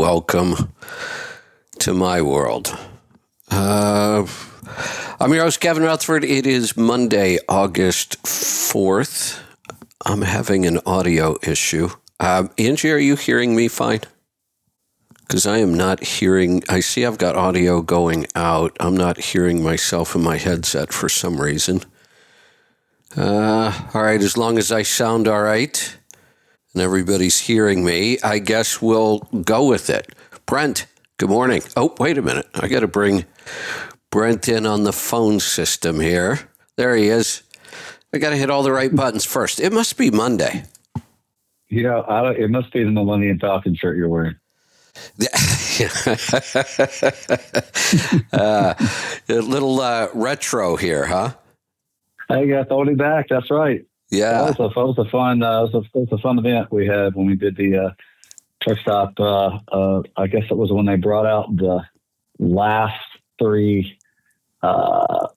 welcome to my world. I'm your host, Kevin Rutherford. It is Monday, August 4th. I'm having an audio issue. Angie, are you hearing me fine? Because I am not hearing, I see I've got audio going out. I'm not hearing myself in my headset for some reason. All right, as long as I sound all right and everybody's hearing me, I guess we'll go with it. Brent, good morning. Oh, wait a minute. I got to bring Brent in on the phone system here. There he is. I got to hit all the right buttons first. It must be Monday. Yeah, it must be the Millennium Falcon shirt you're wearing. A little retro here, huh? Hey, yeah, throwing it back. That's right. Yeah, It was a fun. It was a fun event we had when we did the truck stop. I guess it was when they brought out the last three Star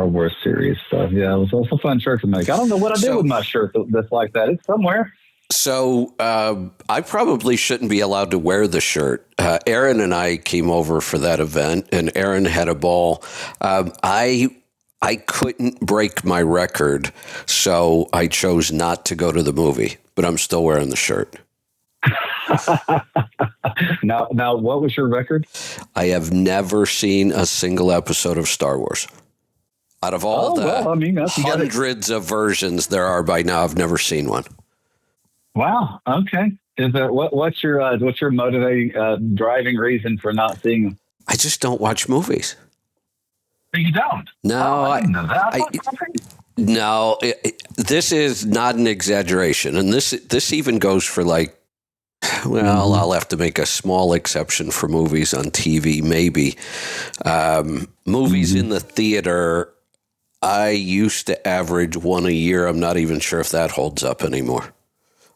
Wars series. So yeah, it was a fun shirt to make. I don't know what I did with my shirt that's like that. It's somewhere. So I probably shouldn't be allowed to wear the shirt. Aaron and I came over for that event, and Aaron had a ball. I couldn't break my record, so I chose not to go to the movie, but I'm still wearing the shirt. Now, what was your record? I have never seen a single episode of Star Wars. Out of all hundreds of versions there are by now, I've never seen one. Wow. Okay. What's your motivating driving reason for not seeing them? I just don't watch movies. You don't? No, I didn't know that. No, this is not an exaggeration, and this even goes for I'll have to make a small exception for movies on TV, maybe. Movies in the theater, I used to average one a year. I'm not even sure if that holds up anymore.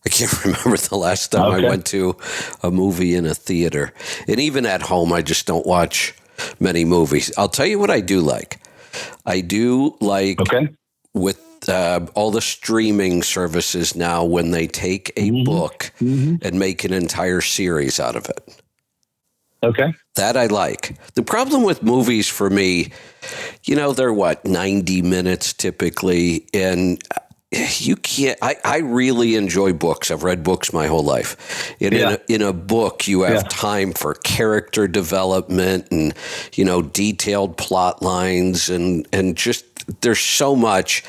I can't remember the last time I went to a movie in a theater. And even at home, I just don't watch many movies. I'll tell you what I do like. I do like with all the streaming services now when they take a book and make an entire series out of it. Okay. That I like. The problem with movies for me, they're 90 minutes typically, and you can't. I really enjoy books. I've read books my whole life. In a book, you have time for character development and detailed plot lines and just there's so much.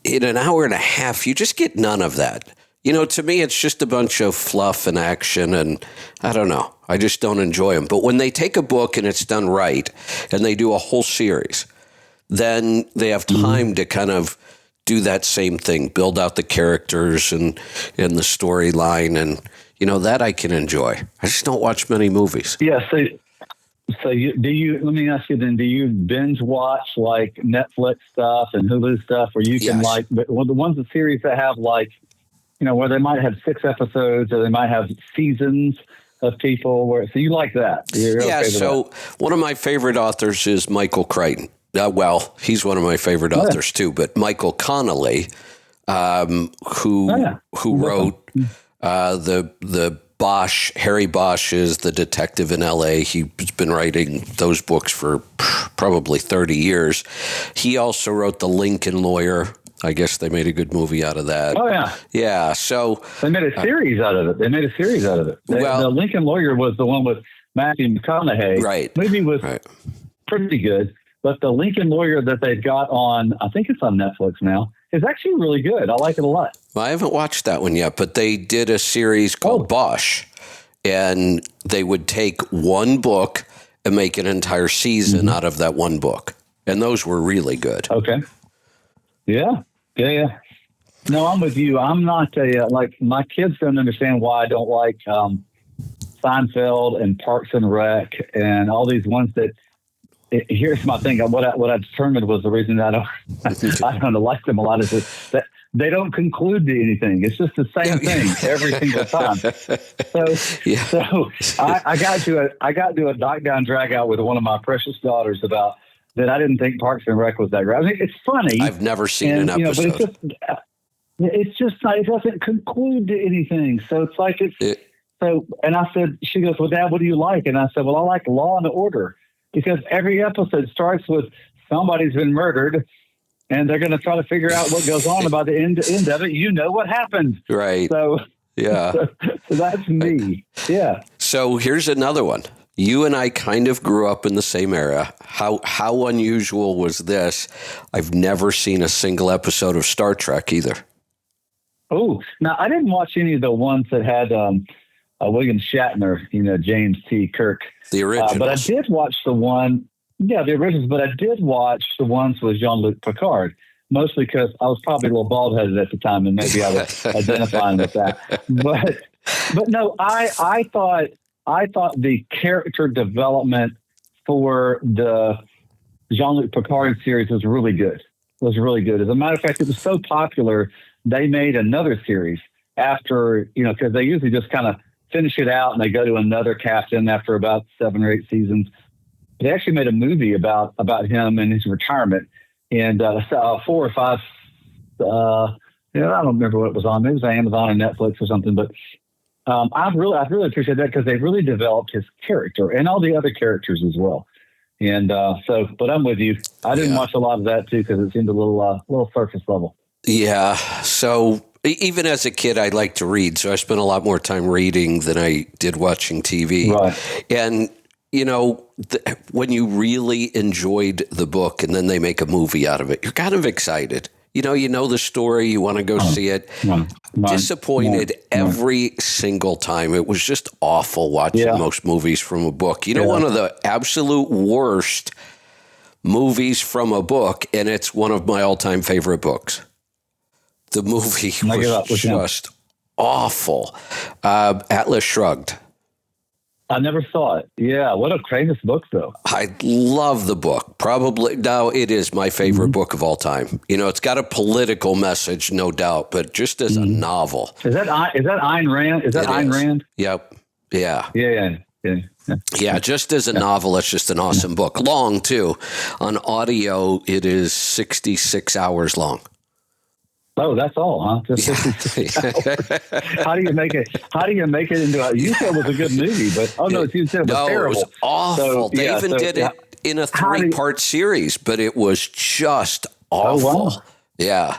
In an hour and a half, you just get none of that. To me, it's just a bunch of fluff and action, and I don't know. I just don't enjoy them. But when they take a book and it's done right, and they do a whole series, then they have time to kind of do that same thing, build out the characters and the storyline, and that I can enjoy. I just don't watch many movies. Yeah. So let me ask you then, do you binge watch like Netflix stuff and Hulu stuff where you can the ones, the series that have where they might have 6 episodes or they might have seasons of people so you like that? So one of my favorite authors is Michael Crichton. He's one of my favorite authors too, but Michael Connelly, who wrote the Bosch, Harry Bosch is the detective in L.A. He's been writing those books for probably 30 years. He also wrote The Lincoln Lawyer. I guess they made a good movie out of that. Oh, yeah. Yeah, so... They made a series out of it. The Lincoln Lawyer was the one with Matthew McConaughey. Right. The movie was pretty good. But the Lincoln Lawyer that they've got on, I think it's on Netflix now, is actually really good. I like it a lot. Well, I haven't watched that one yet, but they did a series called Bosch, and they would take one book and make an entire season out of that one book. And those were really good. Okay. Yeah. No, I'm with you. I'm not my kids don't understand why I don't like Seinfeld and Parks and Rec and all these ones that. Here's my thing. What I determined was the reason I don't like them a lot is that they don't conclude to anything. It's just the same thing every single time. So I got to a knockdown drag out with one of my precious daughters about that. I didn't think Parks and Rec was that great. I mean, it's funny. I've never seen an episode. But it's just not, it doesn't conclude to anything. So it's like So, and I said, she goes, well, Dad, what do you like? And I said, well, I like Law and Order, because every episode starts with somebody's been murdered and they're going to try to figure out what goes on. By the end of it, you know what happened. Right. So, yeah. So that's me. Yeah. So here's another one. You and I kind of grew up in the same era. How unusual was this? I've never seen a single episode of Star Trek either. Oh, now I didn't watch any of the ones that had William Shatner, James T. Kirk. The originals. But I did watch the one, the originals, but I did watch the ones with Jean-Luc Picard, mostly because I was probably a little bald-headed at the time, and maybe I was identifying with that. But no, I thought the character development for the Jean-Luc Picard series was really good. As a matter of fact, it was so popular, they made another series after, because they usually just kind of finish it out and they go to another captain after about 7 or 8 seasons. They actually made a movie about him and his retirement, and 4 or 5. I don't remember what it was on. Maybe it was Amazon or Netflix or something. But I really appreciate that, because they really developed his character and all the other characters as well. And but I'm with you. I didn't watch a lot of that too, because it seemed a little surface level. Yeah. So even as a kid, I liked to read. So I spent a lot more time reading than I did watching TV. Right. And, when you really enjoyed the book and then they make a movie out of it, you're kind of excited. You know the story, you want to go see it. Disappointed every single time. It was just awful watching most movies from a book. One of the absolute worst movies from a book, and it's one of my all-time favorite books. The movie was just awful. Atlas Shrugged. I never saw it. Yeah, what a famous book, though. I love the book. Probably now it is my favorite book of all time. It's got a political message, no doubt, but just as a novel. Is that Ayn Rand? Is that Ayn Rand? Yep. Yeah. Yeah. Just as a novel, it's just an awesome book. Long too. On audio, it is 66 hours long. Oh, that's all, huh? Just 66 hours. How do you make it into a? You said it was a good movie, but you said it was terrible. It was awful. So, they even did it in a 3-part series, but it was just awful. Oh, wow. Yeah,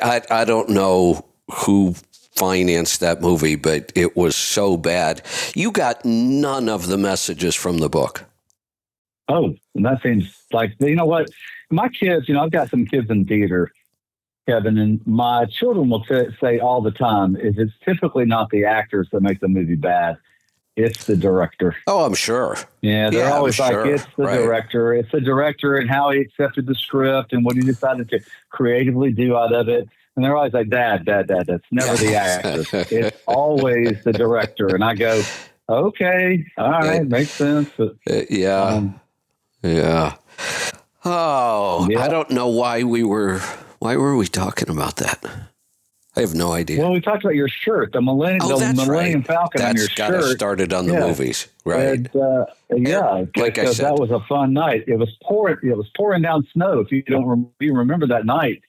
I don't know who financed that movie, but it was so bad. You got none of the messages from the book. Oh, that seems like, what? My kids, I've got some kids in theater, Kevin, and my children will say all the time is it's typically not the actors that make the movie bad. It's the director. Oh, I'm sure. Yeah, they're always like, it's the director. It's the director and how he accepted the script and what he decided to creatively do out of it. And they're always like, Dad, that's never the actor. It's always the director. And I go, okay, all right, makes sense. But, yeah. Oh, I don't know why were we talking about that? I have no idea. Well, we talked about your shirt, the Millennium Falcon on your shirt. That's got us started on the movies, right? And, like I said, that was a fun night. It was pouring down snow. If you remember that night,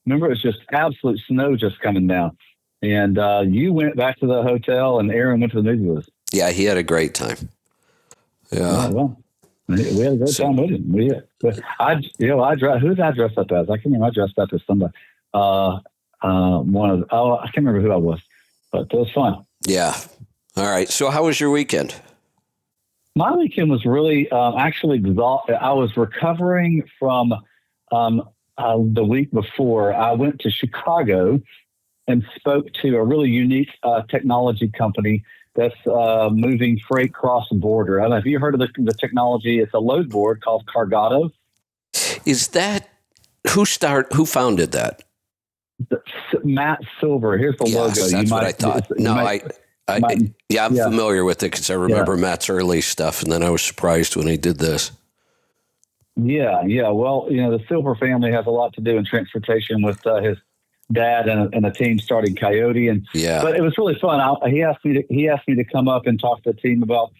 it was just absolute snow just coming down. And you went back to the hotel, and Aaron went to the movie with us. Yeah, he had a great time. Yeah. Well, we had a great time with him. Who did I dress up as? I can't remember. I dressed up as somebody. I can't remember who I was, but it was fun. Yeah. All right. So how was your weekend? My weekend was really actually exhausted. I was recovering from the week before. I went to Chicago and spoke to a really unique technology company that's moving freight cross-border. I don't know. Have you heard of the technology? It's a load board called Cargado. Is that who founded that? Matt Silver. Here's the logo. That's what I thought. I'm familiar with it because I remember Matt's early stuff, and then I was surprised when he did this. Yeah. Well, the Silver family has a lot to do in transportation with his dad and a team starting Coyote, but it was really fun. He asked me to come up and talk to the team about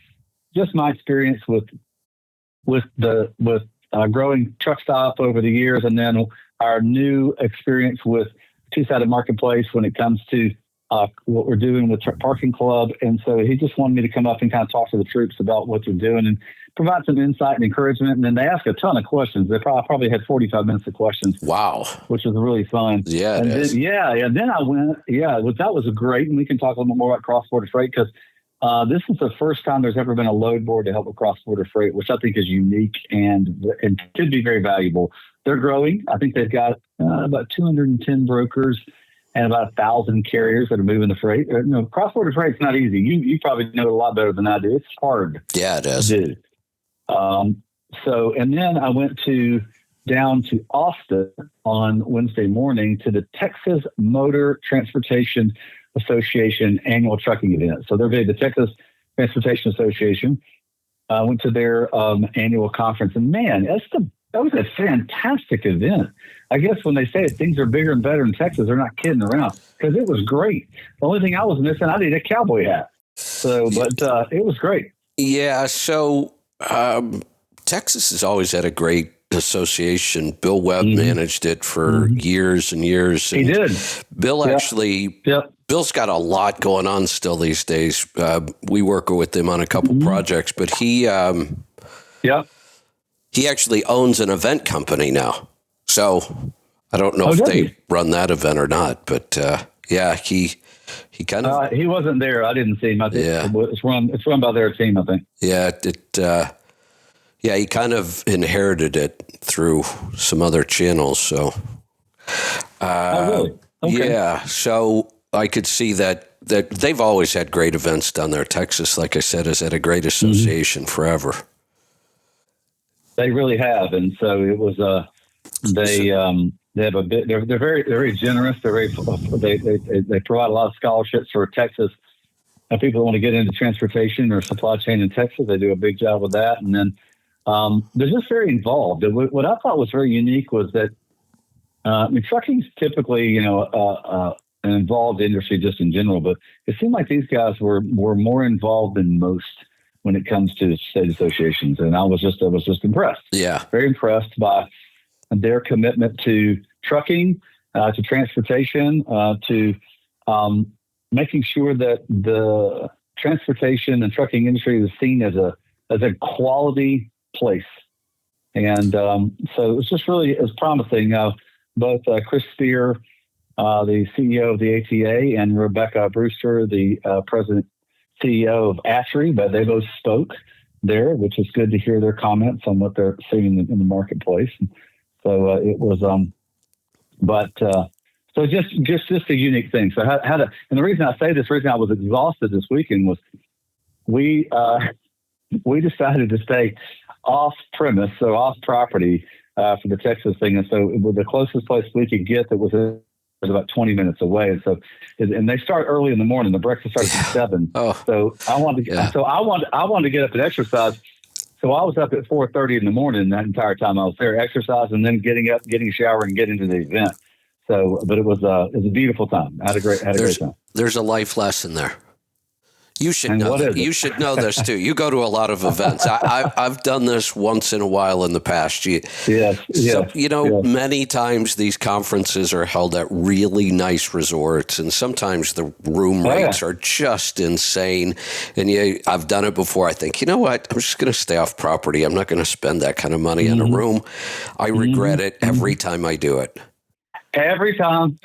just my experience with growing Truck Stop over the years, and then our new experience with Two-Sided Marketplace when it comes to what we're doing with Parking Club. And so he just wanted me to come up and kind of talk to the troops about what they're doing and provide some insight and encouragement. And then they asked a ton of questions. They probably had 45 minutes of questions. Wow. Which was really fun. Yeah. And then I went, that was great. And we can talk a little bit more about cross-border freight because this is the first time there's ever been a load board to help with cross-border freight, which I think is unique and could be very valuable. They're growing. I think they've got about 210 brokers and about 1,000 carriers that are moving the freight. Cross-border freight's not easy. You probably know it a lot better than I do. It's hard. Yeah, it is. To do. And then I went down to Austin on Wednesday morning to the Texas Motor Transportation Association annual trucking event. So they're the Texas Transportation Association. I went to their annual conference, and man, that was a fantastic event. I guess when they say things are bigger and better in Texas, they're not kidding around because it was great. The only thing I was missing, I needed a cowboy hat. But it was great. Yeah. So Texas has always had a great association. Bill Webb managed it for years and years. And he did. Bill actually. Yep. Bill's got a lot going on still these days. We work with him on a couple projects, but he actually owns an event company now. So I don't know if they run that event or not, but he kind of he wasn't there. I didn't see him. I think it's run by their team, I think. Yeah, he kind of inherited it through some other channels. So really? Okay. Yeah, so I could see that they've always had great events down there. Texas, like I said, has had a great association forever. They really have, and so it was. They have a bit. They're very generous. They provide a lot of scholarships for Texas and people that want to get into transportation or supply chain in Texas. They do a big job with that, and then they're just very involved. What I thought was very unique was that trucking is typically an involved industry just in general, but it seemed like these guys were more involved than most when it comes to state associations. And I was just impressed. Yeah. Very impressed by their commitment to trucking, to transportation, to making sure that the transportation and trucking industry is seen as a quality place. And so it was just really promising. Both Chris Spear, the CEO of the ATA, and Rebecca Brewster, the president CEO of ASHRI, but they both spoke there, which is good to hear their comments on what they're seeing in the marketplace. So it was, so just a unique thing. So and the reason I say this, reason I was exhausted this weekend was we decided to stay off premise, so off property for the Texas thing. And so it was the closest place we could get that was about 20 minutes away. And so, and they start early in the morning. The breakfast starts at 7. Oh, so I wanted to get up and exercise. So I was up at 4:30 in the morning that entire time I was there, exercising, and then getting up, getting a shower, and getting to the event. So, but it was a beautiful time. I had a great time. There's a life lesson there. You should know. You should know this too. You go to a lot of events. I've done this once in a while in the past. Many times these conferences are held at really nice resorts, and sometimes the room rates are just insane. And I've done it before. I think, you know what? I'm just going to stay off property. I'm not going to spend that kind of money on a room. I regret it every time I do it. Every time.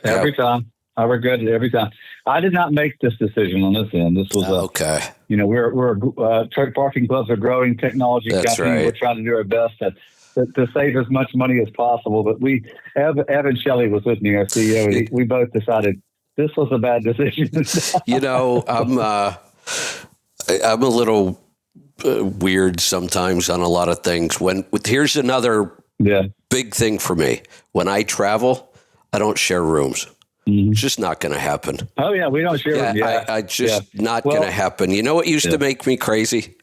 I regret it every time. I did not make this decision on this end. This was okay. We're truck parking clubs are growing technology company. Right. We're trying to do our best to save as much money as possible. But Evan Shelley was with me, our CEO. We both decided this was a bad decision. I'm a little weird sometimes on a lot of things. Here's another big thing for me. When I travel, I don't share rooms. It's just not going to happen. Oh, yeah, we don't share them. Yeah. Not going to happen. You know what used to make me crazy?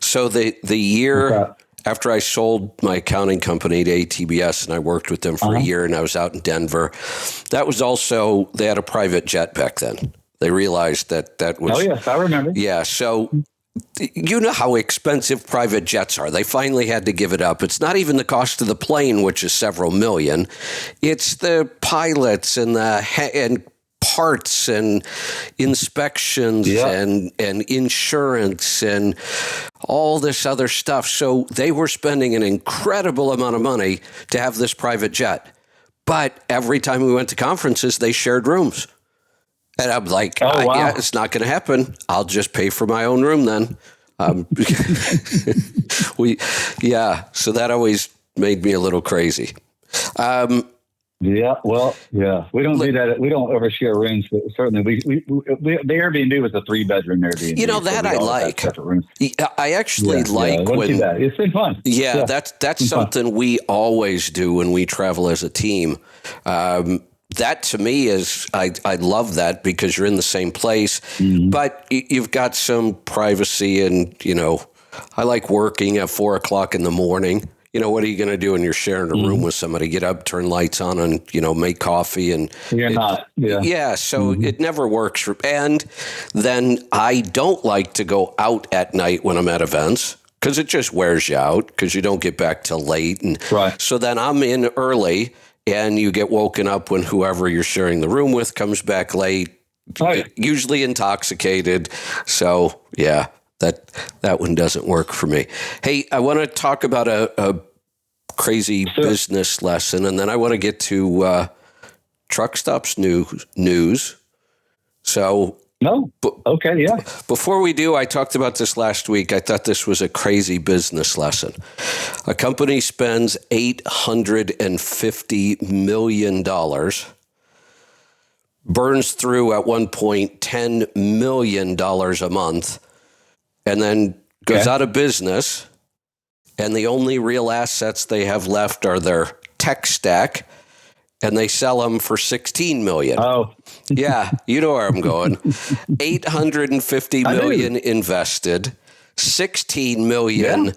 So the year after I sold my accounting company to ATBS, and I worked with them for a year, and I was out in Denver, that was also, they had a private jet back then. They realized that was... Oh, yes, I remember. Yeah, so... You know how expensive private jets are. They finally had to give it up. It's not even the cost of the plane, which is several million. It's the pilots and parts and inspections and insurance and all this other stuff. So they were spending an incredible amount of money to have this private jet. But every time we went to conferences, they shared rooms. And I'm like, yeah, it's not going to happen. I'll just pay for my own room then. So that always made me a little crazy. We don't do that. We don't overshare rooms, but certainly the Airbnb was a 3-bedroom Airbnb. You know, that so I like. I actually like when it's been fun. Yeah, that's something we always do when we travel as a team. That to me is, I love that because you're in the same place, but you've got some privacy and, you know, I like working at 4:00 in the morning. You know, what are you going to do when you're sharing a room with somebody? Get up, turn lights on and, you know, make coffee and so it never works. And then I don't like to go out at night when I'm at events because it just wears you out because you don't get back till late. And so then I'm in early. And you get woken up when whoever you're sharing the room with comes back late, usually intoxicated. So, yeah, that one doesn't work for me. Hey, I want to talk about a crazy business lesson, and then I want to get to truck stops news. So... Before we do, I talked about this last week. I thought this was a crazy business lesson. A company spends $850 million, burns through at one point $10 million a month, and then goes out of business. And the only real assets they have left are their tech stack. And they sell them for $16 million. Oh, yeah, you know where I'm going. $850 million invested, $16 million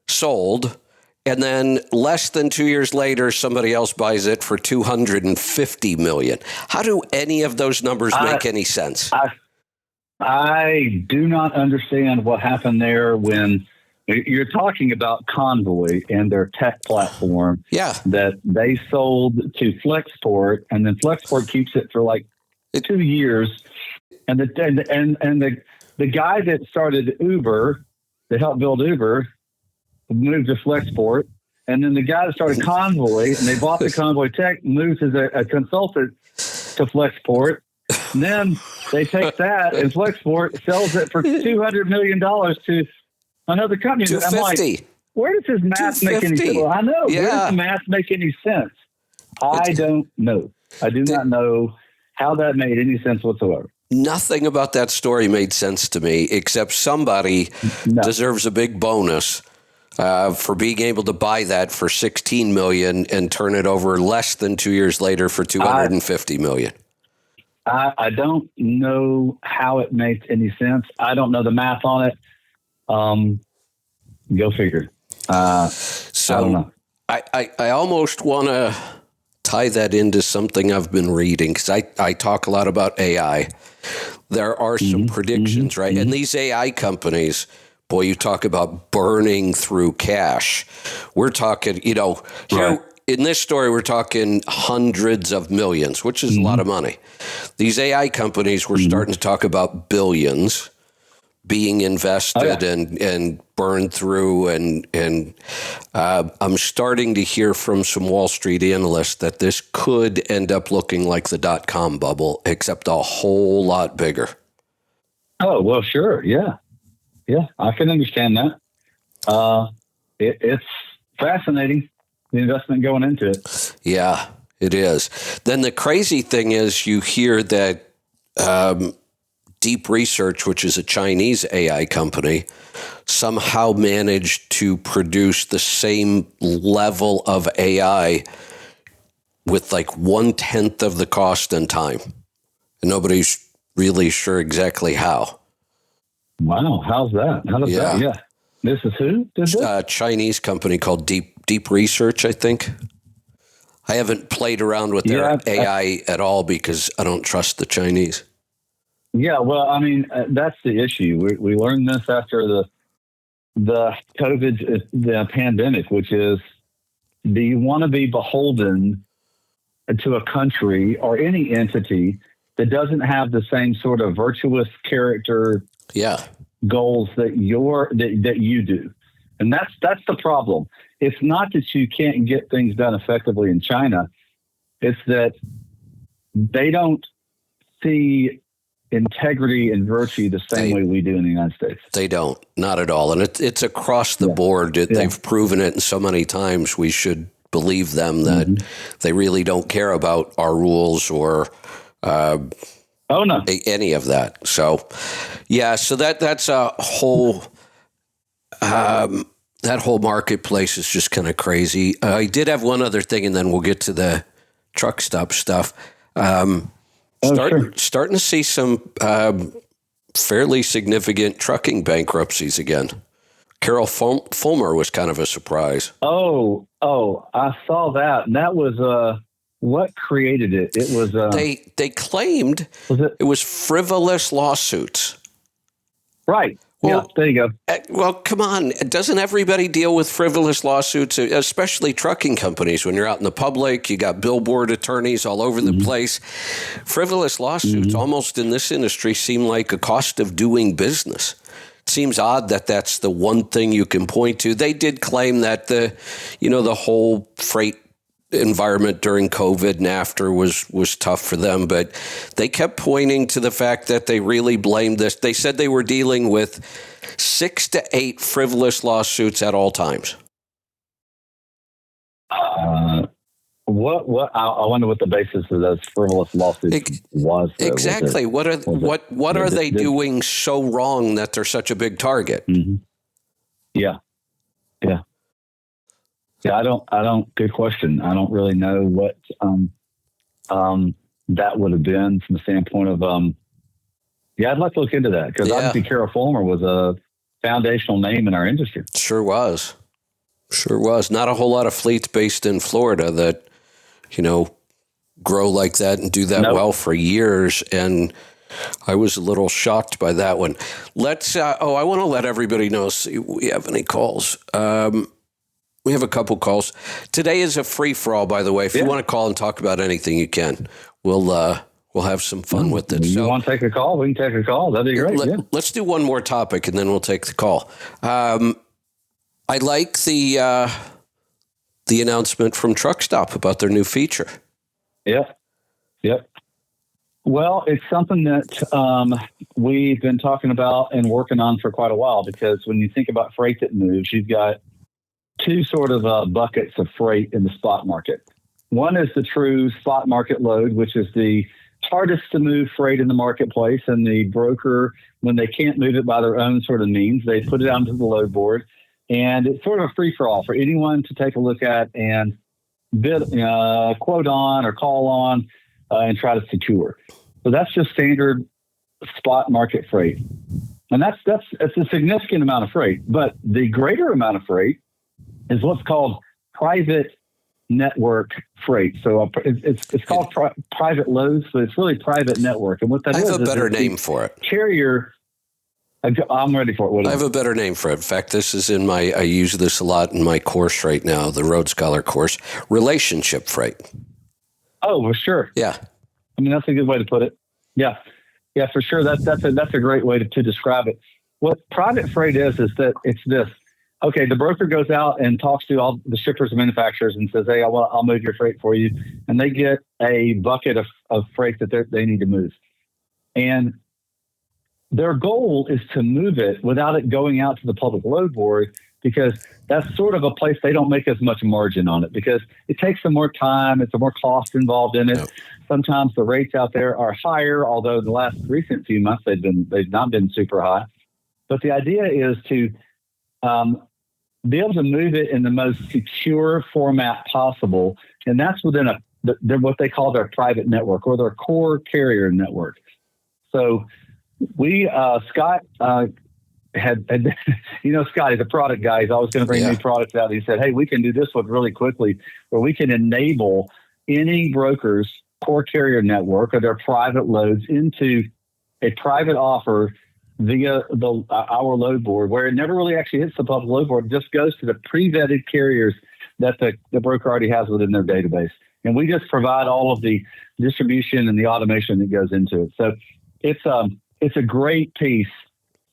sold, and then less than 2 years later, somebody else buys it for $250 million. How do any of those numbers make any sense? I do not understand what happened there when. You're talking about Convoy and their tech platform that they sold to Flexport, and then Flexport keeps it for like 2 years. And the guy that started Uber, that helped build Uber, moved to Flexport. And then the guy that started Convoy, and they bought the Convoy tech, moved as a consultant to Flexport. And then they take that, and Flexport sells it for $200 million to another company. I'm like, where does his math make any sense? Well, I know. Where does the math make any sense? I don't know. I do not know how that made any sense whatsoever. Nothing about that story made sense to me, except somebody deserves a big bonus for being able to buy that for $16 million and turn it over less than 2 years later for $250 million. I don't know how it makes any sense. I don't know the math on it. Go figure. I don't know. I almost want to tie that into something I've been reading because I talk a lot about AI. There are some predictions, right? And these AI companies, boy, you talk about burning through cash. We're talking, you know, here in this story, we're talking hundreds of millions, which is a lot of money. These AI companies, we're starting to talk about billions being invested and burned through. And I'm starting to hear from some Wall Street analysts that this could end up looking like the .com bubble, except a whole lot bigger. Oh, well, sure. Yeah. Yeah, I can understand that. It's fascinating, the investment going into it. Yeah, it is. Then the crazy thing is you hear that Deep Research, which is a Chinese AI company, somehow managed to produce the same level of AI with like 1/10 of the cost and time. And nobody's really sure exactly how. Wow, how's that? How does that? Yeah. This is who? A Chinese company called Deep Research, I think. I haven't played around with their AI at all because I don't trust the Chinese. Yeah, well, I mean, that's the issue. We learned this after the COVID, the pandemic, which is, do you want to be beholden to a country or any entity that doesn't have the same sort of virtuous character goals that you do. And that's the problem. It's not that you can't get things done effectively in China. It's that they don't see integrity and virtue the same way we do in the United States. They don't, not at all. And it's across the board. They've proven it so many times. We should believe them that they really don't care about our rules or any of that. So, so that's a whole that whole marketplace is just kind of crazy. I did have one other thing, and then we'll get to the truck stop stuff. Starting to see some fairly significant trucking bankruptcies again. Carol Fulmer was kind of a surprise. Oh, I saw that. And that was what created it? It was they claimed it was frivolous lawsuits. Right. Well, there you go. Well, come on. Doesn't everybody deal with frivolous lawsuits, especially trucking companies? When you're out in the public, you got billboard attorneys all over the place. Frivolous lawsuits almost in this industry seem like a cost of doing business. It seems odd that that's the one thing you can point to. They did claim that the whole freight environment during COVID and after was tough for them, but they kept pointing to the fact that they really blamed this. They said they were dealing with 6 to 8 frivolous lawsuits at all times. What I wonder what the basis of those frivolous lawsuits was. Exactly. What are they doing so wrong that they're such a big target? Yeah. Yeah, I don't. Good question. I don't really know what that would have been from the standpoint of. I'd like to look into that because obviously Carol Fulmer was a foundational name in our industry. Sure was. Not a whole lot of fleets based in Florida that grow like that and do that well for years. And I was a little shocked by that one. Let's. I want to let everybody know. See, we have any calls. We have a couple calls. Today is a free-for-all, by the way. If you want to call and talk about anything, you can. We'll have some fun with it. You want to take a call? We can take a call. That'd be great. Let's do one more topic, and then we'll take the call. I like the announcement from Truck Stop about their new feature. Yep. Well, it's something that we've been talking about and working on for quite a while, because when you think about freight that moves, you've got two sort of buckets of freight in the spot market. One is the true spot market load, which is the hardest to move freight in the marketplace. And the broker, when they can't move it by their own sort of means, they put it onto the load board. And it's sort of a free-for-all for anyone to take a look at and bid, quote on or call on and try to secure. So that's just standard spot market freight. And it's a significant amount of freight. But the greater amount of freight is what's called private network freight. So it's called private loads, but it's really private network. And what that is, I have a better name for it. Carrier. I'm ready for it. I have a better name for it. In fact, this is I use this a lot in my course right now, the Road Scholar course, relationship freight. Oh, well, sure. Yeah. I mean, that's a good way to put it. Yeah, for sure. That's a great way to describe it. What private freight is that it's this. Okay, the broker goes out and talks to all the shippers and manufacturers and says, "Hey, I'll move your freight for you," and they get a bucket of freight that they need to move, and their goal is to move it without it going out to the public load board, because that's sort of a place they don't make as much margin on it, because it takes some more time. It's a more cost involved in it. Yep. Sometimes the rates out there are higher, although the last recent few months they've not been super high. But the idea is to be able to move it in the most secure format possible, and that's within what they call their private network or their core carrier network. So we Scott had Scott is a product guy. He's always going to bring new products out. He said, "Hey, we can do this one really quickly, where we can enable any broker's core carrier network or their private loads into a private offer via our load board, where it never really actually hits the public load board. It just goes to the pre-vetted carriers that the broker already has within their database. and we just provide all of the distribution and the automation that goes into it. So it's a great piece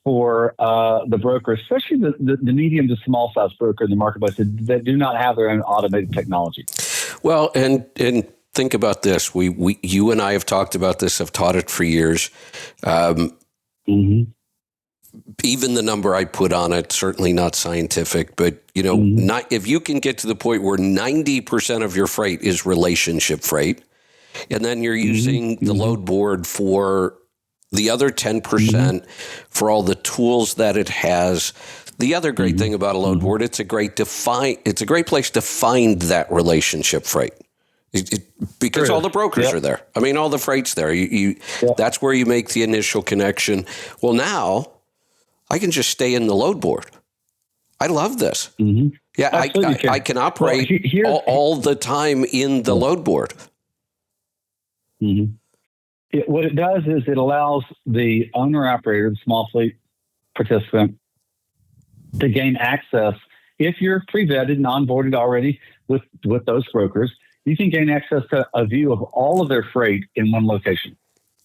for the broker, especially the medium to small size broker in the marketplace that do not have their own automated technology. Well, and think about this. You and I have talked about this. I've taught it for years. Even the number I put on it, certainly not scientific, but not, if you can get to the point where 90% of your freight is relationship freight, and then you're using the load board for the other 10% for all the tools that it has. The other great thing about a load board, it's a great place to find that relationship freight. Because all the brokers are there. I mean, all the freight's there. That's where you make the initial connection. Well, now I can just stay in the load board. I love this. Yeah, I can operate all the time in the load board. What it does is it allows the owner-operator, the small fleet participant, to gain access. If you're pre-vetted and onboarded already with those brokers, you can gain access to a view of all of their freight in one location.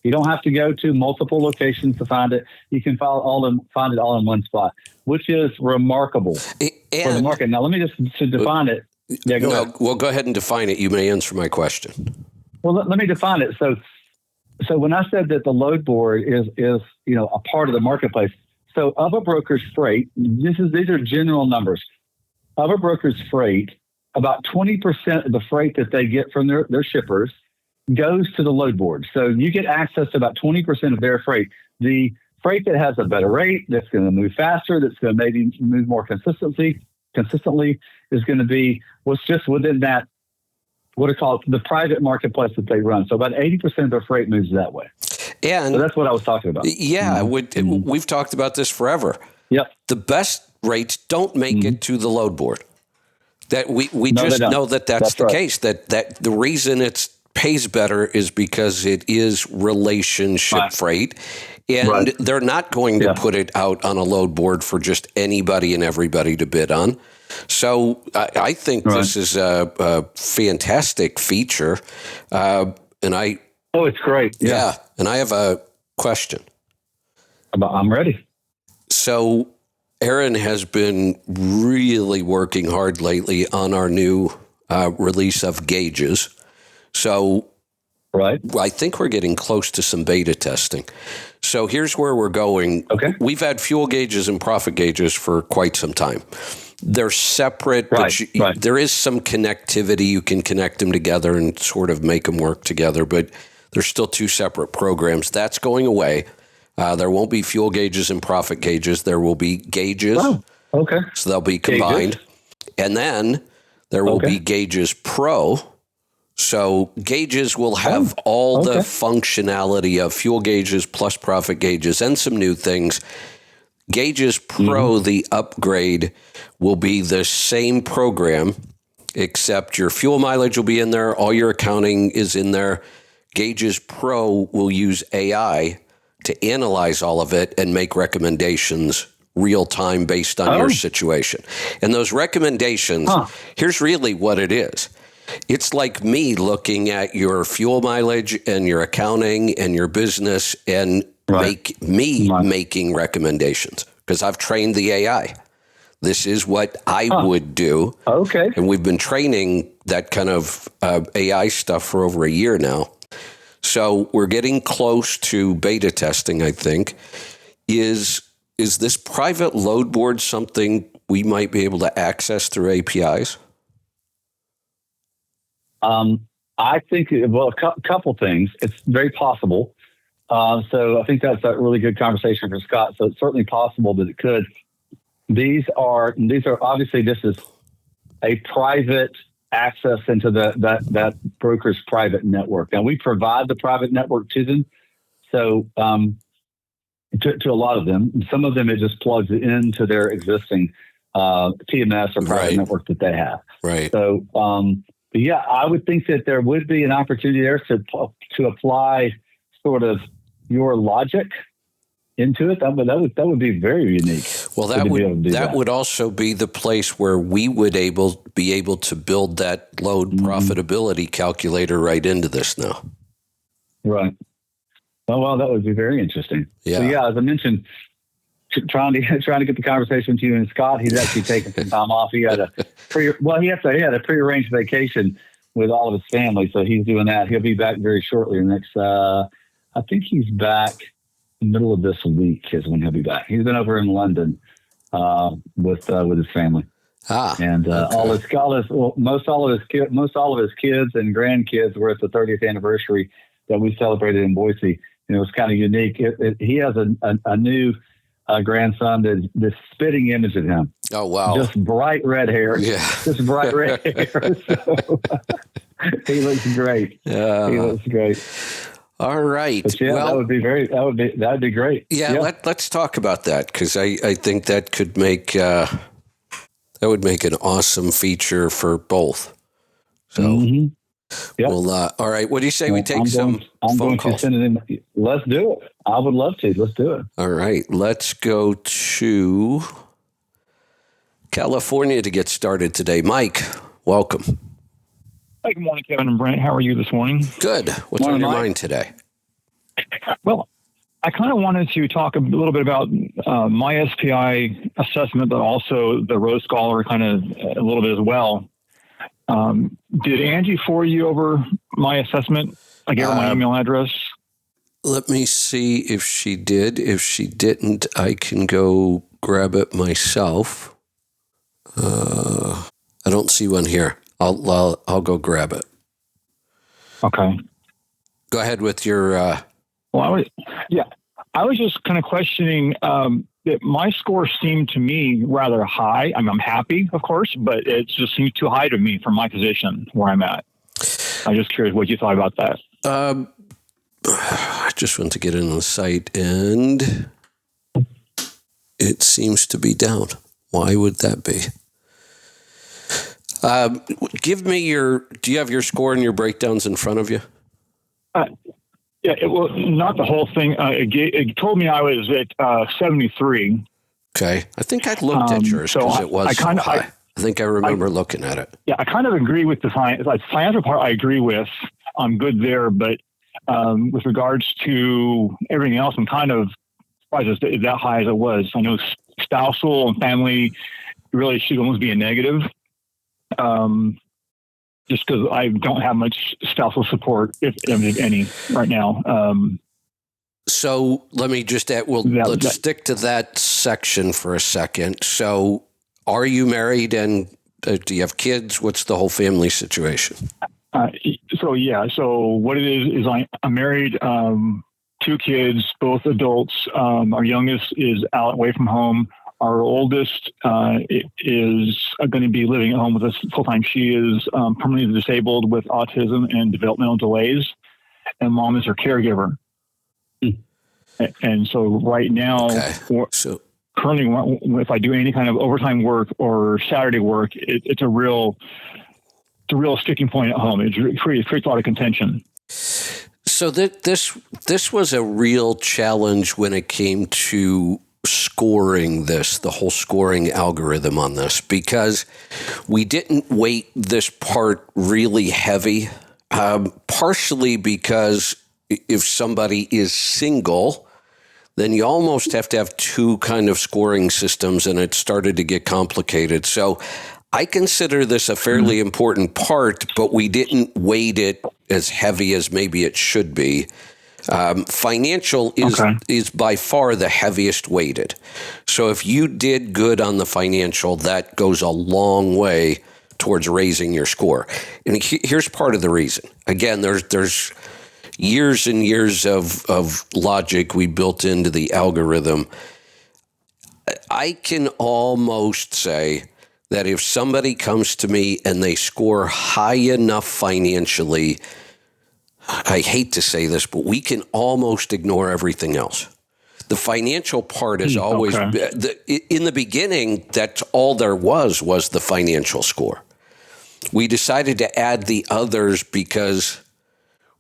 You don't have to go to multiple locations to find it. You can find it all in one spot, which is remarkable for the market. Now, let me just to define it. Yeah, go ahead. Well, go ahead and define it. You may answer my question. Well, let me define it. So when I said that the load board is a part of the marketplace, so of a broker's freight, these are general numbers. Of a broker's freight, about 20% of the freight that they get from their shippers goes to the load board. So you get access to about 20% of their freight. The freight that has a better rate, that's going to move faster, that's going to maybe move more consistently is going to be what's just within that, what are called the private marketplace that they run. So about 80% of their freight moves that way. And so that's what I was talking about. Yeah, we've talked about this forever. Yep. The best rates don't make it to the load board. That we just know that's the case. That the reason it pays better is because it is relationship freight, and they're not going to put it out on a load board for just anybody and everybody to bid on. So I think this is a fantastic feature, it's great. Yeah, and I have a question. I'm ready. So Aaron has been really working hard lately on our new release of gauges. So I think we're getting close to some beta testing. So here's where we're going. Okay. We've had fuel gauges and profit gauges for quite some time. They're separate, but there is some connectivity. You can connect them together and sort of make them work together, but they're still two separate programs. That's going away. There won't be fuel gauges and profit gauges. There will be gauges. Oh, okay. So they'll be combined. Gauges. And then there will be Gauges Pro. So gauges will have all the functionality of fuel gauges plus profit gauges and some new things. Gauges Pro, the upgrade, will be the same program, except your fuel mileage will be in there. All your accounting is in there. Gauges Pro will use AI to analyze all of it and make recommendations real time based on your situation. And those recommendations, here's really what it is. It's like me looking at your fuel mileage and your accounting and your business and making recommendations because I've trained the AI. This is what I would do. Okay. And we've been training that kind of AI stuff for over a year now. So we're getting close to beta testing, I think. Is this private load board something we might be able to access through APIs? I think, a couple things. It's very possible. So I think that's a really good conversation for Scott. So it's certainly possible that it could. These are obviously, this is a private access into that broker's private network. Now we provide the private network to them. So to a lot of them, some of them it just plugs into their existing TMS or private network that they have. Right. So yeah, I would think that there would be an opportunity there to apply sort of your logic into it. That would be very unique. Well, to be able to do that would also be the place where we would be able to build that load profitability calculator right into this now. Right. Oh, well, that would be very interesting. Yeah. So, yeah, as I mentioned, trying to get the conversation with you and Scott, he's actually taking some time off. He had he had a prearranged vacation with all of his family, so he's doing that. He'll be back very shortly. Next, I think he's back middle of this week is when he'll be back. He's been over in London with his family. And most all of his kids and grandkids were at the 30th anniversary that we celebrated in Boise. And it was kind of unique. He has a new grandson that's spitting image of him. Oh, wow. Just bright red hair. Yeah. Just bright red hair. So, he looks great. He looks great. All right. But yeah, that would be great. Yeah. Let's talk about that, because I think that could make that would make an awesome feature for both. So, Yep. well, all right. What do you say we take some phone calls? To send it in. Let's do it. I would love to. Let's do it. All right. Let's go to California to get started today. Mike, welcome. Hi, good morning, Kevin and Brent. How are you this morning? Good. What's on your mind today? Well, I kind of wanted to talk a little bit about my SPI assessment, but also the Rose Scholar kind of a little bit as well. Did Angie forward you over my assessment? I gave her my email address. Let me see if she did. If she didn't, I can go grab it myself. I don't see one here. I'll go grab it. Okay. Go ahead with your. Well, I was just kind of questioning that my score seemed to me rather high. I mean, I'm happy, of course, but it just seemed too high to me for my position where I'm at. I'm just curious what you thought about that. I just went to get in the site and it seems to be down. Why would that be? Give me do you have your score and your breakdowns in front of you? Yeah, well, not the whole thing. It told me I was at 73. Okay. I think I looked at yours because it was so high. I think I remember looking at it. Yeah, I kind of agree with the financial part. I agree with. I'm good there, but with regards to everything else, I'm kind of surprised it's that high as it was. I know spousal and family really should almost be a negative. Just because I don't have much spousal support, if any, right now. So let me just add, let's stick to that section for a second. So are you married and do you have kids? What's the whole family situation? So what it is I'm married, 2 kids, both adults. Our youngest is out away from home. Our oldest is going to be living at home with us full time. She is permanently disabled with autism and developmental delays, and mom is her caregiver. And so right now, currently, if I do any kind of overtime work or Saturday work, it's a real sticking point at home. It creates a lot of contention. So this was a real challenge when it came to scoring the whole scoring algorithm on this, because we didn't weight this part really heavy, partially because if somebody is single, then you almost have to have 2 kind of scoring systems, and it started to get complicated. So I consider this a fairly important part, but we didn't weight it as heavy as maybe it should be. Financial is by far the heaviest weighted. So if you did good on the financial, that goes a long way towards raising your score. And here's part of the reason. Again, there's years and years of logic we built into the algorithm. I can almost say that if somebody comes to me and they score high enough financially, I hate to say this, but we can almost ignore everything else. The financial part is always, in the beginning, that's all there was the financial score. We decided to add the others because,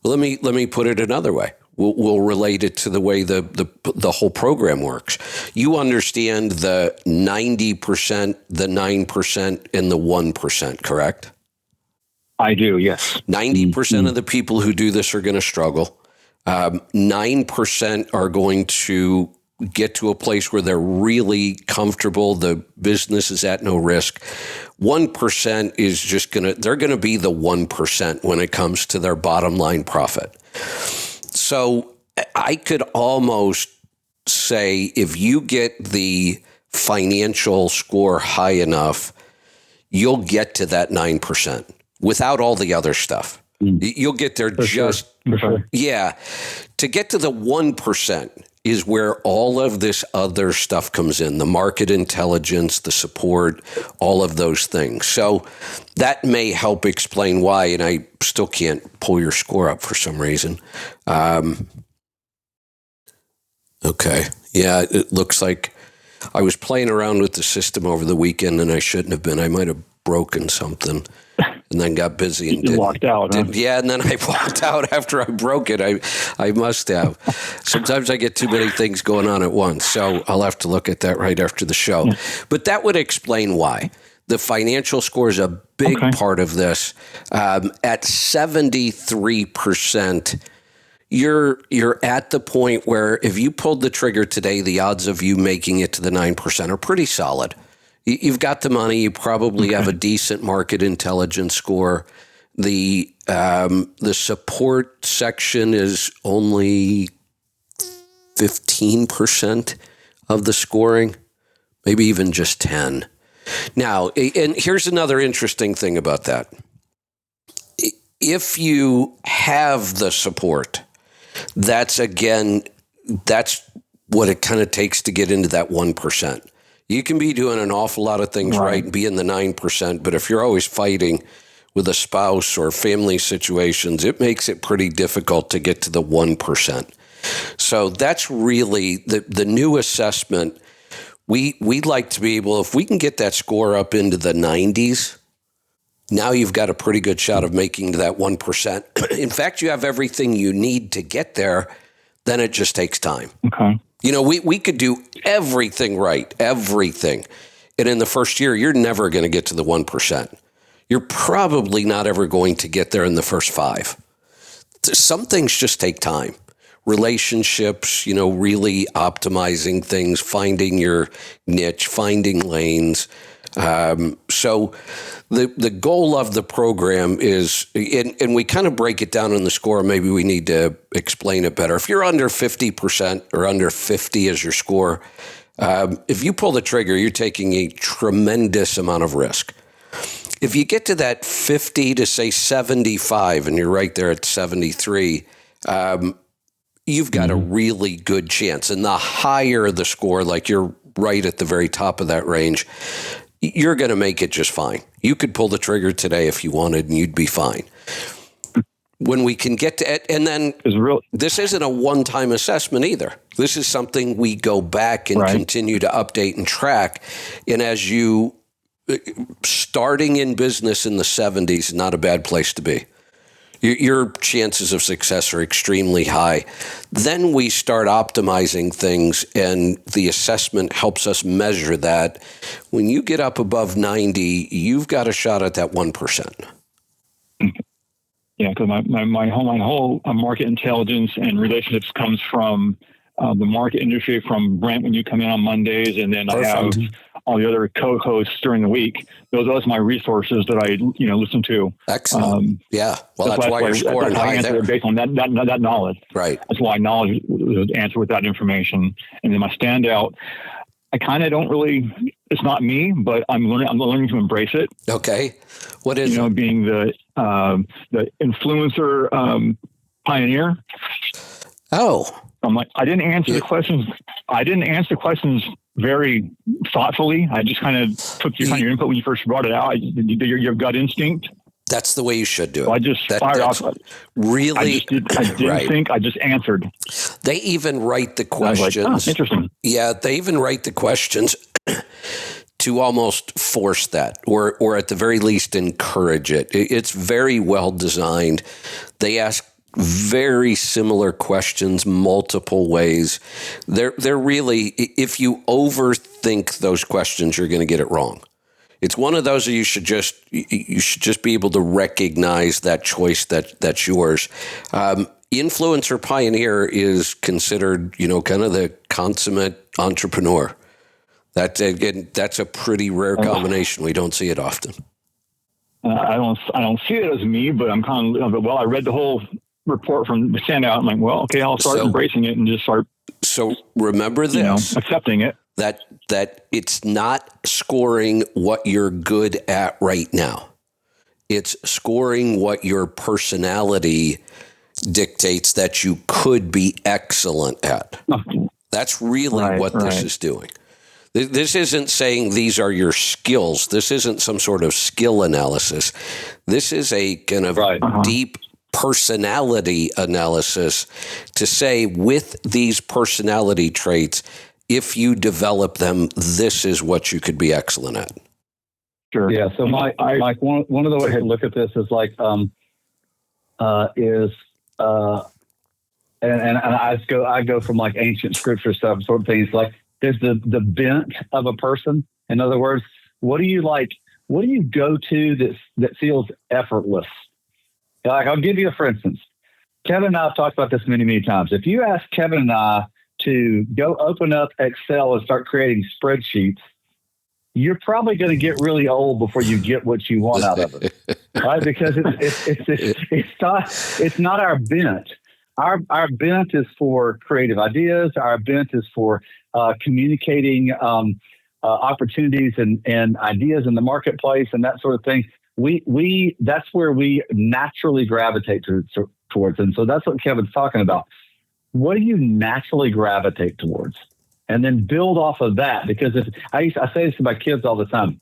let me put it another way. We'll relate it to the way the whole program works. You understand the 90%, the 9%, and the 1%, correct? I do, yes. 90% of the people who do this are going to struggle. 9% are going to get to a place where they're really comfortable. The business is at no risk. 1% is just they're going to be the 1% when it comes to their bottom line profit. So I could almost say if you get the financial score high enough, you'll get to that 9% without all the other stuff. You'll get there For sure. Yeah. To get to the 1% is where all of this other stuff comes in, the market intelligence, the support, all of those things. So that may help explain why, and I still can't pull your score up for some reason. Okay. Yeah, it looks like I was playing around with the system over the weekend, and I shouldn't have been. I might have broken something. And then got busy and walked out. Huh? Yeah, and then I walked out after I broke it. I must have. Sometimes I get too many things going on at once, so I'll have to look at that right after the show. Yeah. But that would explain why. The financial score is a big part of this. At 73%, you're at the point where if you pulled the trigger today, the odds of you making it to the 9% are pretty solid. You've got the money. You probably have a decent market intelligence score. The support section is only 15% of the scoring, maybe even just 10. Now, and here's another interesting thing about that. If you have the support, that's what it kind of takes to get into that 1%. You can be doing an awful lot of things right and be in the 9%, but if you're always fighting with a spouse or family situations, it makes it pretty difficult to get to the 1%. So that's really the new assessment. We like to be able, if we can get that score up into the 90s, now you've got a pretty good shot of making that 1%. In fact, you have everything you need to get there. Then it just takes time. Okay. You know, we could do everything right, everything. And in the first year, you're never going to get to the 1%. You're probably not ever going to get there in the first 5. Some things just take time. Relationships, really optimizing things, finding your niche, finding lanes. So the goal of the program is, and we kind of break it down in the score, maybe we need to explain it better. If you're under 50% or under 50 as your score, if you pull the trigger, you're taking a tremendous amount of risk. If you get to that 50 to say 75 and you're right there at 73, you've got a really good chance. And the higher the score, like you're right at the very top of that range, you're going to make it just fine. You could pull the trigger today if you wanted and you'd be fine. When we can get to it, and then this isn't a one-time assessment either. This is something we go back and continue to update and track. And as you, starting in business in the 70s is not a bad place to be. Your chances of success are extremely high. Then we start optimizing things, and the assessment helps us measure that. When you get up above 90, you've got a shot at that 1%. Yeah, because my whole market intelligence and relationships comes from the market industry, from Brent when you come in on Mondays, and then I have all the other co-hosts during the week. Those are my resources that I listen to. Excellent. Yeah. Well, that's why you're scoring high there. Based on that knowledge. Right. That's why knowledge was answer with that information. And then my standout, I kind of don't really. It's not me, but I'm learning to embrace it. Okay. What is it? Being the influencer pioneer. Oh. I'm like, I didn't answer the questions. I didn't answer questions very thoughtfully. I just kind of took your input when you first brought it out. Your gut instinct. That's the way you should do it. So I just fired off. Really? I didn't think. I just answered. They even write the questions. Like, interesting. Yeah, they even write the questions to almost force that, or at the very least encourage it. It's very well designed. They ask very similar questions, multiple ways. They're really, if you overthink those questions, you're going to get it wrong. It's one of those that you should just be able to recognize that choice that's yours. Influencer pioneer is considered, kind of the consummate entrepreneur. That's a pretty rare combination. We don't see it often. I don't see it as me, but I'm kind of, I read the whole report from the Standout. I'm like, well, okay, I'll start embracing it and just start. So remember this, accepting it. That it's not scoring what you're good at right now. It's scoring what your personality dictates that you could be excellent at. That's really what this is doing. This isn't saying these are your skills. This isn't some sort of skill analysis. This is a kind of deep personality analysis to say, with these personality traits, if you develop them, this is what you could be excellent at. Sure. Yeah. So Mike, one of the ways to look at this is like, and I go from like ancient scripture stuff, sort of things like there's the bent of a person. In other words, what do you go to that feels effortless? Like, I'll give you a for instance. Kevin and I have talked about this many, many times. If you ask Kevin and I to go open up Excel and start creating spreadsheets, you're probably going to get really old before you get what you want out of it, right? Because it's not our bent. Our bent is for creative ideas. Our bent is for communicating opportunities and ideas in the marketplace and that sort of thing. We that's where we naturally gravitate towards. And so that's what Kevin's talking about. What do you naturally gravitate towards? And then build off of that. Because I say this to my kids all the time,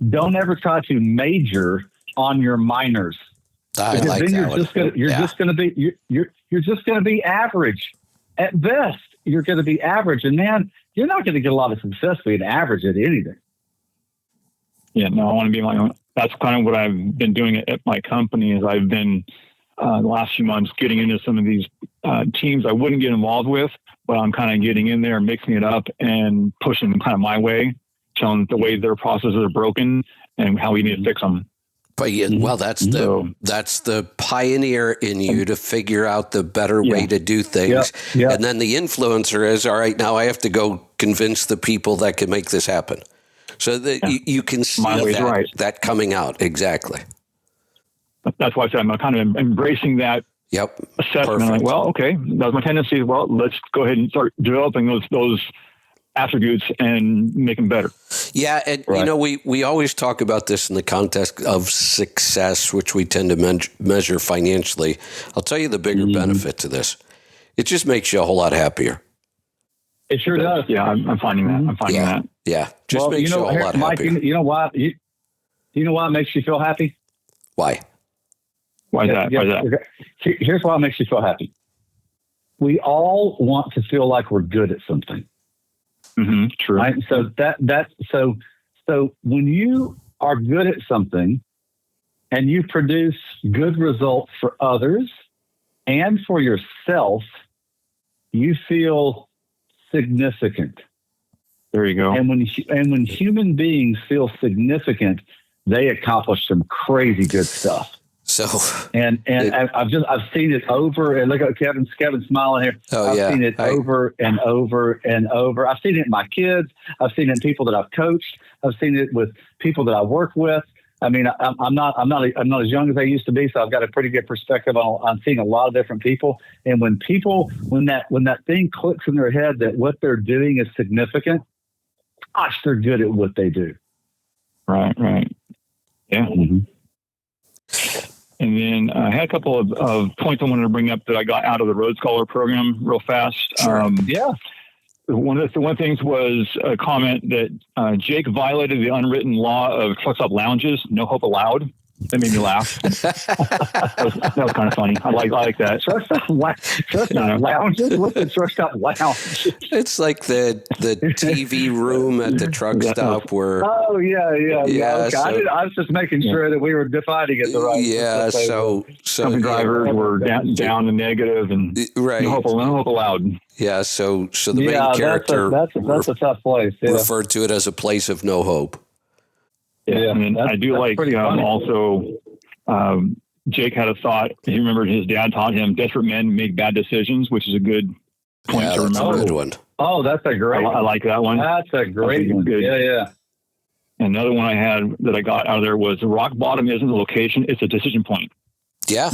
don't ever try to major on your minors. I like then that. You're just going to be average. At best, you're going to be average. And man, you're not going to get a lot of success being average at anything. Yeah, no, I want to be my own. That's kind of what I've been doing at my company. Is I've been the last few months getting into some of these teams I wouldn't get involved with, but I'm kind of getting in there, mixing it up, and pushing them kind of my way, telling the way their processes are broken and how we need to fix them. But well, that's the pioneer in you to figure out the better way to do things. Yeah. And then the influencer is, all right, now I have to go convince the people that can make this happen. So that you can see that coming out. Exactly. That's why I said I'm kind of embracing that assessment. Like, well, okay, that was my tendency. Well, let's go ahead and start developing those attributes and make them better. Yeah, and we always talk about this in the context of success, which we tend to measure financially. I'll tell you the bigger benefit to this. It just makes you a whole lot happier. It sure does. Yeah, I'm finding that. I'm finding that. Yeah, just makes you a whole lot happier. You know why? You know why it makes you feel happy? Why? Why is that? Okay. Here's why it makes you feel happy. We all want to feel like we're good at something. Mm-hmm, true. Right? So so when you are good at something and you produce good results for others and for yourself, you feel significant. There you go. And when human beings feel significant, they accomplish some crazy good stuff. So I've seen it over, and look at Kevin's smiling here. I've seen it over and over and over. I've seen it in my kids. I've seen it in people that I've coached. I've seen it with people that I work with. I mean, I'm not as young as I used to be, so I've got a pretty good perspective on seeing a lot of different people. And when that thing clicks in their head that what they're doing is significant, gosh, they're good at what they do. Right. Yeah. Mm-hmm. And then I had a couple of points I wanted to bring up that I got out of the Road Scholar program real fast. Sure. One of the things was a comment that Jake violated the unwritten law of truck stop lounges, no hope allowed. That made me laugh. that was kind of funny. I like that. Truck stop lounges. What's the truck stop lounge? It's like the TV room at the truck stop where. Oh yeah. Okay. So, I was just making sure that we were defining it the right. Yeah. So company drivers were down and negative and right. No hope allowed. Yeah. So the main character that's a tough place. Yeah. Referred to it as a place of no hope. Yeah, and I do like also. Jake had a thought. He remembered his dad taught him desperate men make bad decisions, which is a good point to remember. That's a good one. Oh, that's a great one. I like that one. That's a great one. Good. Yeah. Another one I had that I got out of there was rock bottom isn't a location, it's a decision point. Yeah.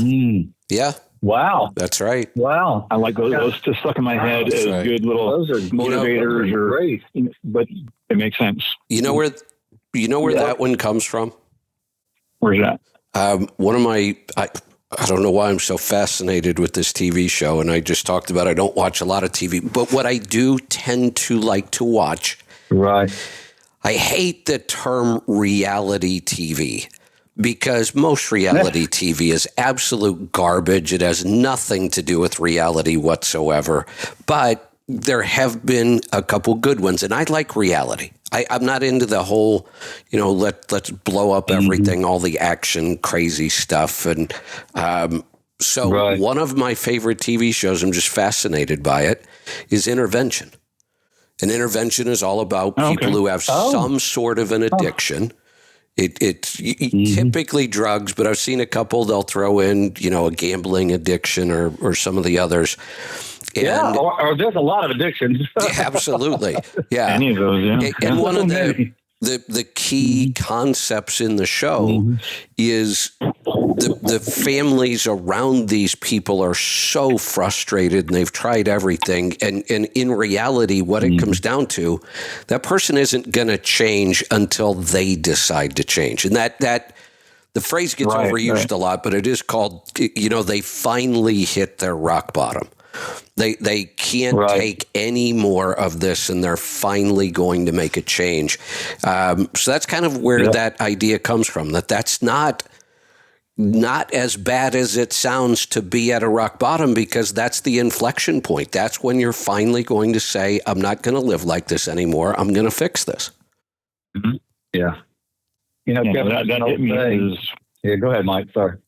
Yeah. Wow. That's right. Wow. I like those. Those just stuck in my head as good little motivators, great. But it makes sense. You know where that one comes from? Where's that? One of my, I don't know why I'm so fascinated with this TV show, and I just talked about I don't watch a lot of TV, but what I do tend to like to watch. Right. I hate the term reality TV because most reality TV is absolute garbage. It has nothing to do with reality whatsoever, but there have been a couple good ones, and I like reality. I'm not into the whole, let's blow up everything, all the action, crazy stuff. And one of my favorite TV shows, I'm just fascinated by it, is Intervention. And Intervention is all about people who have some sort of an addiction. It's typically drugs, but I've seen a couple, they'll throw in, a gambling addiction or some of the others. And, or there's a lot of addictions. Absolutely. Yeah. Any of those, yeah. And one of the key concepts in the show is the families around these people are so frustrated and they've tried everything. And in reality, what it comes down to, that person isn't going to change until they decide to change. And that the phrase gets overused a lot, but it is called, they finally hit their rock bottom. They can't take any more of this, and they're finally going to make a change. So that's kind of where that idea comes from, that's not as bad as it sounds to be at a rock bottom, because that's the inflection point. That's when you're finally going to say, I'm not going to live like this anymore. I'm going to fix this. Mm-hmm. Yeah. Kevin, that hit me go ahead, Mike. Sorry.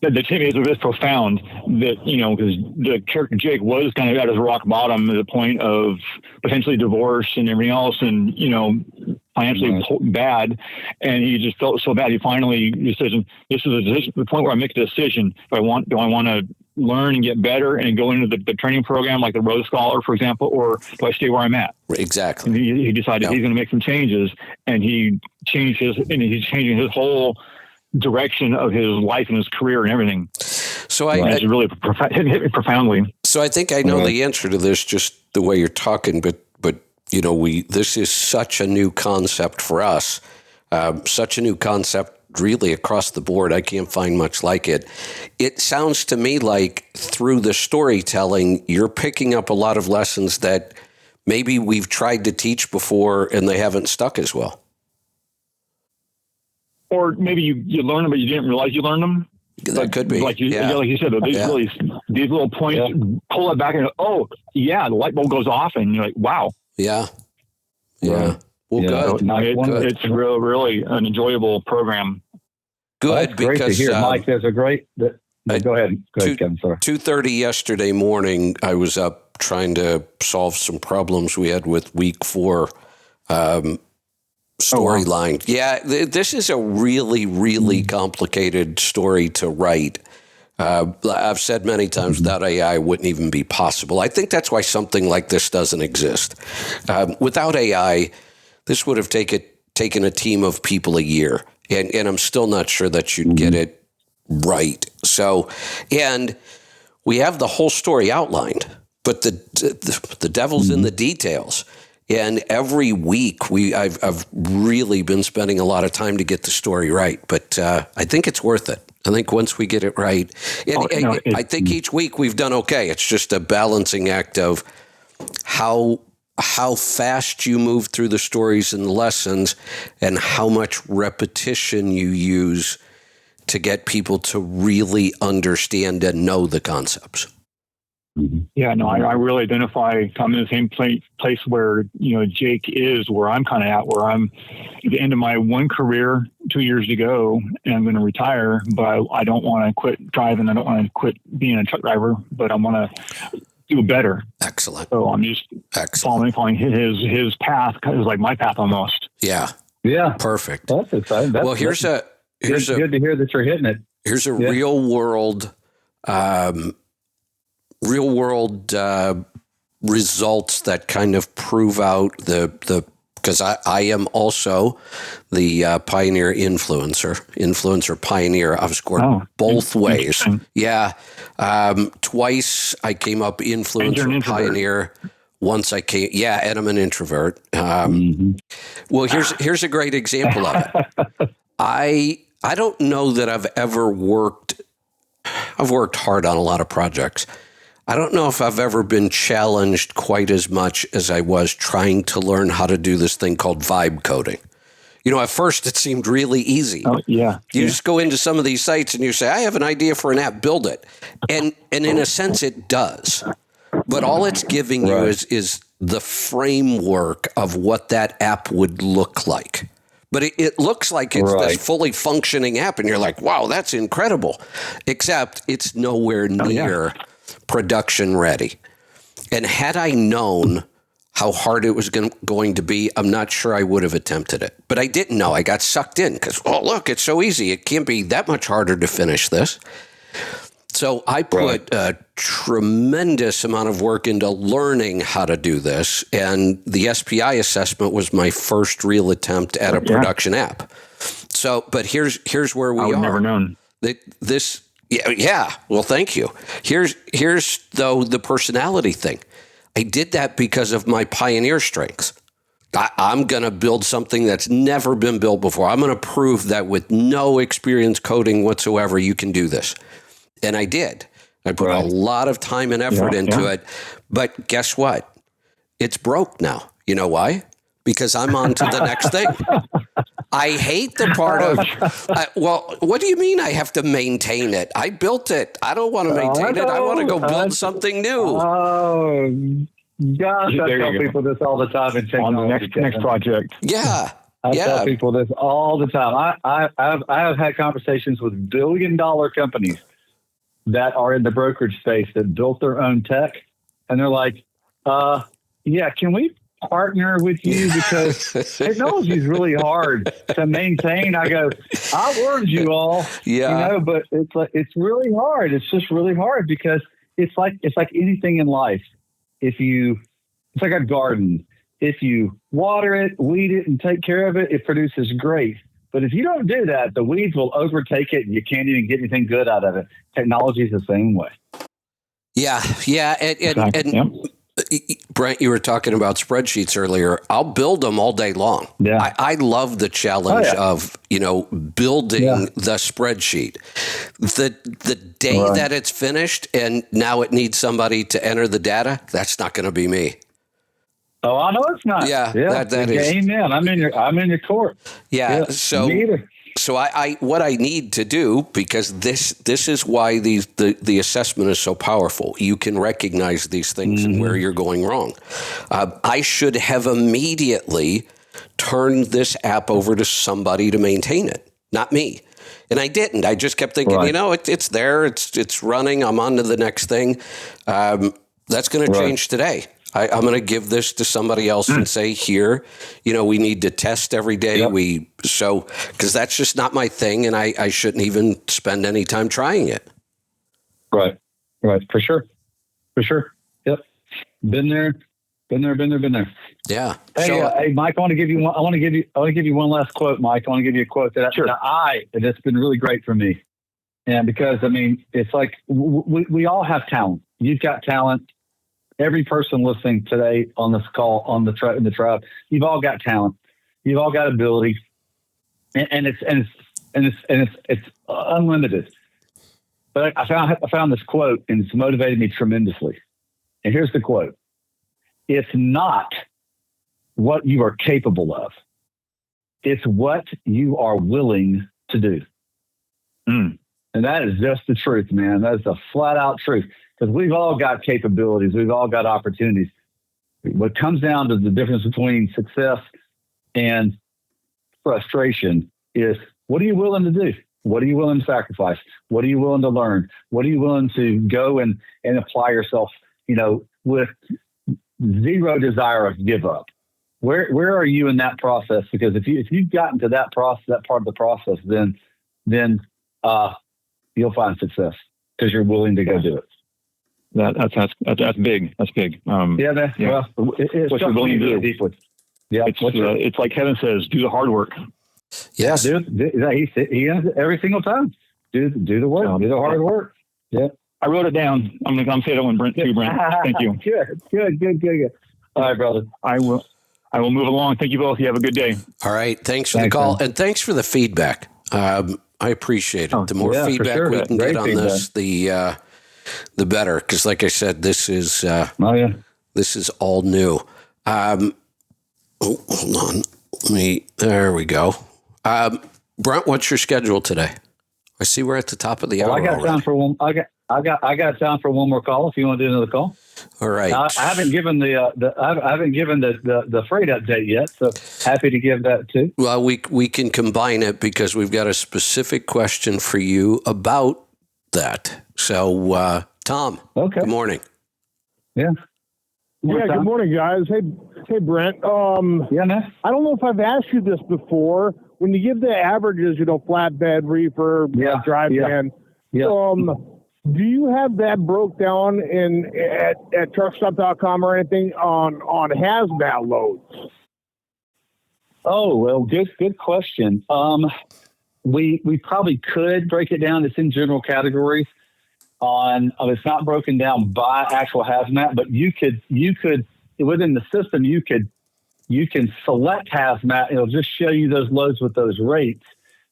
The hit me is profound that, because the character Jake was kind of at his rock bottom at the point of potentially divorce and everything else and, financially bad. And he just felt so bad. He finally decision. This is the point where I make a decision. Do I want to learn and get better and go into the training program like the Rose Scholar, for example, or do I stay where I'm at? Exactly. And he decided he's going to make some changes, and he's changing his whole direction of his life and his career and everything. So it's really hit me profoundly. So I think I know the answer to this, just the way you're talking, but this is such a new concept for us, such a new concept really across the board. I can't find much like it. It sounds to me like through the storytelling, you're picking up a lot of lessons that maybe we've tried to teach before and they haven't stuck as well. Or maybe you learn them, but you didn't realize you learned them. That could be. Like you said, these little points, pull it back and the light bulb goes off and you're like, wow. Yeah. Yeah. Well, good. It's really an enjoyable program. Good. Great to hear, Mike. There's a great. Go ahead, Kevin. Sorry. 2:30 yesterday morning, I was up trying to solve some problems we had with week 4 storyline. Yeah, this is a really, really complicated story to write. I've said many times without AI, it wouldn't even be possible. I think that's why something like this doesn't exist. Without AI, this would have taken a team of people a year, and I'm still not sure that you'd get it right. So, and we have the whole story outlined, but the devil's in the details. And every week I've really been spending a lot of time to get the story right, but I think it's worth it. I think once we get it right, I think each week we've done okay. It's just a balancing act of how fast you move through the stories and the lessons, and how much repetition you use to get people to really understand and know the concepts. Yeah, no, I really identify. I'm in the same place where, Jake is, where I'm kind of at, where I'm at the end of my one career 2 years ago, and I'm going to retire, but I don't want to quit driving. I don't want to quit being a truck driver, but I want to do better. Excellent. So I'm just following his path, because it's like my path almost. Yeah. Yeah. Perfect. That's exciting. Well, here's good to hear that you're hitting it. Here's a real world results that kind of prove out the because I am also the pioneer influencer pioneer. I've scored both ways. Yeah. Twice I came up influencer pioneer. Once I came, and I'm an introvert. Well, here's a great example of it. I don't know that I've ever worked. I've worked hard on a lot of projects. I don't know if I've ever been challenged quite as much as I was trying to learn how to do this thing called vibe coding. At first it seemed really easy. Oh, yeah. You just go into some of these sites and you say, I have an idea for an app, build it. And in a sense it does. But all it's giving you is the framework of what that app would look like. But it looks like it's this fully functioning app, and you're like, wow, that's incredible. Except it's nowhere near production ready. And had I known how hard it was going to be, I'm not sure I would have attempted it. But I didn't know. I got sucked in because, look, it's so easy. It can't be that much harder to finish this. So I put a tremendous amount of work into learning how to do this. And the SPI assessment was my first real attempt at a production app. So, but here's where we are. I would never known. Well, thank you. Here's though the personality thing. I did that because of my pioneer strengths. I'm going to build something that's never been built before. I'm going to prove that with no experience coding whatsoever, you can do this. And I did. I put a lot of time and effort into it. But guess what? It's broke now. You know why? Because I'm on to the next thing. I hate the part of, what do you mean I have to maintain it? I built it. I don't want to maintain it. I want to go build something new. Oh, gosh, I tell people this all the time. On the next project. Yeah. I tell people this all the time. I have had conversations with billion-dollar companies that are in the brokerage space that built their own tech. And they're like, can we partner with you? Because technology is really hard to maintain. I go, I've learned you all, but it's really hard. It's just really hard because it's like anything in life. It's like a garden. If you water it, weed it, and take care of it, it produces great. But if you don't do that, the weeds will overtake it and you can't even get anything good out of it. Technology is the same way. Yeah. And Brent, you were talking about spreadsheets earlier. I'll build them all day long. Yeah. I love the challenge of, building the spreadsheet. The day that it's finished and now it needs somebody to enter the data, that's not going to be me. Oh, I know it's not. Yeah, that is. Amen. I'm in your court. Yeah. So I what I need to do, because this is why the assessment is so powerful. You can recognize these things and where you're going wrong. I should have immediately turned this app over to somebody to maintain it, not me. And I didn't. I just kept thinking, it's there, it's running. I'm on to the next thing. That's going to change today. I'm going to give this to somebody else and say, here, we need to test every day. Yep. Because that's just not my thing, and I shouldn't even spend any time trying it. Right. For sure. Yep. Been there. Yeah. Hey, Mike, I want to give you one last quote, Mike. I want to give you a quote and it's been really great for me. And because, it's like we all have talent. You've got talent. Every person listening today on this call, in the tribe, you've all got talent. You've all got ability, and it's unlimited. But I found this quote, and it's motivated me tremendously. And here's the quote: "It's not what you are capable of; it's what you are willing to do." And that is just the truth, man. That's a flat out truth. Because we've all got capabilities. We've all got opportunities. What comes down to the difference between success and frustration is, what are you willing to do? What are you willing to sacrifice? What are you willing to learn? What are you willing to go and apply yourself, with zero desire to give up? Where are you in that process? Because if you've gotten to that process, that part of the process, then you'll find success because you're willing to go do it. That's big. That's big. Well, it's what you're willing to do. Deeply. Yeah, it's like Kevin says, do the hard work. Yes. Yeah, dude. He ends it every single time. Do the work. Do the hard work. Yeah. I wrote it down. I'm going to say that one, Brent, too, Brent. Thank you. Good. All right, brother. I will move along. Thank you both. You have a good day. All right. Thanks for the call. Man. And thanks for the feedback. I appreciate it. The more feedback we can get on this, the better. Because like I said, this is this is all new. Hold on. There we go. Brent, what's your schedule today? I see we're at the top of the hour. I got time for one. I got time for one more call. If you want to do another call. All right. I haven't given the freight update yet, so happy to give that too. Well, we can combine it because we've got a specific question for you about that. So, Tom. Okay. Good morning. Yeah. Good morning, guys. Hey, Brent. Man. I don't know if I've asked you this before. When you give the averages, flatbed, reefer, dry van, do you have that broke down at truckstop.com or anything on hazmat loads? Oh, well, good question. We probably could break it down. It's in general categories. It's not broken down by actual hazmat, but you could within the system you can select hazmat. It'll just show you those loads with those rates.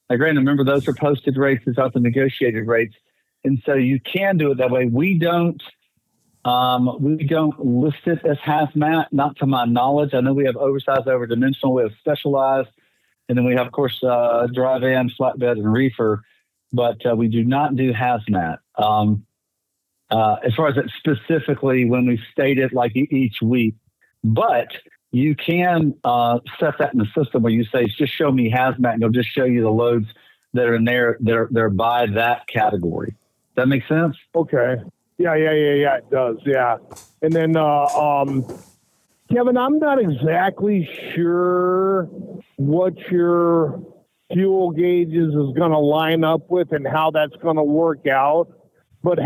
Now, granted, remember those are posted rates. It's not the negotiated rates, and so you can do it that way. We don't list it as hazmat, not to my knowledge. I know we have oversized, overdimensional, we have specialized, and then we have, of course, dry van, flatbed, and reefer. But we do not do hazmat. As far as it specifically when we state it like each week, but you can set that in the system where you say, just show me hazmat, and it'll just show you the loads that are in there. They're by that category. Does that make sense? Okay. Yeah, it does. Yeah. And then, Kevin, I'm not exactly sure what your fuel gauges is going to line up with and how that's going to work out. But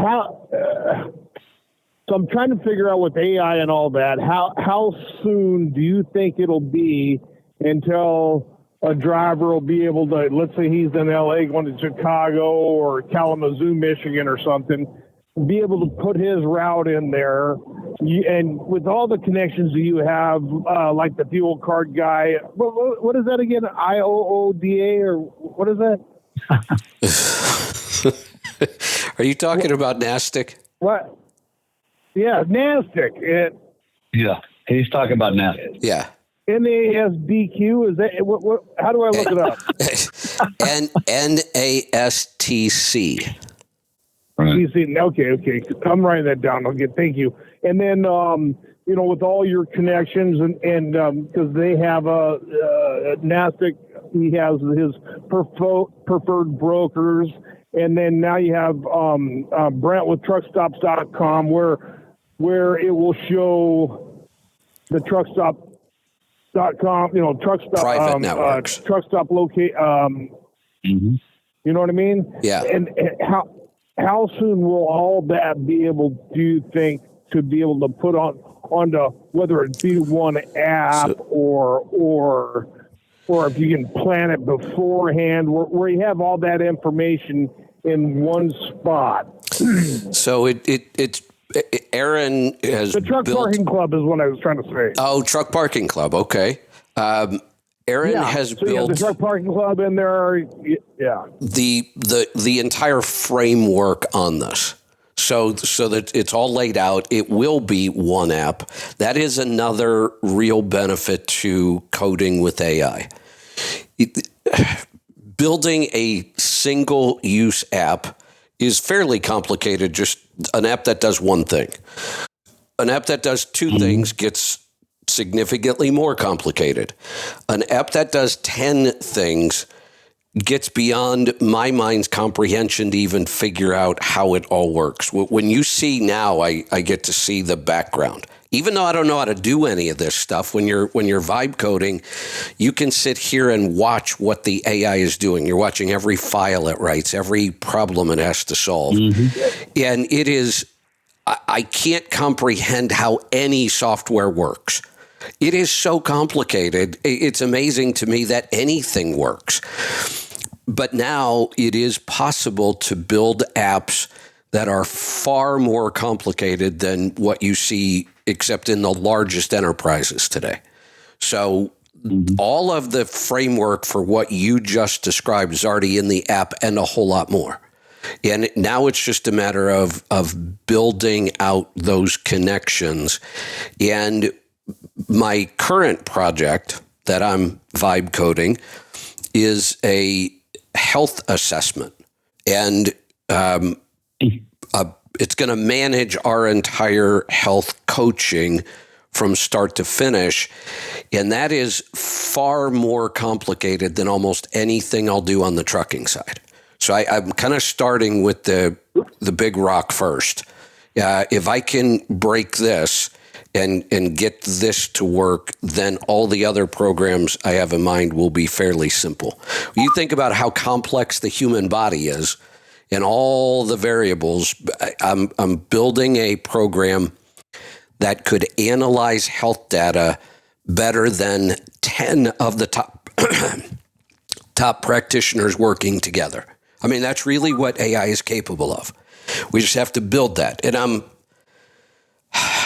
so I'm trying to figure out with AI and all that, how soon do you think it'll be until a driver will be able to, let's say he's in LA going to Chicago or Kalamazoo, Michigan or something, be able to put his route in there. And with all the connections that you have, like the fuel card guy, what is that again? IOODA or what is that? Are you talking about NASTC? What? Yeah, NASTC. Yeah, he's talking about NASTC. Yeah. NASDQ, is that what? How do I look it up? NASTC. Right. Okay. I'm writing that down. Okay, thank you. And then, with all your connections and because they have a NASTC, he has his preferred brokers. And then now you have Brent with truckstops.com where it will show the truckstop.com, truckstop private networks. Truckstop locate. Mm-hmm. You know what I mean? Yeah. And how soon will all that be able, do you think, to be able to put onto whether it be one app or if you can plan it beforehand, where you have all that information in one spot. So it's Aaron has the truck parking club is what I was trying to say. Oh, truck parking club. Okay. Aaron has built the truck parking club in there. Yeah. The entire framework on this. So that it's all laid out. It will be one app. That is another real benefit to coding with AI. Building a single use app is fairly complicated, just an app that does one thing. An app that does two things gets significantly more complicated. An app that does 10 things gets beyond my mind's comprehension to even figure out how it all works. When you see now, I get to see the background. Even though I don't know how to do any of this stuff, when you're vibe coding, you can sit here and watch what the AI is doing. You're watching every file it writes, every problem it has to solve. And it is, I can't comprehend how any software works. It is so complicated. It's amazing to me that anything works. But now it is possible to build apps that are far more complicated than what you see, except in the largest enterprises today. So all of the framework for what you just described is already in the app and a whole lot more. And now it's just a matter of building out those connections. And my current project that I'm vibe coding is a health assessment. And it's going to manage our entire health coaching from start to finish. And that is far more complicated than almost anything I'll do on the trucking side. So I'm kind of starting with the big rock first. If I can break this and get this to work, then all the other programs I have in mind will be fairly simple. You think about how complex the human body is and all the variables. I'm building a program that could analyze health data better than 10 of the top practitioners working together. I mean, that's really what AI is capable of. We just have to build that. And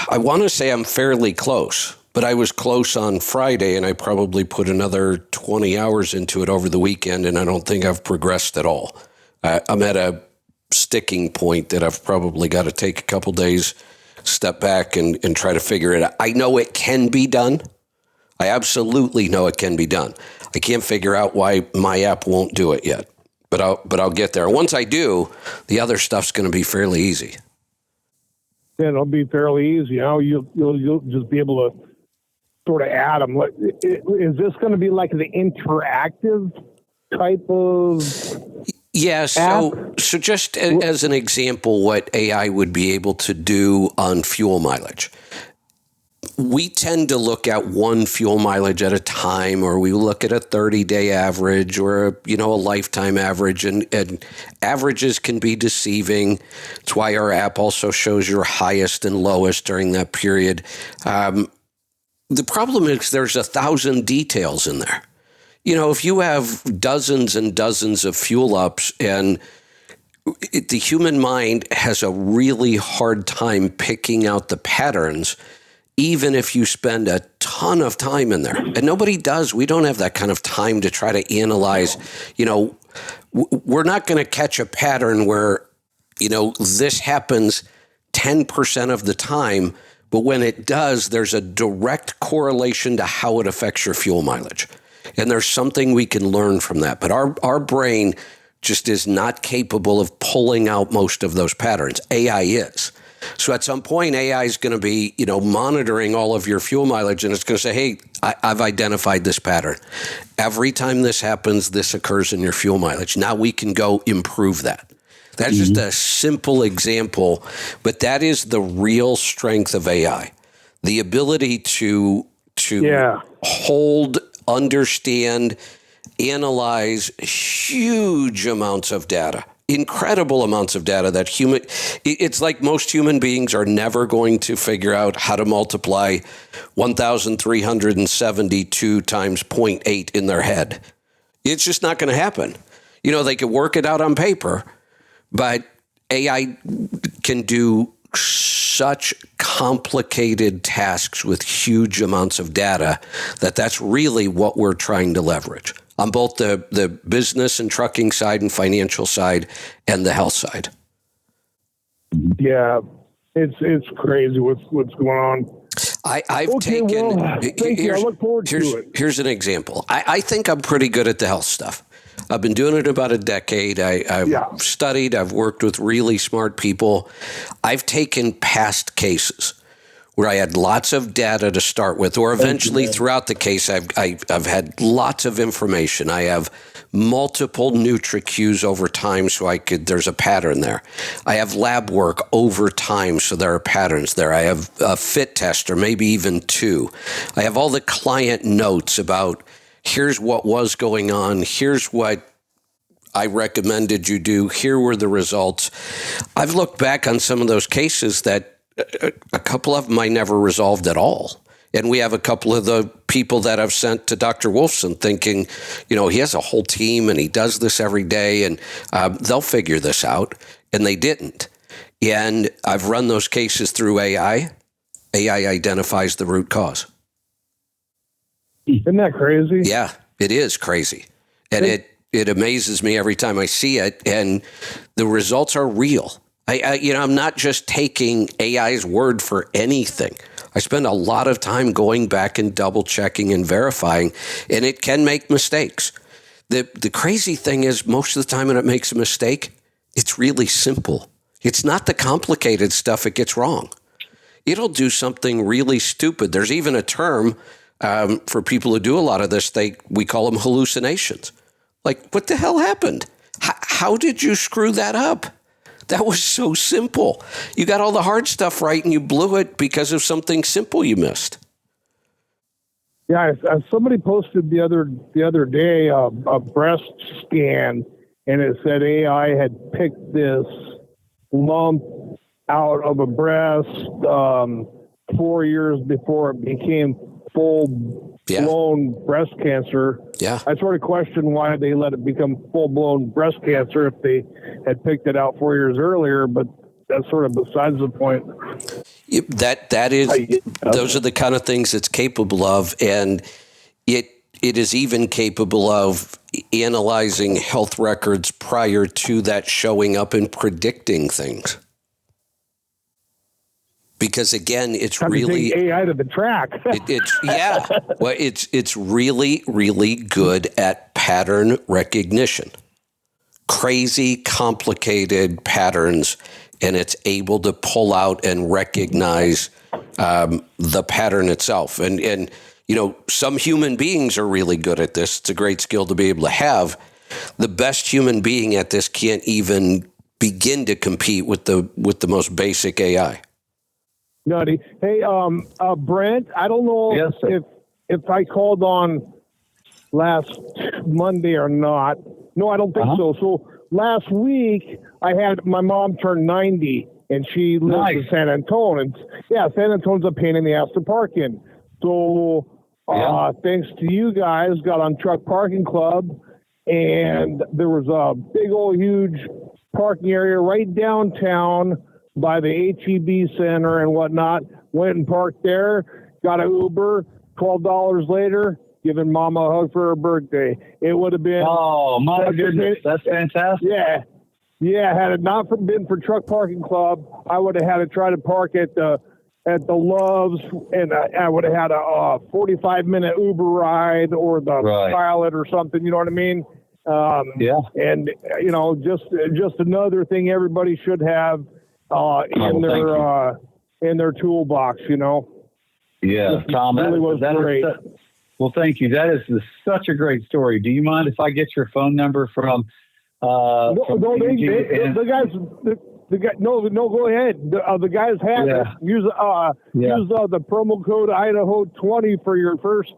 I want to say I'm fairly close, but I was close on Friday, and I probably put another 20 hours into it over the weekend, and I don't think I've progressed at all. I'm at a sticking point that I've probably got to take a couple days, step back and try to figure it out. I know it can be done. I absolutely know it can be done. I can't figure out why my app won't do it yet, but I'll get there. Once I do, the other stuff's going to be fairly easy. Yeah, it'll be fairly easy. You'll just be able to sort of add them. Is this going to be like the interactive type of? Yeah. So just as an example, what AI would be able to do on fuel mileage. We tend to look at one fuel mileage at a time, or we look at a 30-day average or a lifetime average, and averages can be deceiving. It's why our app also shows your highest and lowest during that period. The problem is there's 1,000 details in there. If you have dozens and dozens of fuel ups, and the human mind has a really hard time picking out the patterns, even if you spend a ton of time in there. And nobody does. We don't have that kind of time to try to analyze. We're not going to catch a pattern where, this happens 10% of the time, but when it does, there's a direct correlation to how it affects your fuel mileage. And there's something we can learn from that. But our brain just is not capable of pulling out most of those patterns. AI is. So at some point, AI is going to be, monitoring all of your fuel mileage, and it's going to say, hey, I've identified this pattern. Every time this happens, this occurs in your fuel mileage. Now we can go improve that. That's just a simple example, but that is the real strength of AI. The ability to hold, understand, analyze huge amounts of data. Incredible amounts of data that it's like most human beings are never going to figure out how to multiply 1,372 times 0.8 in their head. It's just not going to happen. They could work it out on paper, but AI can do such complicated tasks with huge amounts of data that's really what we're trying to leverage on both the business and trucking side and financial side and the health side. Yeah, it's crazy what's going on. I've taken. Well, thank you. I look forward to it. Here's an example. I think I'm pretty good at the health stuff. I've been doing it about a decade. I've studied. I've worked with really smart people. I've taken past cases where I had lots of data to start with, or eventually throughout the case, I've had lots of information. I have multiple NutriQs over time, so there's a pattern there. I have lab work over time, so there are patterns there. I have a fit test, or maybe even two. I have all the client notes about here's what was going on, here's what I recommended you do, here were the results. I've looked back on some of those cases that a couple of them I never resolved at all. And we have a couple of the people that I've sent to Dr. Wolfson thinking, he has a whole team and he does this every day and they'll figure this out. And they didn't. And I've run those cases through AI. AI identifies the root cause. Isn't that crazy? Yeah, it is crazy. And it amazes me every time I see it. And the results are real. I'm not just taking AI's word for anything. I spend a lot of time going back and double checking and verifying, and it can make mistakes. The crazy thing is most of the time when it makes a mistake, it's really simple. It's not the complicated stuff it gets wrong. It'll do something really stupid. There's even a term for people who do a lot of this. We call them hallucinations. Like, what the hell happened? How did you screw that up? That was so simple. You got all the hard stuff right and you blew it because of something simple you missed. Yeah, somebody posted the other day a breast scan, and it said AI had picked this lump out of a breast 4 years before it became full-blown breast cancer. Yeah. I sort of question why they let it become full-blown breast cancer if they had picked it out 4 years earlier, but that's sort of besides the point. Those are the kind of things it's capable of, and it is even capable of analyzing health records prior to that showing up and predicting things. Because again, it's really AI to the track. It's really, really good at pattern recognition. Crazy, complicated patterns, and it's able to pull out and recognize the pattern itself. And some human beings are really good at this. It's a great skill to be able to have. The best human being at this can't even begin to compete with the most basic AI. Nutty. Hey, Brent, I don't know if I called on last Monday or not. No, I don't think so. So last week I had my mom turn 90 and she lives in San Antonio. And San Antonio's a pain in the ass to park in. So thanks to you guys, got on Truck Parking Club, and there was a big old huge parking area right downtown by the HEB Center and whatnot. Went and parked there, got an Uber, $12 later, giving Mama a hug for her birthday. It would have been... Oh, my goodness. That's fantastic. Yeah. Had it not been for Truck Parking Club, I would have had to try to park at the Loves, and I would have had a 45-minute Uber ride or the Pilot or something, you know what I mean? And, just another thing everybody should have in their toolbox, Yeah, Tom, really was great. Well, thank you. That is such a great story. Do you mind if I get your phone number from? The guy. Go ahead. The guys have it. Use the promo code Idaho20 for your first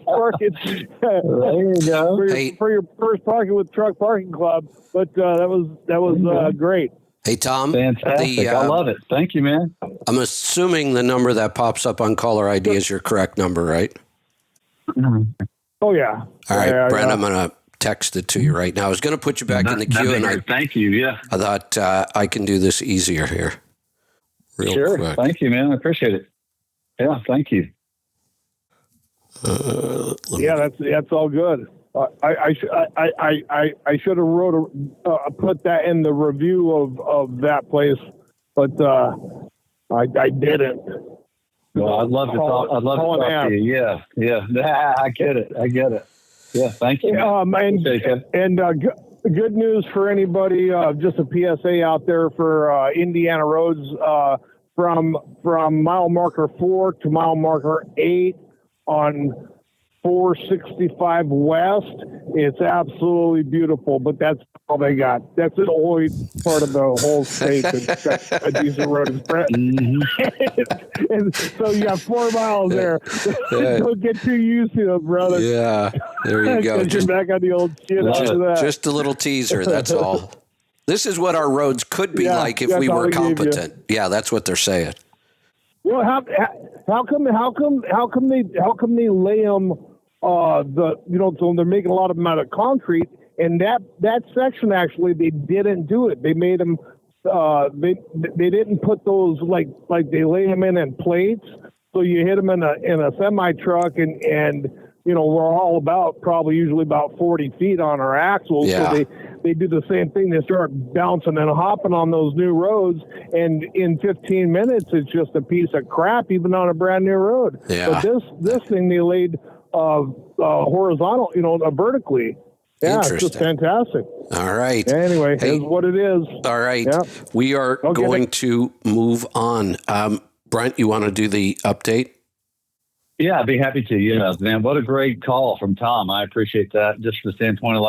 parking. There you go. For your first parking with Truck Parking Club. But that was great. Hey, Tom. Fantastic. I love it. Thank you, man. I'm assuming the number that pops up on caller ID is your correct number, right? Oh, yeah. All right, Brent, I'm going to text it to you right now. I was going to put you back in the queue, and thank you. Yeah. I thought I can do this easier here. Real quick. Thank you, man. I appreciate it. Yeah, thank you. That's all good. I should have put that in the review of that place, but I didn't. Well, I'd love to talk to you. Yeah. I get it. Yeah, thank you. Good news for anybody. Just a PSA out there for Indiana roads from mile marker 4 to mile marker 8 on 465 West. It's absolutely beautiful, but that's all they got. That's the only part of the whole state that's got a decent road and spread. And so you have 4 miles there. Don't get too used to it, brother. Yeah, there you go. Just back on the old shit after that. Just a little teaser. That's all. This is what our roads could be like if we were competent. Yeah, that's what they're saying. Well, how come they lay them? So they're making a lot of them out of concrete, and that section actually they didn't do it. They made them. They didn't put those like they lay them in plates. So you hit them in a semi truck, and we're all usually about 40 feet on our axles. Yeah. So they do the same thing. They start bouncing and hopping on those new roads, and in 15 minutes, it's just a piece of crap, even on a brand new road. Yeah. But this thing they laid horizontal, vertically. Yeah, it's just fantastic. All right. Anyway, hey, is what it is. All right. Yeah. We are going to move on. Brent, you want to do the update? Yeah, I'd be happy to. Yeah, man, what a great call from Tom. I appreciate that. Just from the standpoint of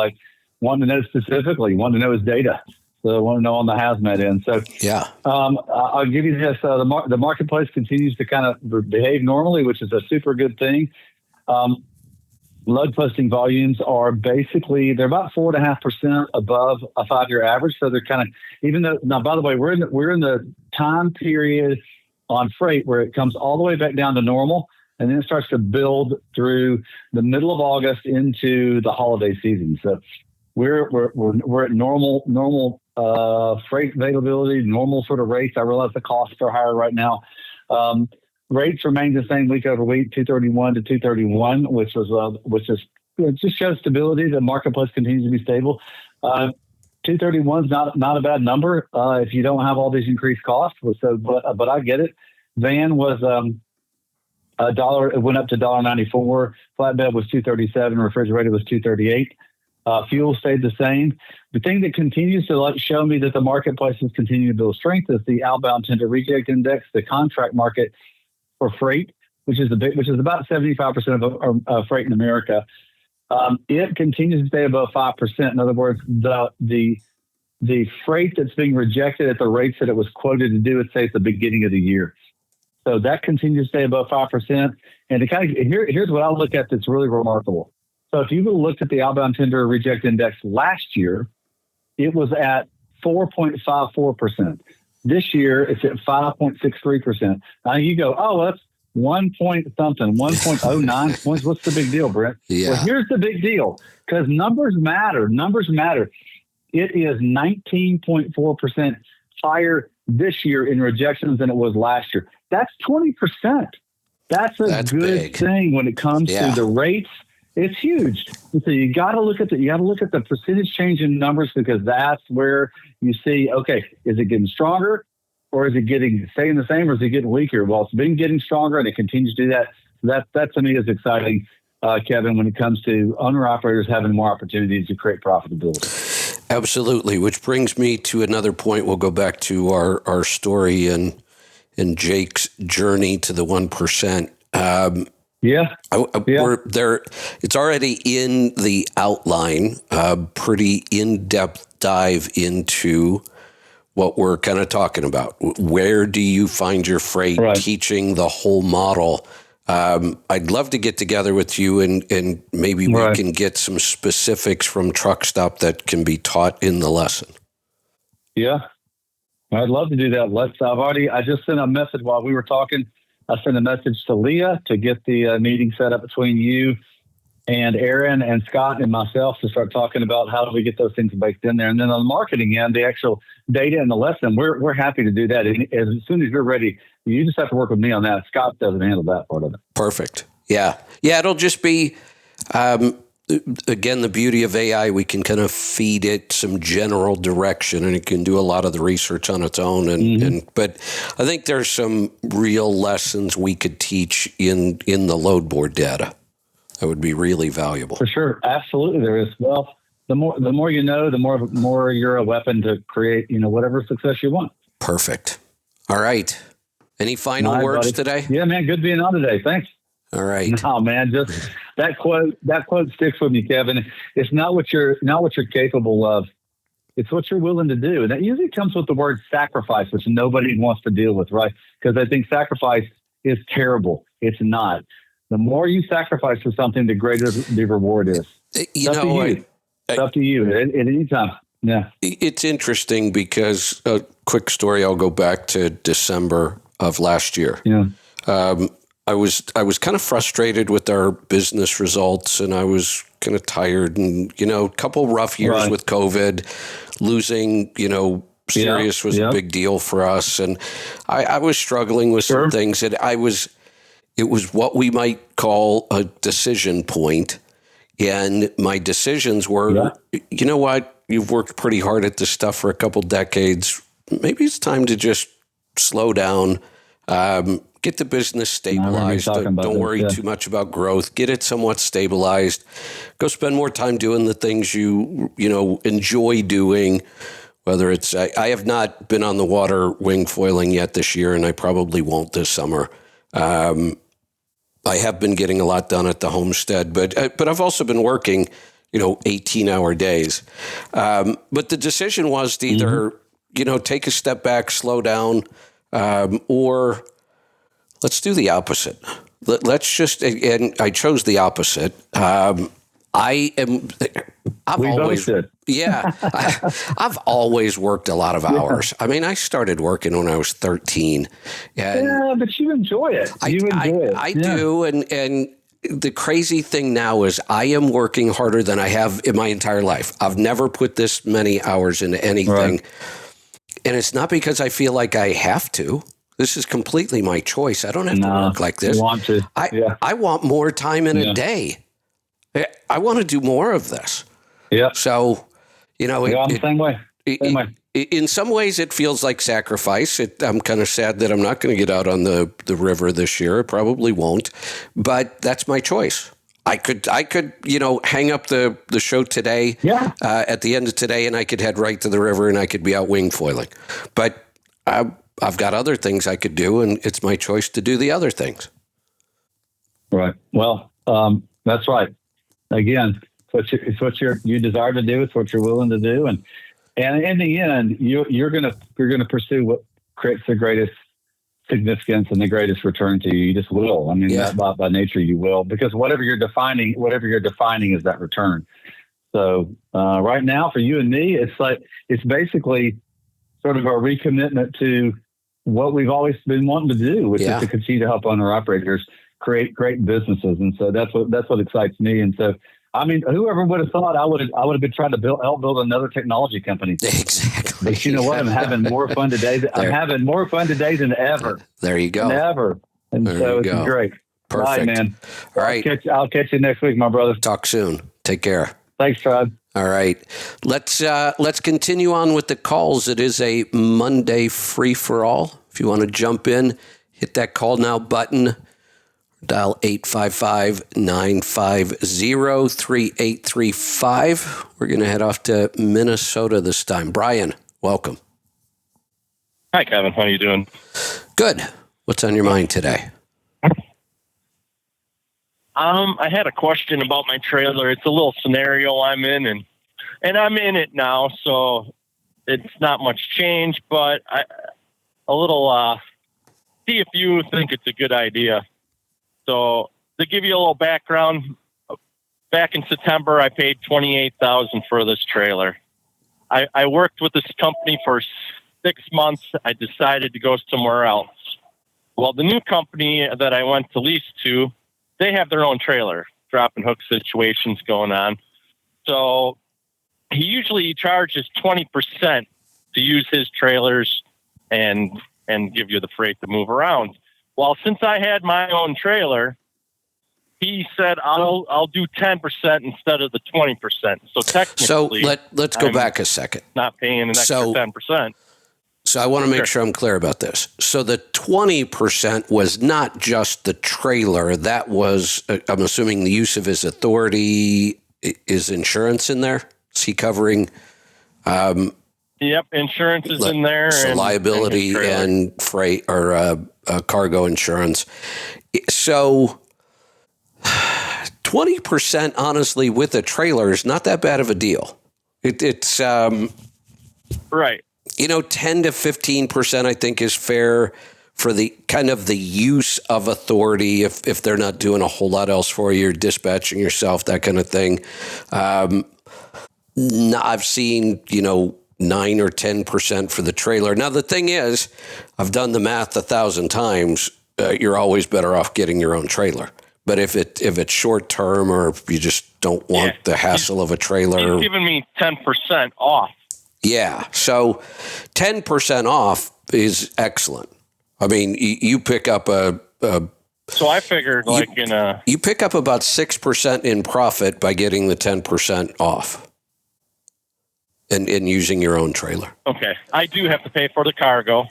wanting to know specifically, wanting to know his data. So I want to know on the hazmat end. So yeah, I'll give you this. The marketplace continues to kind of behave normally, which is a super good thing. Load posting volumes are they're about 4.5% above a 5-year average. So they're kind of, even though, now, by the way, we're in the time period on freight where it comes all the way back down to normal, and then it starts to build through the middle of August into the holiday season. So we're at normal freight availability, normal sort of rates. I realize the costs are higher right now. Rates remain the same week over week, 231 to 231, which just shows stability. The marketplace continues to be stable. 231 is not a bad number if you don't have all these increased costs. So, but I get it. Van was $1. It went up to $1.94. Flatbed was $2.37. Refrigerated was $2.38. Fuel stayed the same. The thing that continues to show me that the marketplace is continuing to build strength is the outbound tender reject index, the contract market for freight, which is about 75% of freight in America. It continues to stay above 5%. In other words, the freight that's being rejected at the rates that it was quoted to do, say, at the beginning of the year. So that continues to stay above 5%. And here's what I look at that's really remarkable. So if you looked at the outbound tender reject index last year, it was at 4.54%. This year, it's at 5.63%. Now you go, oh, that's 1.09 points. What's the big deal, Brent? Yeah. Well, here's the big deal, because numbers matter. Numbers matter. It is 19.4% higher this year in rejections than it was last year. That's 20%. That's good big thing when it comes to the rates. It's huge. So you got to look at the percentage change in numbers, because that's where you see, okay, is it getting stronger, or is it staying the same, or is it getting weaker? Well, it's been getting stronger, and it continues to do that. That to me is exciting, Kevin, when it comes to owner-operators having more opportunities to create profitability. Absolutely, which brings me to another point. We'll go back to our story and Jake's journey to the 1%. We're there. It's already in the outline, pretty in-depth dive into what we're kind of talking about. Where do you find your freight? Right. Teaching the whole model. I'd love to get together with you and maybe we can get some specifics from Truck Stop that can be taught in the lesson. Yeah, I'd love to do that. I just sent a message while we were talking. I sent a message to Leah to get the meeting set up between you and Aaron and Scott and myself to start talking about how do we get those things baked in there. And then on the marketing end, the actual data and the lesson, we're happy to do that. And as soon as you're ready, you just have to work with me on that. Scott doesn't handle that part of it. Perfect. Yeah. It'll just be, again, the beauty of AI, we can kind of feed it some general direction, and it can do a lot of the research on its own. But I think there's some real lessons we could teach in the load board data. That would be really valuable. For sure. Absolutely. There is. Well, the more you know, the more you're a weapon to create, whatever success you want. Perfect. All right. Any final Nice, words buddy. today? Yeah, man. Good being on today. Thanks. All right. No, man. Just that quote sticks with me, Kevin. It's not what you're capable of. It's what you're willing to do. And that usually comes with the word sacrifice, which nobody wants to deal with, right? Because I think sacrifice is terrible. It's not. The more you sacrifice for something, the greater the reward is. It's up to you at any time. Yeah. It's interesting because a quick story, I'll go back to December of last year. Yeah. I was kind of frustrated with our business results, and I was kind of tired, and a couple rough years with COVID, losing, Sirius was a big deal for us, and I was struggling with some things, and it was what we might call a decision point, and my decisions were, you know what, you've worked pretty hard at this stuff for a couple decades. Maybe it's time to just slow down. Get the business stabilized. Don't worry too much about growth. Get it somewhat stabilized. Go spend more time doing the things you enjoy doing. Whether it's, I have not been on the water wing foiling yet this year, and I probably won't this summer. I have been getting a lot done at the homestead, but I've also been working, 18-hour days. But the decision was to either, take a step back, slow down, or let's do the opposite. Let's just, and I chose the opposite. I've always worked a lot of hours. I mean, I started working when I was 13. And but you enjoy it. I do. And the crazy thing now is I am working harder than I have in my entire life. I've never put this many hours into anything. Right. And it's not because I feel like I have to. This is completely my choice. I don't have to work like this. You want to. I want more time in a day. I want to do more of this. Yeah. So, I'm the same way. In some ways, it feels like sacrifice. I'm kind of sad that I'm not going to get out on the river this year. I probably won't. But that's my choice. I could hang up the show today at the end of today, and I could head right to the river, and I could be out wing foiling. But I've got other things I could do, and it's my choice to do the other things. Right. Well, that's right. Again, it's what you desire to do. It's what you're willing to do, and in the end, you're gonna pursue what creates the greatest significance and the greatest return to you. You just will. I mean, by nature, you will, because whatever you're defining is that return. So right now, for you and me, it's basically sort of a recommitment to what we've always been wanting to do, which is to continue to help owner-operators create great businesses. And so that's what excites me. And so, I mean, whoever would have thought I would have been trying to help build another technology company. Exactly. But you know what? I'm having more fun today. I'm having more fun today than ever. There you go. Than ever. And so it's great. Perfect. All right, man. All right. I'll catch you next week, my brother. Talk soon. Take care. Thanks, Todd. All right. Let's continue on with the calls. It is a Monday free for all. If you want to jump in, hit that call now button. Dial 855-950-3835. We're going to head off to Minnesota this time. Brian, welcome. Hi, Kevin. How are you doing? Good. What's on your mind today? I had a question about my trailer. It's a little scenario I'm in, and I'm in it now, so it's not much change, but see if you think it's a good idea. So to give you a little background, back in September, I paid $28,000 for this trailer. I worked with this company for 6 months. I decided to go somewhere else. Well, the new company that I went to lease to, they have their own trailer, drop and hook situations going on. So he usually charges 20% to use his trailers and give you the freight to move around. Well, since I had my own trailer, he said I'll do 10% instead of the 20%. So technically, let's go back a second. Not paying an extra 10%. So I want to make sure I'm clear about this. So the 20% was not just the trailer. That was, I'm assuming, the use of his authority. Is insurance in there? Is he covering? Yep, insurance is in there. So liability and freight or cargo insurance. So 20%, honestly, with a trailer is not that bad of a deal. It's right. 10 to 15%, I think, is fair for the kind of the use of authority if they're not doing a whole lot else for you, dispatching yourself, that kind of thing. I've seen, 9 or 10% for the trailer. Now, the thing is, I've done the math 1,000 times. You're always better off getting your own trailer. But if it's short term or if you just don't want the hassle of a trailer. He's giving me 10% off. Yeah. So 10% off is excellent. I mean, you pick up so I figured you pick up about 6% in profit by getting the 10% off and using your own trailer. Okay. I do have to pay for the cargo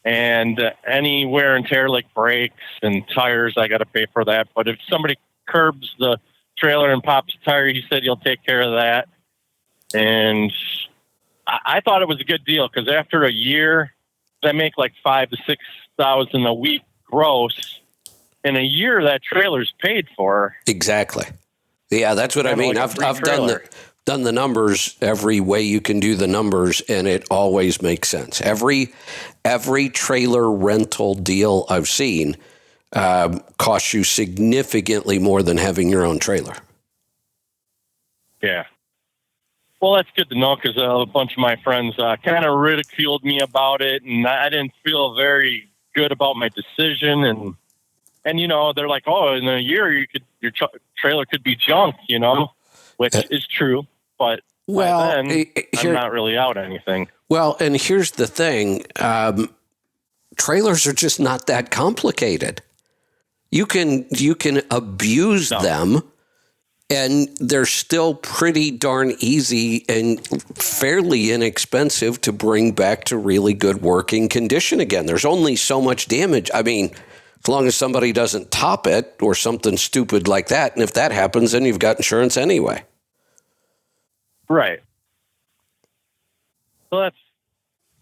and any wear and tear like brakes and tires, I got to pay for that. But if somebody curbs the trailer and pops a tire, he said he'll take care of that. And I thought it was a good deal because after a year, I make like $5,000 to $6,000 a week gross. In a year, that trailer's paid for. Exactly. Yeah, that's what I mean. I've done the numbers every way you can do the numbers, and it always makes sense. Every trailer rental deal I've seen costs you significantly more than having your own trailer. Yeah. Well, that's good to know because a bunch of my friends kind of ridiculed me about it, and I didn't feel very good about my decision. And they're like, "Oh, in a year, your trailer could be junk," which is true. But by then, I'm not really out anything. Well, and here's the thing: trailers are just not that complicated. You can abuse them. And they're still pretty darn easy and fairly inexpensive to bring back to really good working condition again. There's only so much damage. I mean, as long as somebody doesn't top it or something stupid like that. And if that happens, then you've got insurance anyway. Right. Well, that's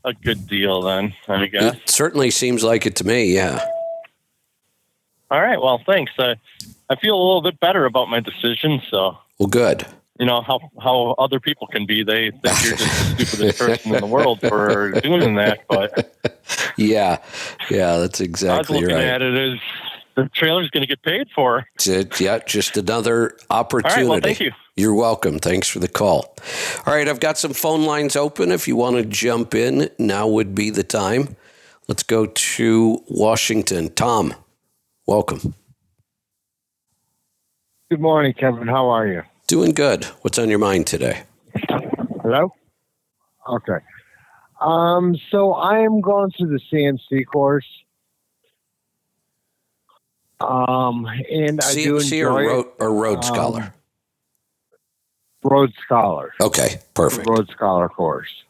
a good deal then, I guess. It certainly seems like it to me, yeah. All right. Well, thanks. I feel a little bit better about my decision. So, well, good. How other people can be. They think you're just the stupidest person in the world for doing that. But yeah, that's exactly right. I was looking at it as the trailer's going to get paid for. Yeah, just another opportunity. All right. Well, thank you. You're welcome. Thanks for the call. All right, I've got some phone lines open. If you want to jump in, now would be the time. Let's go to Washington. Tom. Welcome. Good morning, Kevin. How are you? Doing good. What's on your mind today? Hello? Okay. So I am going through the CMC course. And I do enjoy or Road Scholar? Road Scholar. Okay, perfect. Road Scholar course.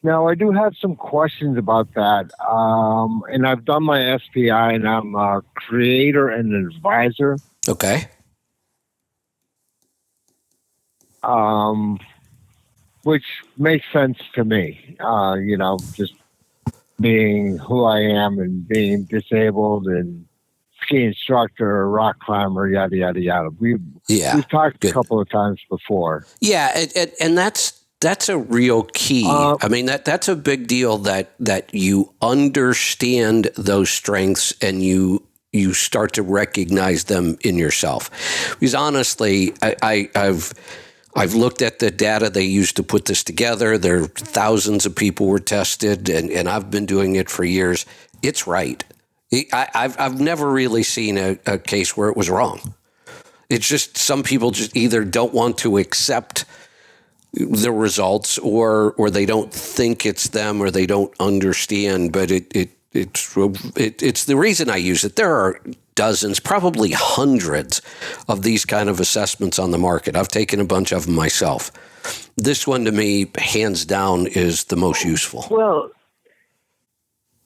Now, I do have some questions about that. And I've done my SPI, and I'm a creator and an advisor. Okay. Which makes sense to me. Just being who I am and being disabled and ski instructor, rock climber, yada, yada, yada. We've talked a couple of times before. Yeah, and that's a real key. I mean, that's a big deal that you understand those strengths and you start to recognize them in yourself. Because honestly, I've looked at the data they used to put this together. There are thousands of people were tested, and I've been doing it for years. It's right. I've never really seen a case where it was wrong. It's just some people just either don't want to accept the results or they don't think it's them or they don't understand. But It's the reason I use it. There are dozens, probably hundreds of these kind of assessments on the market. I've taken a bunch of them myself. This one, to me, hands down, is the most useful. Well,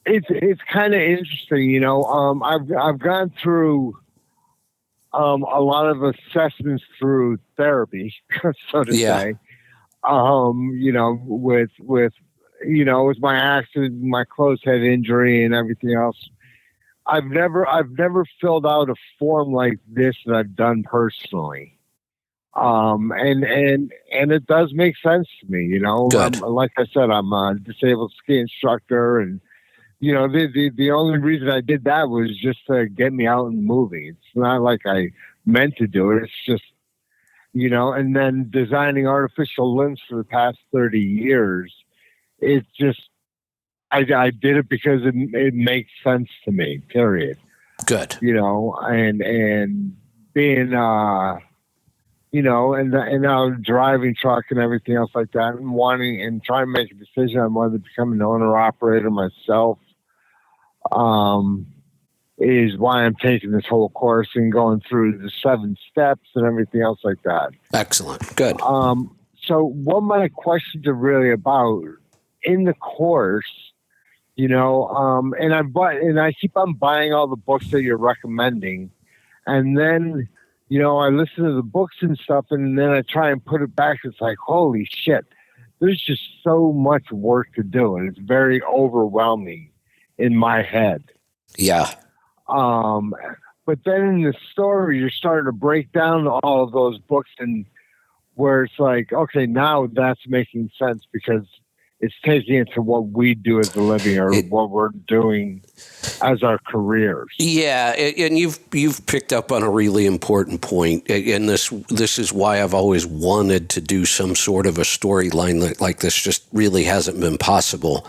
it's kind of interesting, you know. I've gone through a lot of assessments through therapy, so to say. You know, with with my accident, my closed head injury, and everything else. I've never filled out a form like this that I've done personally. And it does make sense to me, you know. Like I said, I'm a disabled ski instructor, and you know, the only reason I did that was just to get me out and moving. It's not like I meant to do it. It's just, you know, and then designing artificial limbs for the past 30 years, it's just, I did it because it makes sense to me, period. Good. You know, and being, you know, and now driving truck and everything else like that, and wanting and trying to make a decision on whether to become an owner operator myself, is why I'm taking this whole course and going through the 7 steps and everything else like that. Excellent. Good. So what my questions are really about in the course, you know, and I keep on buying all the books that you're recommending, and then, you know, I listen to the books and stuff, and then I try and put it back. It's like, holy shit, there's just so much work to do, and it's very overwhelming in my head. Yeah. But then in the story, you're starting to break down all of those books, and where it's like, okay, now that's making sense because it's taking it to what we do as a living, or what we're doing as our careers. Yeah, and you've picked up on a really important point, and this is why I've always wanted to do some sort of a storyline like this. Just really hasn't been possible.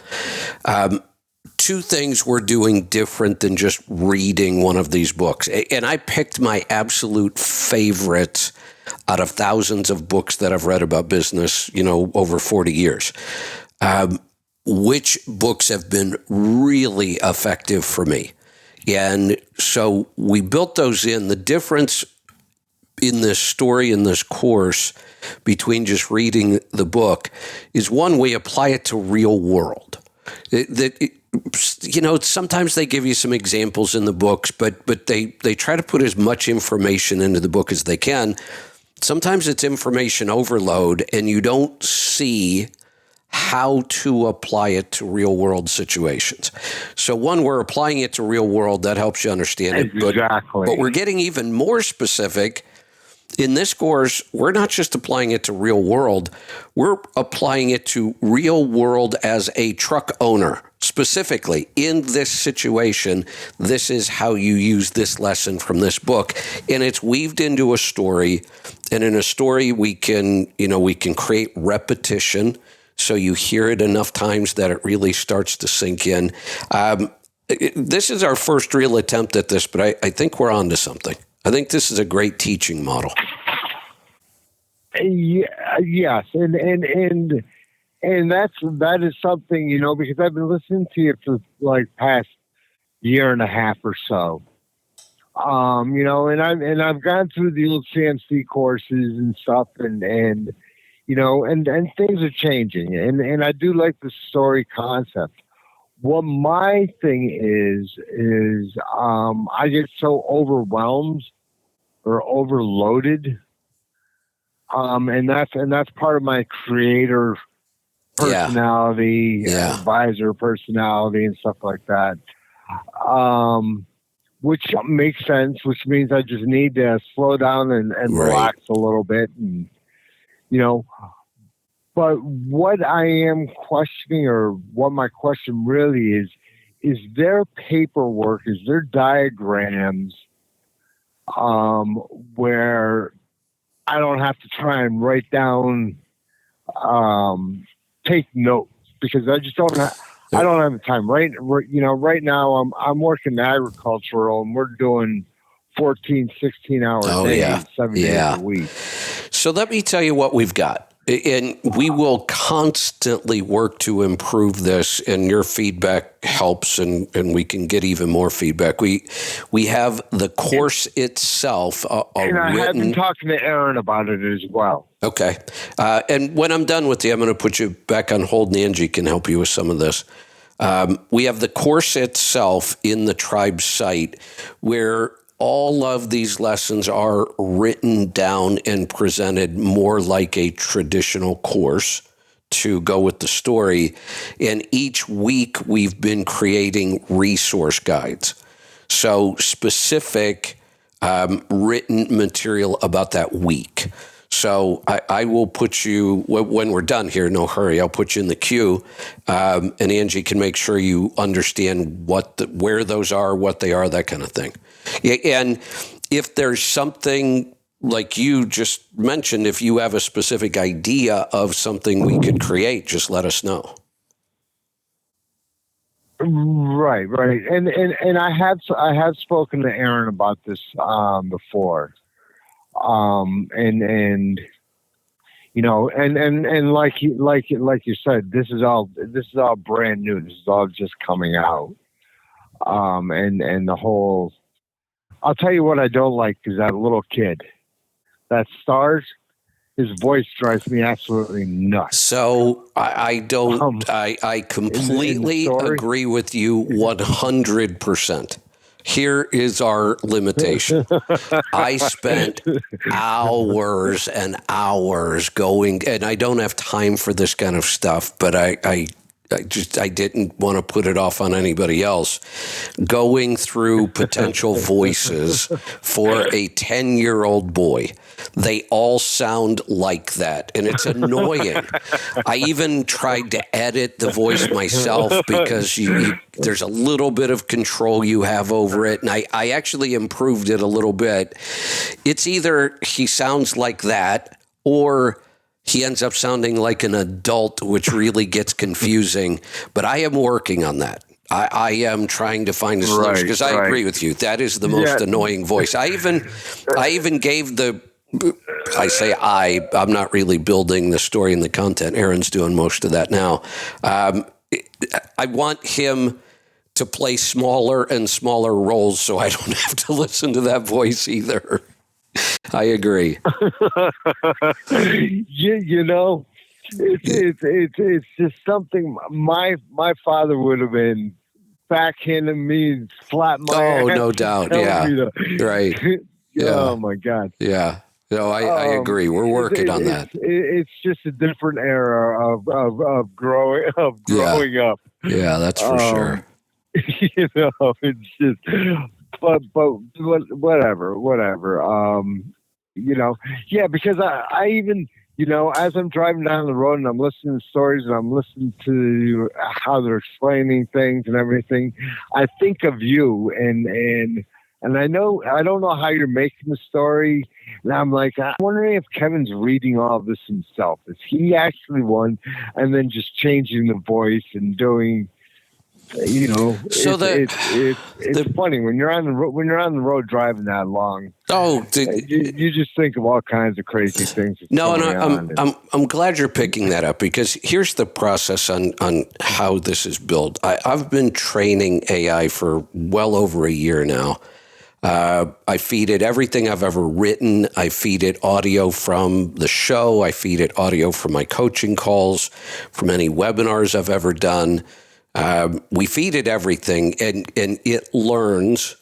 2 things we're doing different than just reading one of these books, and I picked my absolute favorites out of thousands of books that I've read about business, you know, over 40 years. Which books have been really effective for me. And so we built those in. The difference in this story, in this course, between just reading the book is, one, we apply it to real world. You know, sometimes they give you some examples in the books, but they try to put as much information into the book as they can. Sometimes it's information overload, and you don't see how to apply it to real world situations. So one, we're applying it to real world. That helps you understand it. Exactly. But we're getting even more specific. In this course, we're not just applying it to real world. We're applying it to real world as a truck owner. Specifically, in this situation, this is how you use this lesson from this book. And it's weaved into a story. And in a story, we can create repetition. So you hear it enough times that it really starts to sink in. This is our first real attempt at this, but I think we're on to something. I think this is a great teaching model. Yes, and that is something, you know, because I've been listening to you for like past year and a half or so. You know, and I've gone through the old CMC courses and stuff, and you know, and things are changing, and I do like the story concept. What my thing is I get so overwhelmed or overloaded, and that's part of my creator personality, advisor personality, and stuff like that. Which makes sense. Which means I just need to slow down and relax a little bit, and you know. But what I am questioning, or what my question really is there paperwork, is there diagrams where I don't have to try and write down, take notes, because I just don't have, I don't have the time. Right now I'm working agricultural, and we're doing 14, 16-hour days, 7 days a week. So let me tell you what we've got. And we will constantly work to improve this, and your feedback helps, and we can get even more feedback. We have the course itself. And I have been talking to Aaron about it as well. Okay. And when I'm done with you, I'm going to put you back on hold, and Angie can help you with some of this. We have the course itself in the tribe site where all of these lessons are written down and presented more like a traditional course to go with the story. And each week we've been creating resource guides. So specific written material about that week. So I will put you, when we're done here, no hurry, I'll put you in the queue, and Angie can make sure you understand where those are, what they are, that kind of thing. And if there's something like you just mentioned, if you have a specific idea of something we could create, just let us know. Right. And I have spoken to Aaron about this before. And you know, and like you said, this is all brand new. This is all just coming out. And the whole, I'll tell you what I don't like is that little kid, that Stars, his voice drives me absolutely nuts. So I completely agree with you 100%. Here is our limitation. I spent hours and hours going, and I don't have time for this kind of stuff, but I didn't want to put it off on anybody else. Going through potential voices for a 10-year-old boy. They all sound like that, and it's annoying. I even tried to edit the voice myself because there's a little bit of control you have over it, and I actually improved it a little bit. It's either he sounds like that or he ends up sounding like an adult, which really gets confusing. But I am working on that. I am trying to find a solution because I agree with you. That is the most annoying voice. I even gave I'm not really building the story and the content. Aaron's doing most of that now. I want him to play smaller and smaller roles so I don't have to listen to that voice either. I agree. you know, it's just something my father would have been backhanding me, flat my ass. Oh, no doubt. Yeah. Right. Yeah. Oh my God. Yeah. No, I agree. We're working on that. It's just a different era of growing up. Yeah, that's for sure. You know, it's just, but whatever. You know, yeah, because I even, you know, as I'm driving down the road and I'm listening to stories and I'm listening to how they're explaining things and everything, I think of you and I know, I don't know how you're making the story. And I'm like, I'm wondering if Kevin's reading all of this himself. Is he actually one and then just changing the voice and doing, you know, so it's funny when you're on the road driving that long. Oh, you just think of all kinds of crazy things. No, and I'm glad you're picking that up because here's the process on how this is built. I've been training AI for well over a year now. I feed it everything I've ever written. I feed it audio from the show. I feed it audio from my coaching calls, from any webinars I've ever done. We feed it everything, and it learns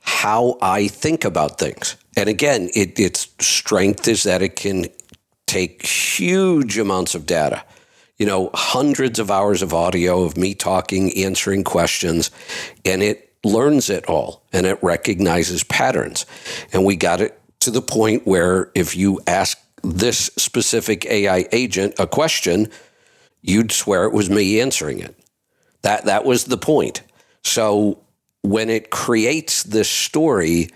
how I think about things. And again, its strength is that it can take huge amounts of data, you know, hundreds of hours of audio of me talking, answering questions, and it learns it all, and it recognizes patterns. And we got it to the point where if you ask this specific AI agent a question, you'd swear it was me answering it. That was the point. So when it creates this story,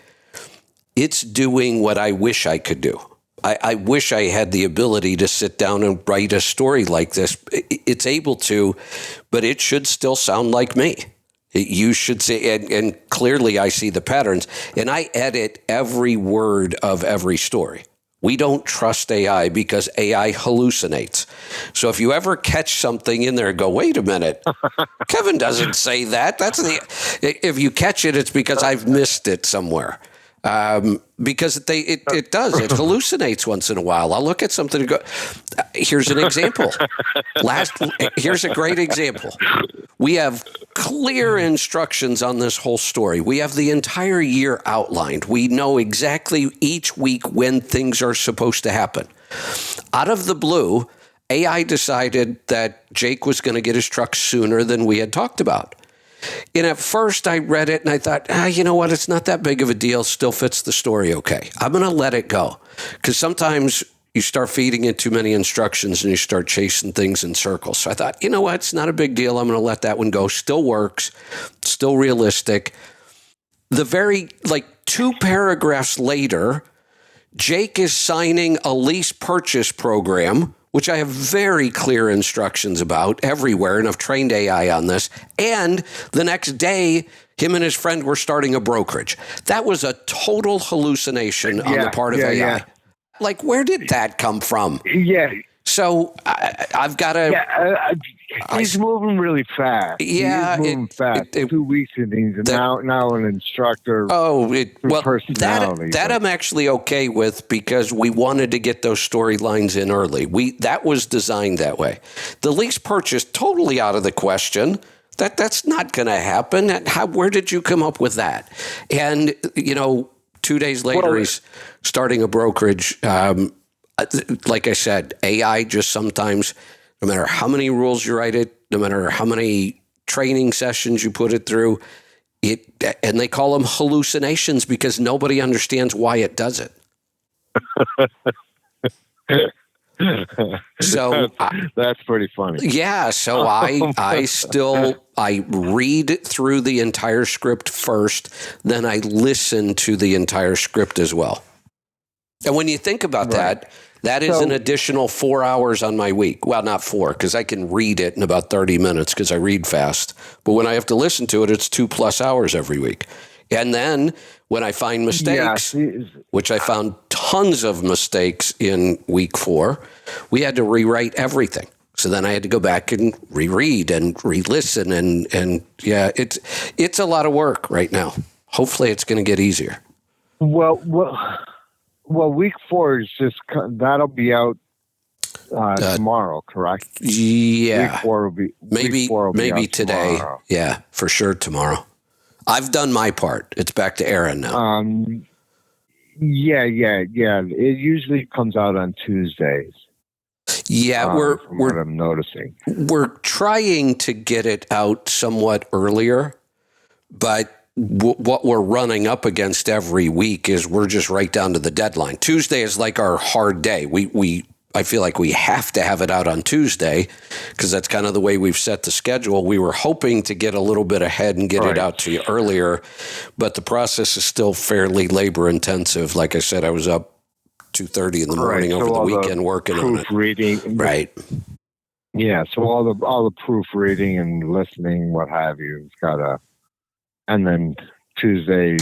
it's doing what I wish I could do. I wish I had the ability to sit down and write a story like this. It's able to, but it should still sound like me. You should see, and clearly I see the patterns, and I edit every word of every story. We don't trust AI because AI hallucinates. So if you ever catch something in there and go, wait a minute, Kevin doesn't say that. If you catch it, it's because I've missed it somewhere. Because it does. It hallucinates once in a while. I'll look at something and go, here's an example. Here's a great example. We have clear instructions on this whole story. We have the entire year outlined. We know exactly each week when things are supposed to happen. Out of the blue, AI decided that Jake was going to get his truck sooner than we had talked about. And at first I read it and I thought, you know what? It's not that big of a deal. Still fits the story okay. I'm going to let it go. Because sometimes you start feeding it too many instructions and you start chasing things in circles. So I thought, you know what? It's not a big deal. I'm going to let that one go. Still works. Still realistic. The very, 2 paragraphs later, Jake is signing a lease purchase program, which I have very clear instructions about everywhere, and I've trained AI on this. And the next day, him and his friend were starting a brokerage. That was a total hallucination on the part of AI. Yeah. Where did that come from? Yeah. So I've got to... Yeah, he's moving really fast. Yeah. He's moving fast. 2 weeks and now an instructor. Personality. That I'm actually okay with because we wanted to get those storylines in early. That was designed that way. The lease purchase, totally out of the question. That's not going to happen. Where did you come up with that? And, 2 days later, he's starting a brokerage. Like I said, AI just sometimes, no matter how many rules you write it, no matter how many training sessions you put it through, and they call them hallucinations because nobody understands why it does it. So that's pretty funny. Yeah. So I read through the entire script first, then I listen to the entire script as well. And when you think about that is an additional 4 hours on my week. Well, not 4, because I can read it in about 30 minutes because I read fast. But when I have to listen to it, it's 2+ hours every week. And then when I find mistakes, which I found tons of mistakes in week 4, we had to rewrite everything. So then I had to go back and reread and re-listen. And it's a lot of work right now. Hopefully it's going to get easier. Well, week 4 is that'll be out tomorrow, correct? Yeah. Week 4 will be maybe today. Tomorrow. Yeah, for sure tomorrow. I've done my part. It's back to Aaron now. Yeah. It usually comes out on Tuesdays. Yeah, from what I'm noticing. We're trying to get it out somewhat earlier, but what we're running up against every week is we're just right down to the deadline. Tuesday is like our hard day. I feel like we have to have it out on Tuesday because that's kind of the way we've set the schedule. We were hoping to get a little bit ahead and get it out to you earlier, but the process is still fairly labor intensive. Like I said, I was up 2:30 in the morning over the weekend working on it. Proofreading. Right. Yeah, so all the proofreading and listening, what have you, it's got and then Tuesday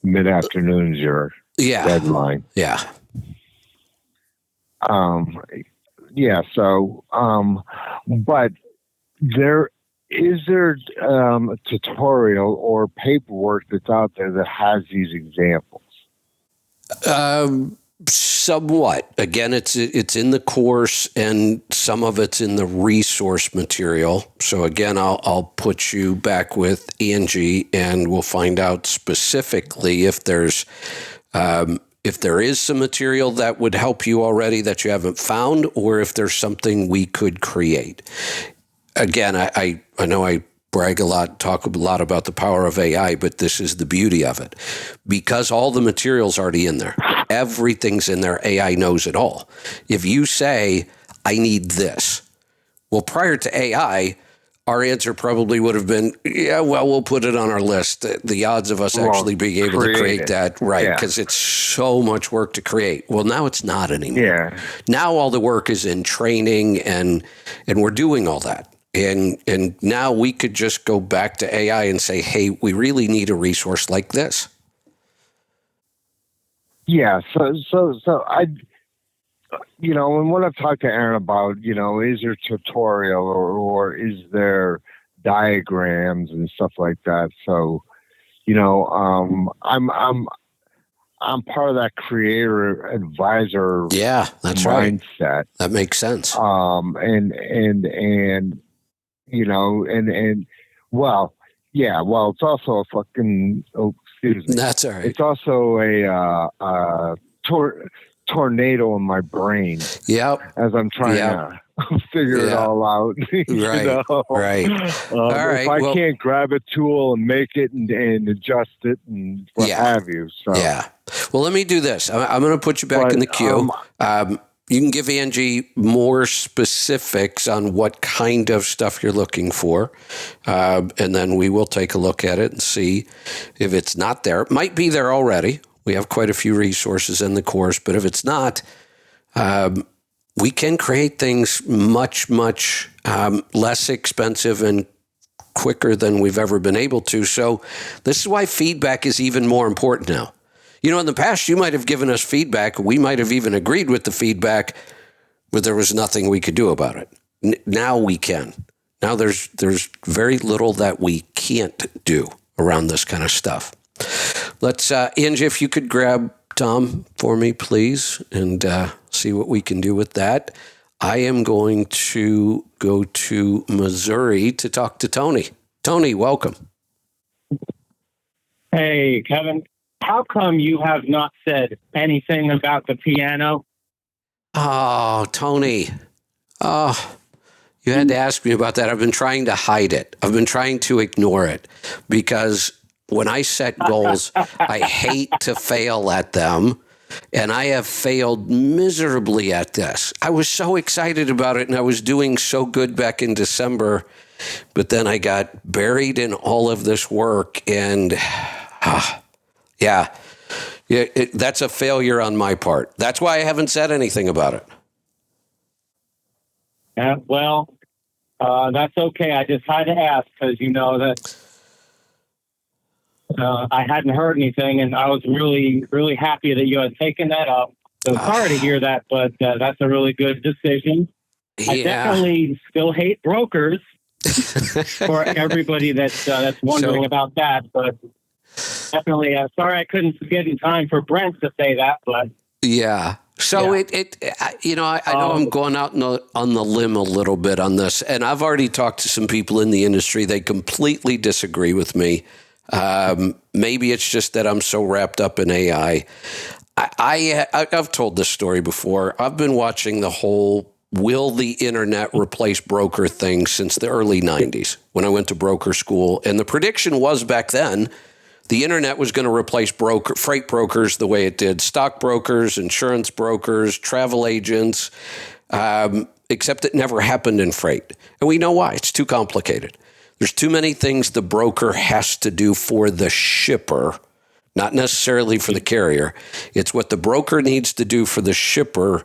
mid-afternoon is your deadline. Yeah. But is there a tutorial or paperwork that's out there that has these examples? Somewhat. Again, it's in the course, and some of it's in the resource material. So again, I'll put you back with Angie, and we'll find out specifically if there is some material that would help you already that you haven't found, or if there's something we could create. Again, I know I brag a lot, talk a lot about the power of AI, but this is the beauty of it. Because all the material's already in there. Everything's in there. AI knows it all. If you say, I need this, well, prior to AI, our answer probably would have been, we'll put it on our list. The odds of us actually being able to create that, because it's so much work to create. Well, now it's not anymore. Yeah. Now all the work is in training, and we're doing all that. And now we could just go back to AI and say, hey, we really need a resource like this. Yeah. So I, and what I've talked to Aaron about, is there tutorial or is there diagrams and stuff like that? So, I'm part of that creator advisor. Yeah, that's right. Mindset. That makes sense. It's also a fucking, excuse me. That's all right. It's also a tornado in my brain. Yep. As I'm trying to figure it all out. Right. Right. All right. If I can't grab a tool and make it and adjust it and what have you. So. Yeah. Well, let me do this. I'm going to put you back in the queue. You can give Angie more specifics on what kind of stuff you're looking for. And then we will take a look at it and see if it's not there. It might be there already. We have quite a few resources in the course, but if it's not, we can create things much, much less expensive and quicker than we've ever been able to. So this is why feedback is even more important now. In the past, you might have given us feedback. We might have even agreed with the feedback, but there was nothing we could do about it. Now we can. Now there's very little that we can't do around this kind of stuff. Let's, Angie, if you could grab Tom for me, please, and see what we can do with that. I am going to go to Missouri to talk to Tony. Tony, welcome. Hey, Kevin. How come you have not said anything about the piano? Oh, Tony. Oh, you had to ask me about that. I've been trying to hide it. I've been trying to ignore it because when I set goals, I hate to fail at them. And I have failed miserably at this. I was so excited about it and I was doing so good back in December. But then I got buried in all of this work and that's a failure on my part. That's why I haven't said anything about it. Yeah, well, that's okay. I just had to ask because that I hadn't heard anything, and I was really, really happy that you had taken that up. So sorry to hear that, but that's a really good decision. I definitely still hate brokers for everybody that's wondering about that, but definitely sorry I couldn't get in time for Brent to say that, but yeah. So I know I'm going out on the limb a little bit on this, and I've already talked to some people in the industry. They completely disagree with me. Maybe it's just that I'm so wrapped up in AI. I've told this story before. I've been watching the whole will the internet replace broker thing since the early 90s when I went to broker school. And the prediction was back then the internet was going to replace freight brokers the way it did stockbrokers, insurance brokers, travel agents, except it never happened in freight. And we know why. It's too complicated. There's too many things the broker has to do for the shipper, not necessarily for the carrier. It's what the broker needs to do for the shipper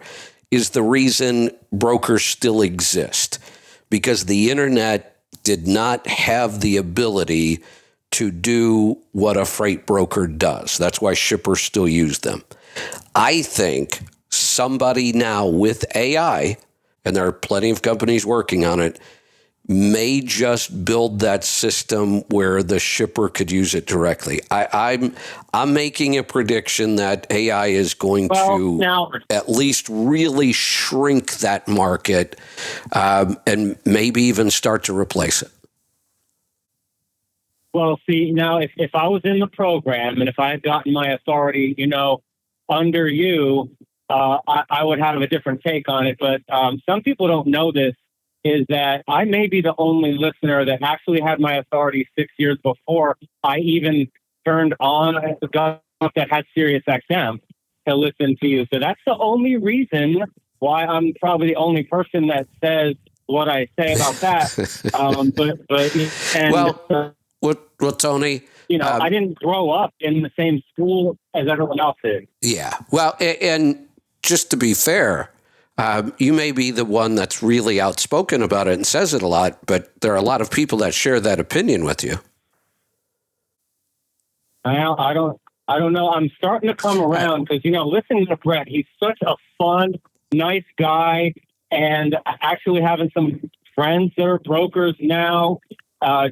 is the reason brokers still exist, because the internet did not have the ability to do what a freight broker does. That's why shippers still use them. I think somebody now with AI, and there are plenty of companies working on it, may just build that system where the shipper could use it directly. I'm making a prediction that AI is going to at least really shrink that market and maybe even start to replace it. Well, see, now if I was in the program and if I had gotten my authority, under you, I would have a different take on it. But some people don't know this, is that I may be the only listener that actually had my authority 6 years before I even turned on the stuff that had Sirius XM to listen to you. So that's the only reason why I'm probably the only person that says what I say about that. Well, Tony, I didn't grow up in the same school as everyone else did. Yeah. Well, and just to be fair, you may be the one that's really outspoken about it and says it a lot, but there are a lot of people that share that opinion with you. I don't I don't know. I'm starting to come around because, listening to Brett, he's such a fun, nice guy, and actually having some friends that are brokers now,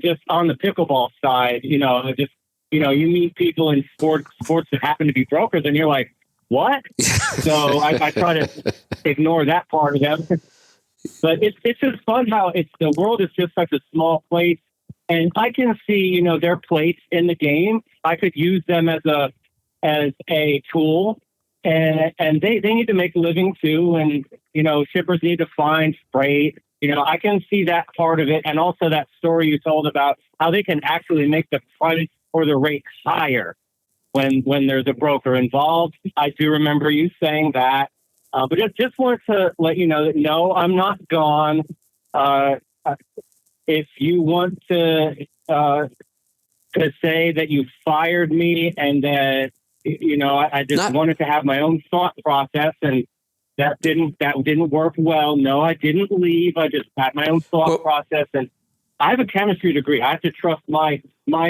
just on the pickleball side, you meet people in sports that happen to be brokers, and you're like, what? So I try to ignore that part of them. But it's just fun how the world is just such a small place. And I can see, their plates in the game. I could use them as a tool, and they need to make a living too. And, shippers need to find freight. I can see that part of it. And also that story you told about how they can actually make the price or the rate higher when there's a broker involved. I do remember you saying that. But just wanted to let you know that, no, I'm not gone. If you want to say that you fired me and that, I just wanted to have my own thought process, and that didn't work well. No, I didn't leave. I just had my own thought process, and I have a chemistry degree. I have to trust my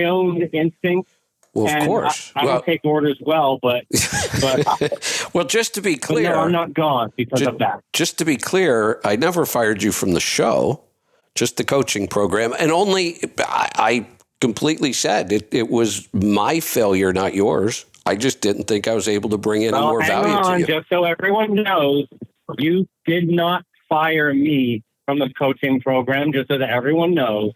own instincts. Well, of course. I don't take orders well, but well, just to be clear, no, I'm not gone because of that. Just to be clear, I never fired you from the show, just the coaching program, and only I completely said it was my failure, not yours. I just didn't think I was able to bring any more value to you. Just so everyone knows, you did not fire me from the coaching program. Just so that everyone knows.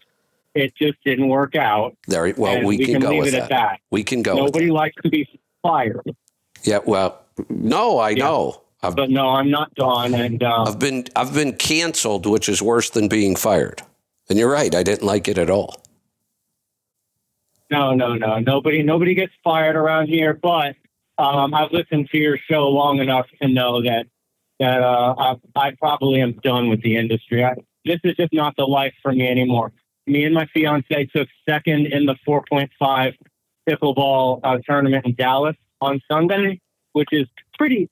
It just didn't work out. Well, we can go with that. We can go. Nobody likes to be fired. Yeah. Well, no, I know. But no, I'm not gone. And I've been canceled, which is worse than being fired. And you're right. I didn't like it at all. No. Nobody gets fired around here. But I've listened to your show long enough to know that I probably am done with the industry. This is just not the life for me anymore. Me and my fiance took second in the 4.5 pickleball tournament in Dallas on Sunday, which is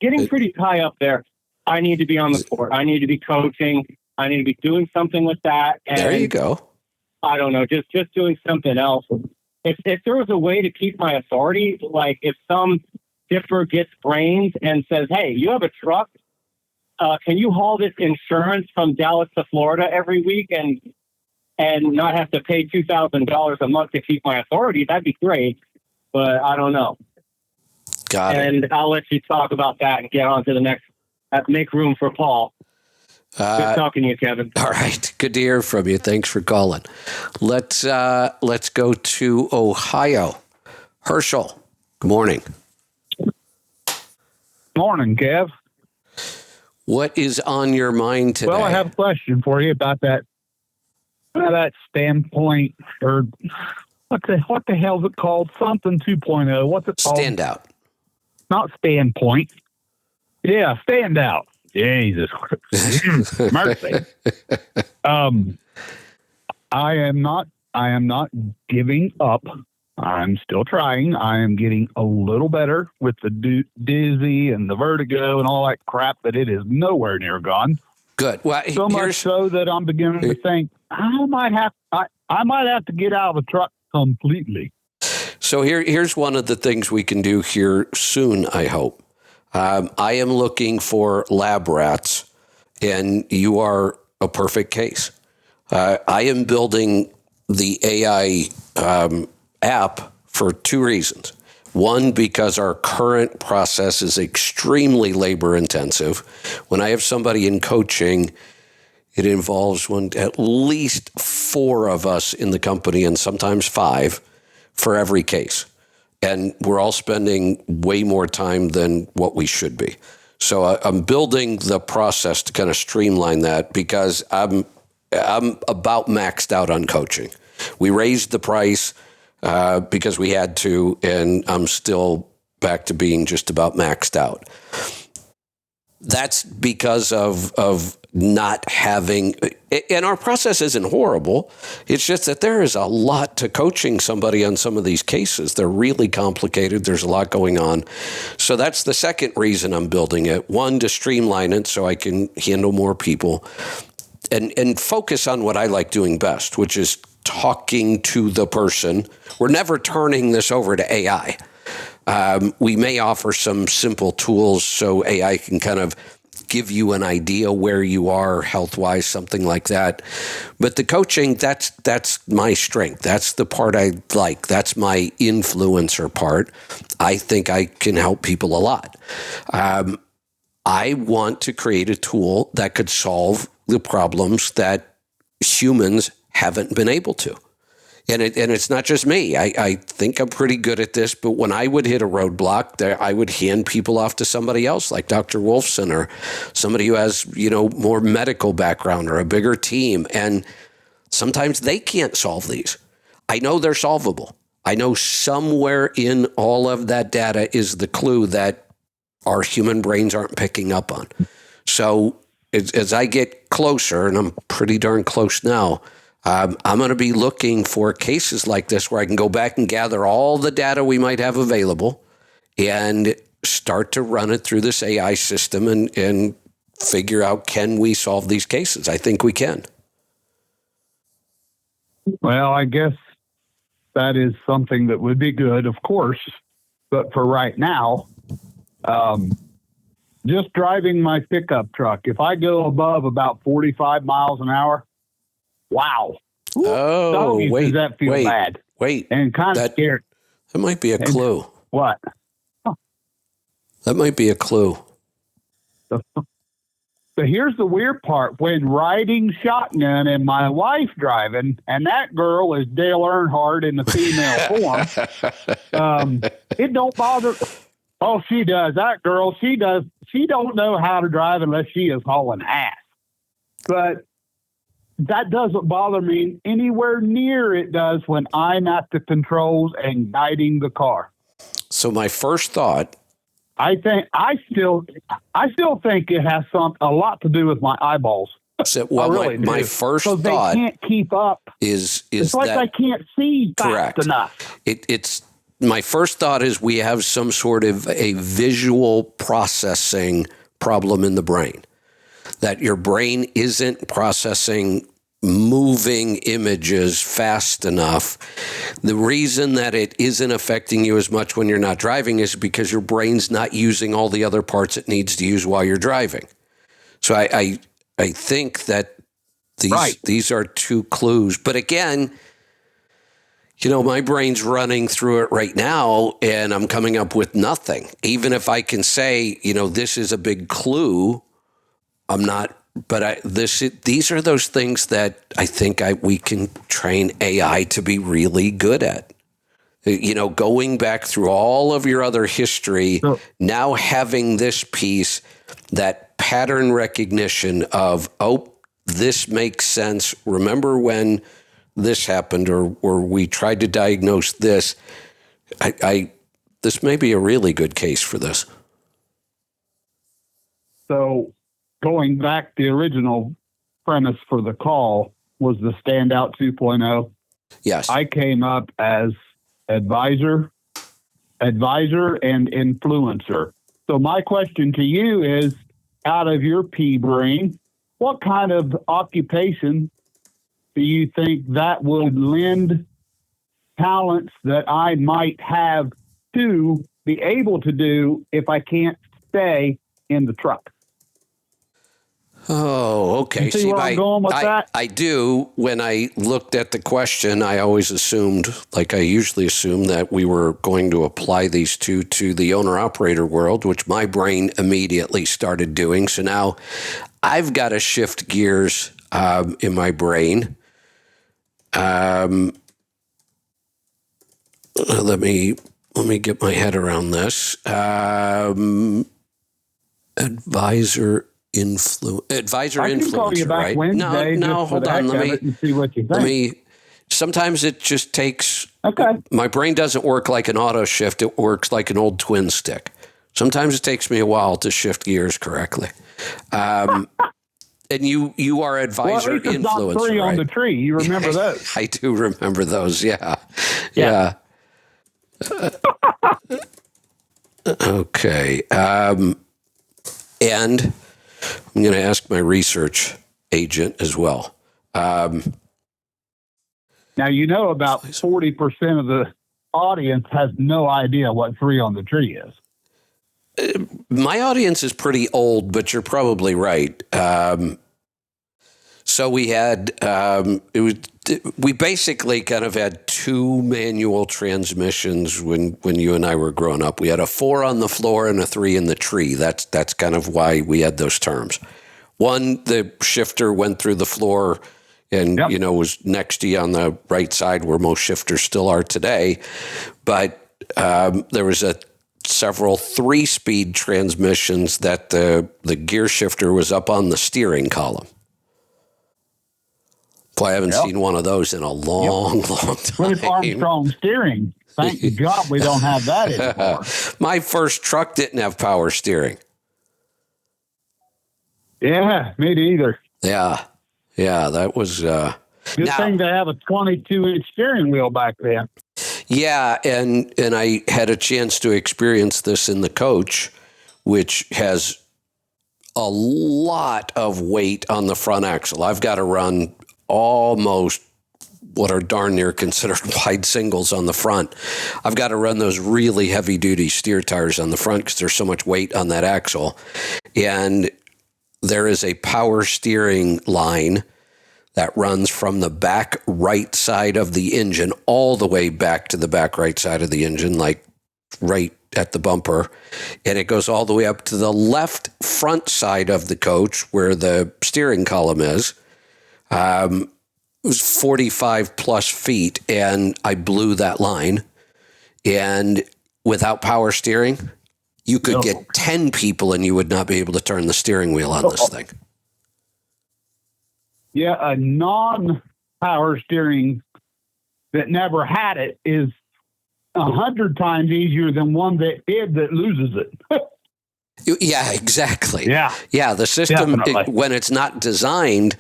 getting pretty high up there. I need to be on the court. I need to be coaching. I need to be doing something with that. And there you go. I don't know, just doing something else. If there was a way to keep my authority, like if some shipper gets brains and says, hey, you have a truck, can you haul this insurance from Dallas to Florida every week and not have to pay $2,000 a month to keep my authority? That'd be great, but I don't know. Got it. And I'll let you talk about that and get on to the next. Make room for Paul. Good talking to you, Kevin. All right. Good to hear from you. Thanks for calling. Let's go to Ohio. Herschel, good morning. Morning, Kev. What is on your mind today? Well, I have a question for you about that standpoint, or what the hell is it called? Something 2.0. What's it called? Standout. Not standpoint. Yeah, standout. Jesus mercy. I am not giving up. I'm still trying. I am getting a little better with the dizzy and the vertigo and all that crap, but it is nowhere near gone. Good. Well, so much so that I'm beginning to think I might have to get out of the truck completely. So here's one of the things we can do here soon, I hope. I am looking for lab rats, and you are a perfect case. I am building the AI app for two reasons. One, because our current process is extremely labor intensive. When I have somebody in coaching, it involves at least 4 of us in the company, and sometimes 5 for every case. And we're all spending way more time than what we should be. So I'm building the process to kind of streamline that, because I'm about maxed out on coaching. We raised the price because we had to, and I'm still back to being just about maxed out. That's because of not having, and our process isn't horrible. It's just that there is a lot to coaching somebody on some of these cases. They're really complicated. There's a lot going on. So that's the second reason I'm building it. One, to streamline it so I can handle more people and focus on what I like doing best, which is talking to the person. We're never turning this over to AI. We may offer some simple tools so AI can kind of give you an idea where you are health-wise, something like that. But the coaching, that's my strength. That's the part I like. That's my influencer part. I think I can help people a lot. I want to create a tool that could solve the problems that humans haven't been able to. And it's not just me. I think I'm pretty good at this, but when I would hit a roadblock, I would hand people off to somebody else, like Dr. Wolfson or somebody who has, more medical background or a bigger team. And sometimes they can't solve these. I know they're solvable. I know somewhere in all of that data is the clue that our human brains aren't picking up on. So as I get closer, and I'm pretty darn close now, I'm going to be looking for cases like this where I can go back and gather all the data we might have available and start to run it through this AI system and figure out, can we solve these cases? I think we can. Well, I guess that is something that would be good, of course. But for right now, just driving my pickup truck, if I go above about 45 miles an hour, wow. Oh, wait. Does that feel bad? Wait. And kind of scared. That might be a clue. What? That might be a clue. So here's the weird part. When riding shotgun and my wife driving, and that girl is Dale Earnhardt in the female form, it don't bother. Oh, she does. That girl, she does. She don't know how to drive unless she is hauling ass. But that doesn't bother me anywhere near it does when I'm at the controls and guiding the car. So my first thought, I still think it has a lot to do with my eyeballs. my first thought, they can't keep up. Is it's like that I can't see correct? Fast enough. It's my first thought is we have some sort of a visual processing problem in the brain. That your brain isn't processing moving images fast enough. The reason that it isn't affecting you as much when you're not driving is because your brain's not using all the other parts it needs to use while you're driving. So I think that these are two clues. But again, my brain's running through it right now and I'm coming up with nothing. Even if I can say, this is a big clue, I'm not. But these are those things that I think we can train AI to be really good at. Going back through all of your other history, now having this piece, that pattern recognition of, this makes sense. Remember when this happened or we tried to diagnose this. This may be a really good case for this. So going back, the original premise for the call was the Standout 2.0. Yes. I came up as advisor, and influencer. So my question to you is, out of your pea brain, what kind of occupation do you think that would lend talents that I might have to be able to do if I can't stay in the truck? Oh, okay. You see where I'm going with that? I do. When I looked at the question, I always assumed, like I usually assume, that we were going to apply these two to the owner-operator world, which my brain immediately started doing. So now I've got to shift gears in my brain. Let me get my head around this. Advisor influencer, right? No, hold on. Let me see what you think. Sometimes it just takes. Okay. My brain doesn't work like an auto shift. It works like an old twin stick. Sometimes it takes me a while to shift gears correctly. And you are advisor influencer, not three right? on the tree. You remember those? I do remember those. Yeah. Okay. And I'm going to ask my research agent as well. Now, about 40% of the audience has no idea what 3 on the tree is. My audience is pretty old, but you're probably right. So we had we basically kind of had 2 manual transmissions when you and I were growing up. We had a 4 on the floor and a 3 in the tree. That's kind of why we had those terms. One, the shifter went through the floor and was next to you on the right side where most shifters still are today. But there was several 3-speed transmissions that the gear shifter was up on the steering column. Boy, I haven't seen one of those in a long time. With Armstrong steering. Thank God we don't have that anymore. My first truck didn't have power steering. Yeah, me neither. Yeah, that was... Good thing to have a 22-inch steering wheel back then. Yeah, and I had a chance to experience this in the coach, which has a lot of weight on the front axle. I've got to run almost what are darn near considered wide singles on the front. I've got to run those really heavy-duty steer tires on the front because there's so much weight on that axle. And there is a power steering line that runs from the back right side of the engine all the way back to the back right side of the engine, like right at the bumper. And it goes all the way up to the left front side of the coach where the steering column is. It was 45 plus feet, and I blew that line. And without power steering, you could get 10 people and you would not be able to turn the steering wheel on this thing. Yeah, a non-power steering that never had it is 100 times easier than one that did that loses it. Yeah, exactly. Yeah, the system, when it's not designed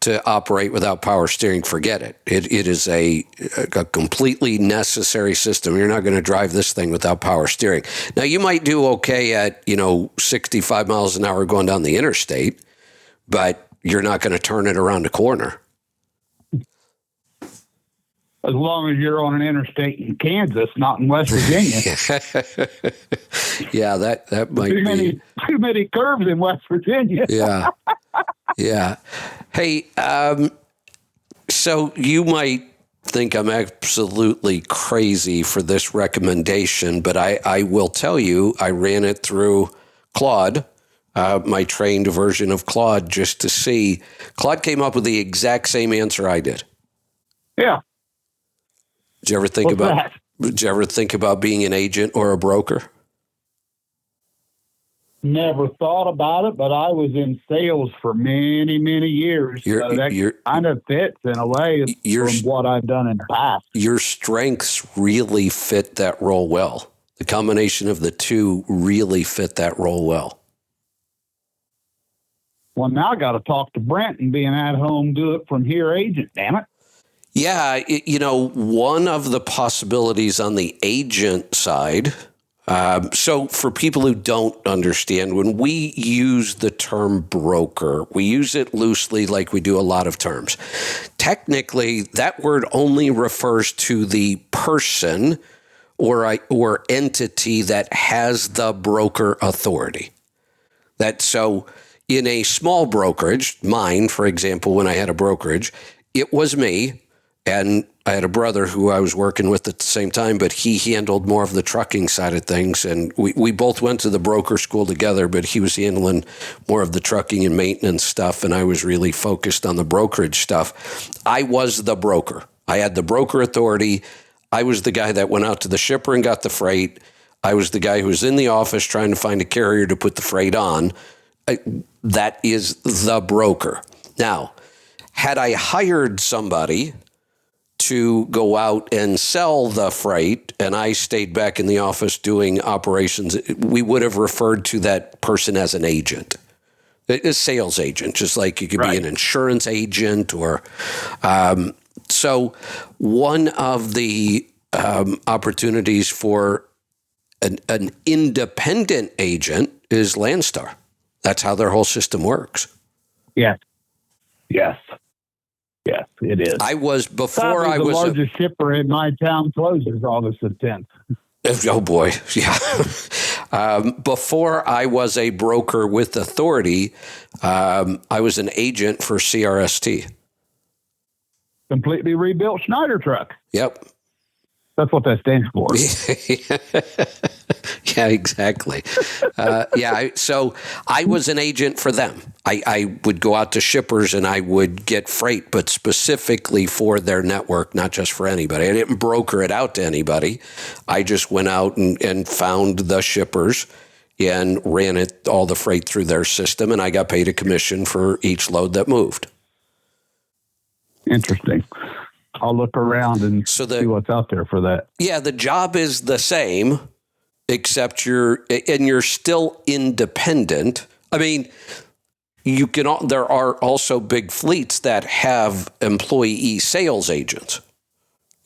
to operate without power steering, forget it. It is a completely necessary system. You're not going to drive this thing without power steering. Now, you might do okay at 65 miles an hour going down the interstate, but you're not going to turn it around a corner. As long as you're on an interstate in Kansas, not in West Virginia. Yeah, that might be. Too many curves in West Virginia. Yeah. Hey, so you might think I'm absolutely crazy for this recommendation, but I will tell you, I ran it through Claude, my trained version of Claude, just to see. Claude came up with the exact same answer I did. Yeah. Did you ever think about being an agent or a broker? Never thought about it, but I was in sales for many, many years. So that kind of fits in a way from what I've done in the past. Your strengths really fit that role well. The combination of the two really fit that role well. Well, now I got to talk to Brent and be an at-home do-it-from-here agent, damn it. Yeah, one of the possibilities on the agent side, so for people who don't understand, when we use the term broker, we use it loosely like we do a lot of terms. Technically, that word only refers to the person or entity that has the broker authority. So in a small brokerage, mine, for example, when I had a brokerage, it was me. And I had a brother who I was working with at the same time, but he handled more of the trucking side of things. And we both went to the broker school together, but he was handling more of the trucking and maintenance stuff. And I was really focused on the brokerage stuff. I was the broker. I had the broker authority. I was the guy that went out to the shipper and got the freight. I was the guy who was in the office trying to find a carrier to put the freight on. That is the broker. Now, had I hired somebody to go out and sell the freight, and I stayed back in the office doing operations, we would have referred to that person as an agent, a sales agent, just like you could be an insurance agent or. So one of the opportunities for an independent agent is Landstar. That's how their whole system works. Yes. Yes, it is. I was before Sadly, I was the largest shipper in my town closes August the 10th. Oh boy, yeah. Before I was a broker with Authority, I was an agent for CRST. Completely rebuilt Schneider truck. Yep. That's what that stands for. Yeah, exactly. So I was an agent for them. I would go out to shippers and I would get freight, but specifically for their network, not just for anybody. I didn't broker it out to anybody. I just went out and found the shippers and ran all the freight through their system, and I got paid a commission for each load that moved. Interesting. I'll look around and see what's out there for that. Yeah, the job is the same, except you're still independent. I mean, there are also big fleets that have employee sales agents.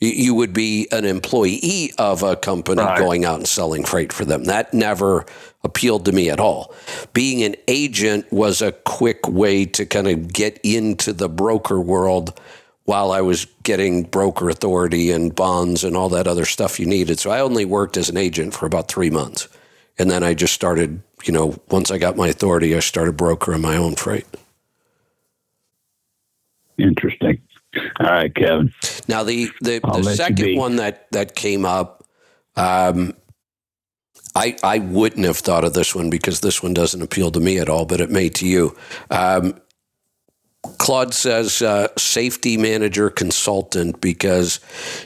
You would be an employee of a company going out and selling freight for them. That never appealed to me at all. Being an agent was a quick way to kind of get into the broker world while I was getting broker authority and bonds and all that other stuff you needed. So I only worked as an agent for about 3 months. And then I just started, once I got my authority, I started brokering my own freight. Interesting. All right, Kevin. Now, the second one that came up, I wouldn't have thought of this one because this one doesn't appeal to me at all, but it may to you. Claude says safety manager consultant because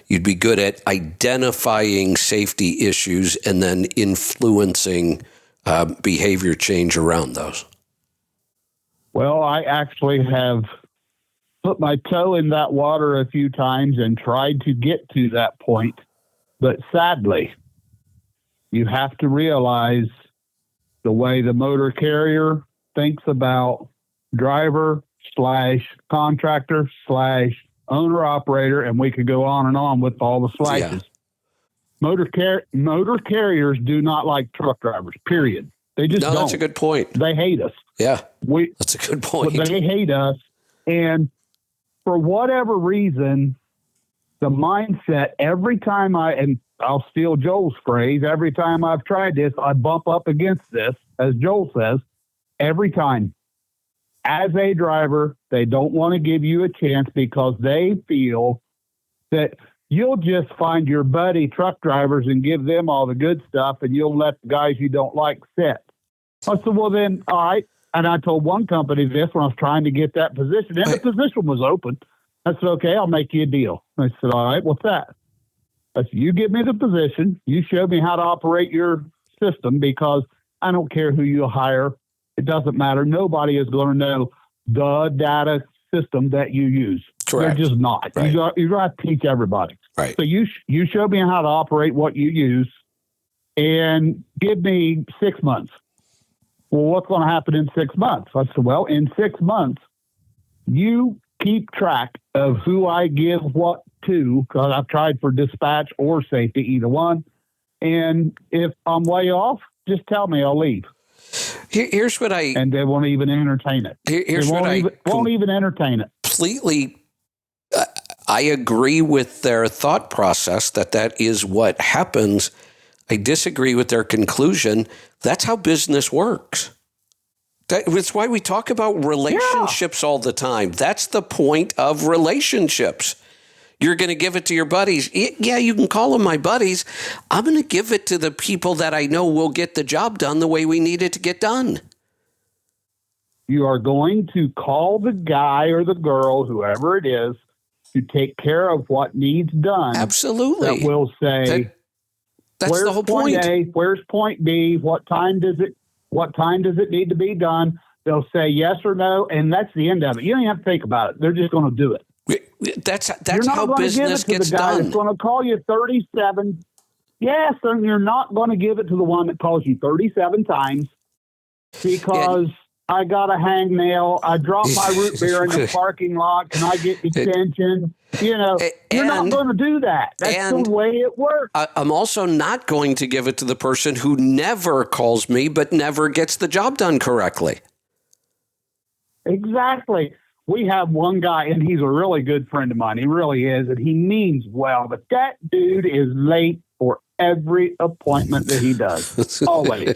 you'd be good at identifying safety issues and then influencing behavior change around those. Well, I actually have put my toe in that water a few times and tried to get to that point. But sadly, you have to realize the way the motor carrier thinks about driver / contractor / owner operator, and we could go on and on with all the slashes. Yeah. Motor carriers do not like truck drivers, period. They just don't. That's a good point. They hate us. Yeah, that's a good point. They hate us, and for whatever reason, the mindset, every time I'll steal Joel's phrase, every time I've tried this, I bump up against this, as Joel says, every time. As a driver, they don't want to give you a chance because they feel that you'll just find your buddy truck drivers and give them all the good stuff, and you'll let the guys you don't like sit. I said, well, then, all right. And I told one company this when I was trying to get that position, and the position was open. I said, okay, I'll make you a deal. I said, all right, what's that? I said, you give me the position. You show me how to operate your system because I don't care who you hire. It doesn't matter. Nobody is going to know the data system that you use. Correct. They're just not. Right. You got to teach everybody. Right. So you show me how to operate what you use and give me 6 months. Well, what's going to happen in 6 months? I said, well, in 6 months, you keep track of who I give what to, because I've tried for dispatch or safety, either one. And if I'm way off, just tell me, I'll leave. Here's what and they won't even entertain it. Won't even entertain it. Completely, I agree with their thought process that is what happens. I disagree with their conclusion. That's how business works. That's why we talk about relationships all the time. That's the point of relationships. You're going to give it to your buddies. Yeah, you can call them my buddies. I'm going to give it to the people that I know will get the job done the way we need it to get done. You are going to call the guy or the girl, whoever it is, to take care of what needs done. Absolutely. That will say, that's the whole point. Point A, where's point B? What time does it need to be done? They'll say yes or no, and that's the end of it. You don't even have to think about it. They're just going to do it. That's how business gets done. It's going to call you 37. Yes, and you're not going to give it to the one that calls you 37 times because I got a hangnail. I dropped my root beer in the parking lot. Can I get detention? You're not going to do that. That's the way it works. I'm also not going to give it to the person who never calls me but never gets the job done correctly. Exactly. we have one guy, and he's a really good friend of mine. He really is, and he means well. But that dude is late for every appointment that he does, always.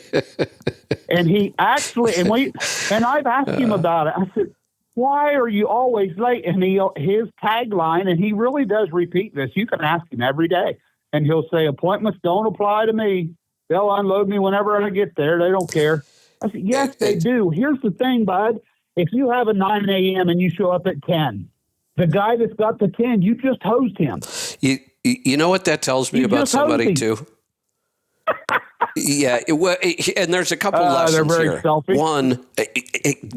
And he actually, and I've asked him about it. I said, "Why are you always late?" And his tagline, and he really does repeat this. You can ask him every day, and he'll say, "Appointments don't apply to me. They'll unload me whenever I get there. They don't care." I said, "Yes, they do. Here's the thing, bud. If you have a 9 a.m. and you show up at 10, the guy that's got the 10, you just hosed him." You know what that tells me about somebody too? Yeah, and there's a couple lessons they're very here. selfish. One,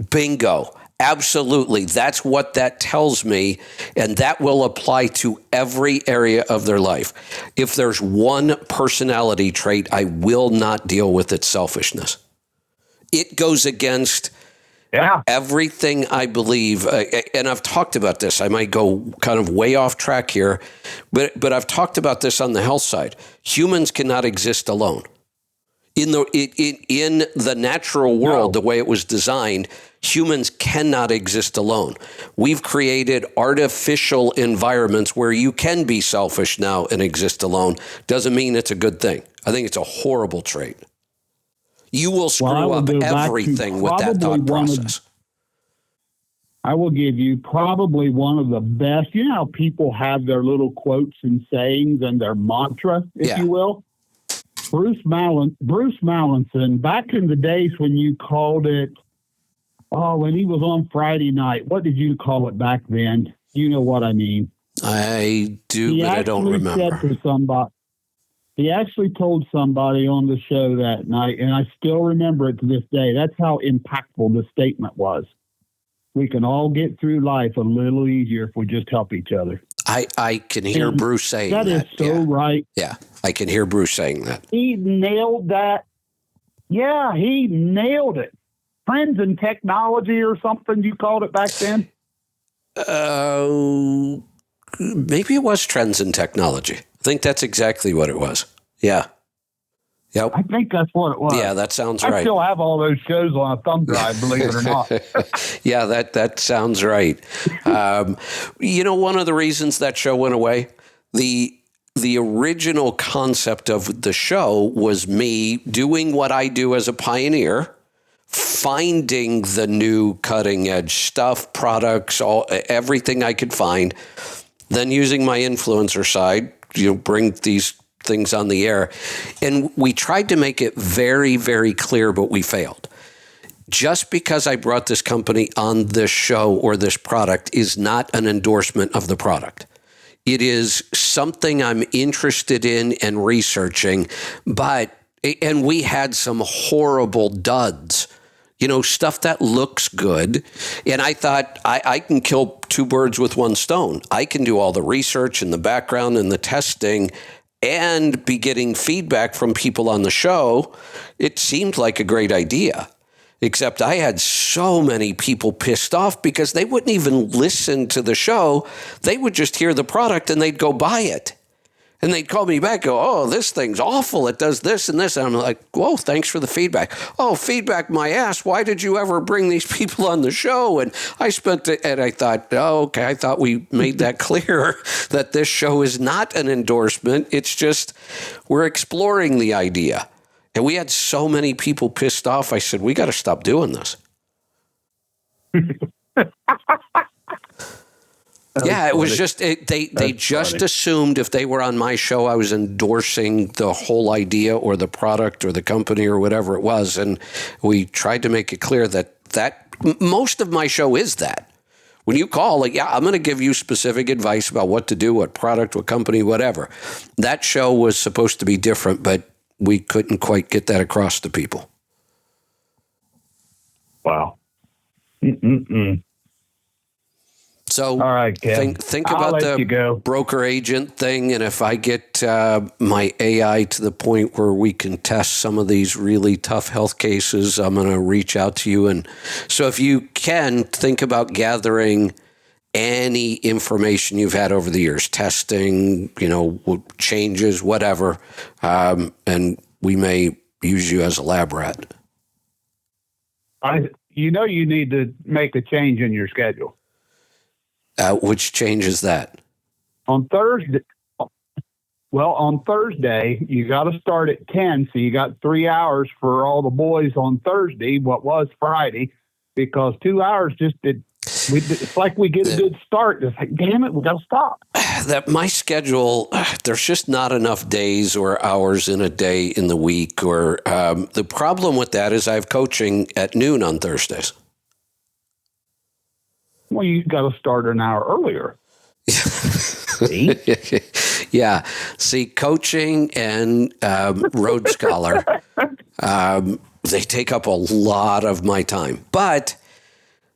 bingo. Absolutely. That's what that tells me, and that will apply to every area of their life. If there's one personality trait I will not deal with, it's selfishness. It goes against everything I believe, and I've talked about this. I might go kind of way off track here, but I've talked about this on the health side. Humans cannot exist alone. In the natural world, the way it was designed, humans cannot exist alone. We've created artificial environments where you can be selfish now and exist alone. Doesn't mean it's a good thing. I think it's a horrible trait. You will screw up everything with that thought process. I will give you probably one of the best. You know how people have their little quotes and sayings and their mantra, if you will? Bruce Mallinson, back in the days when you called it, when he was on Friday night, what did you call it back then? You know what I mean. I do, but I don't remember. He actually told somebody on the show that night, and I still remember it to this day. That's how impactful the statement was. We can all get through life a little easier if we just help each other. I can hear Bruce saying that. That is so right. Yeah, I can hear Bruce saying that. He nailed that. Yeah, he nailed it. Trends in technology or something you called it back then? Maybe it was trends in technology. I think that's exactly what it was. Yeah. Yep. I think that's what it was. Yeah, that sounds right. I still have all those shows on a thumb drive, believe it or not. Yeah, that sounds right. One of the reasons that show went away, the original concept of the show was me doing what I do as a pioneer, finding the new cutting edge stuff, products, everything I could find, then using my influencer side, bring these things on the air. And we tried to make it very, very clear, but we failed. Just because I brought this company on this show or this product is not an endorsement of the product. It is something I'm interested in and researching, and we had some horrible duds, stuff that looks good. And I thought I can kill two birds with one stone. I can do all the research and the background and the testing and be getting feedback from people on the show. It seemed like a great idea, except I had so many people pissed off because they wouldn't even listen to the show. They would just hear the product and they'd go buy it. And they'd call me back, go, "Oh, this thing's awful. It does this and this." And I'm like, "Whoa, thanks for the feedback." "Oh, feedback my ass. Why did you ever bring these people on the show?" And I thought, "Oh, okay, I thought we made that clear that this show is not an endorsement. It's just we're exploring the idea." And we had so many people pissed off. I said, "We got to stop doing this." Yeah, it was just they just assumed if they were on my show, I was endorsing the whole idea or the product or the company or whatever it was. And we tried to make it clear that most of my show is that. When you call, I'm going to give you specific advice about what to do, what product, what company, whatever. That show was supposed to be different, but we couldn't quite get that across to people. Wow. So all right, think about the broker agent thing. And if I get my AI to the point where we can test some of these really tough health cases, I'm going to reach out to you. And so if you can, think about gathering any information you've had over the years, testing, changes, whatever. And we may use you as a lab rat. You need to make a change in your schedule. Which changes that? On Thursday, on Thursday, you got to start at 10. So you got 3 hours for all the boys on Thursday, what was Friday, because 2 hours it's like we get a good start. It's like, damn it, we got to stop. That my schedule, there's just not enough days or hours in a day in the week. Or the problem with that is I have coaching at noon on Thursdays. Well, you got to start an hour earlier. Yeah. See, coaching and Road Scholar, they take up a lot of my time. But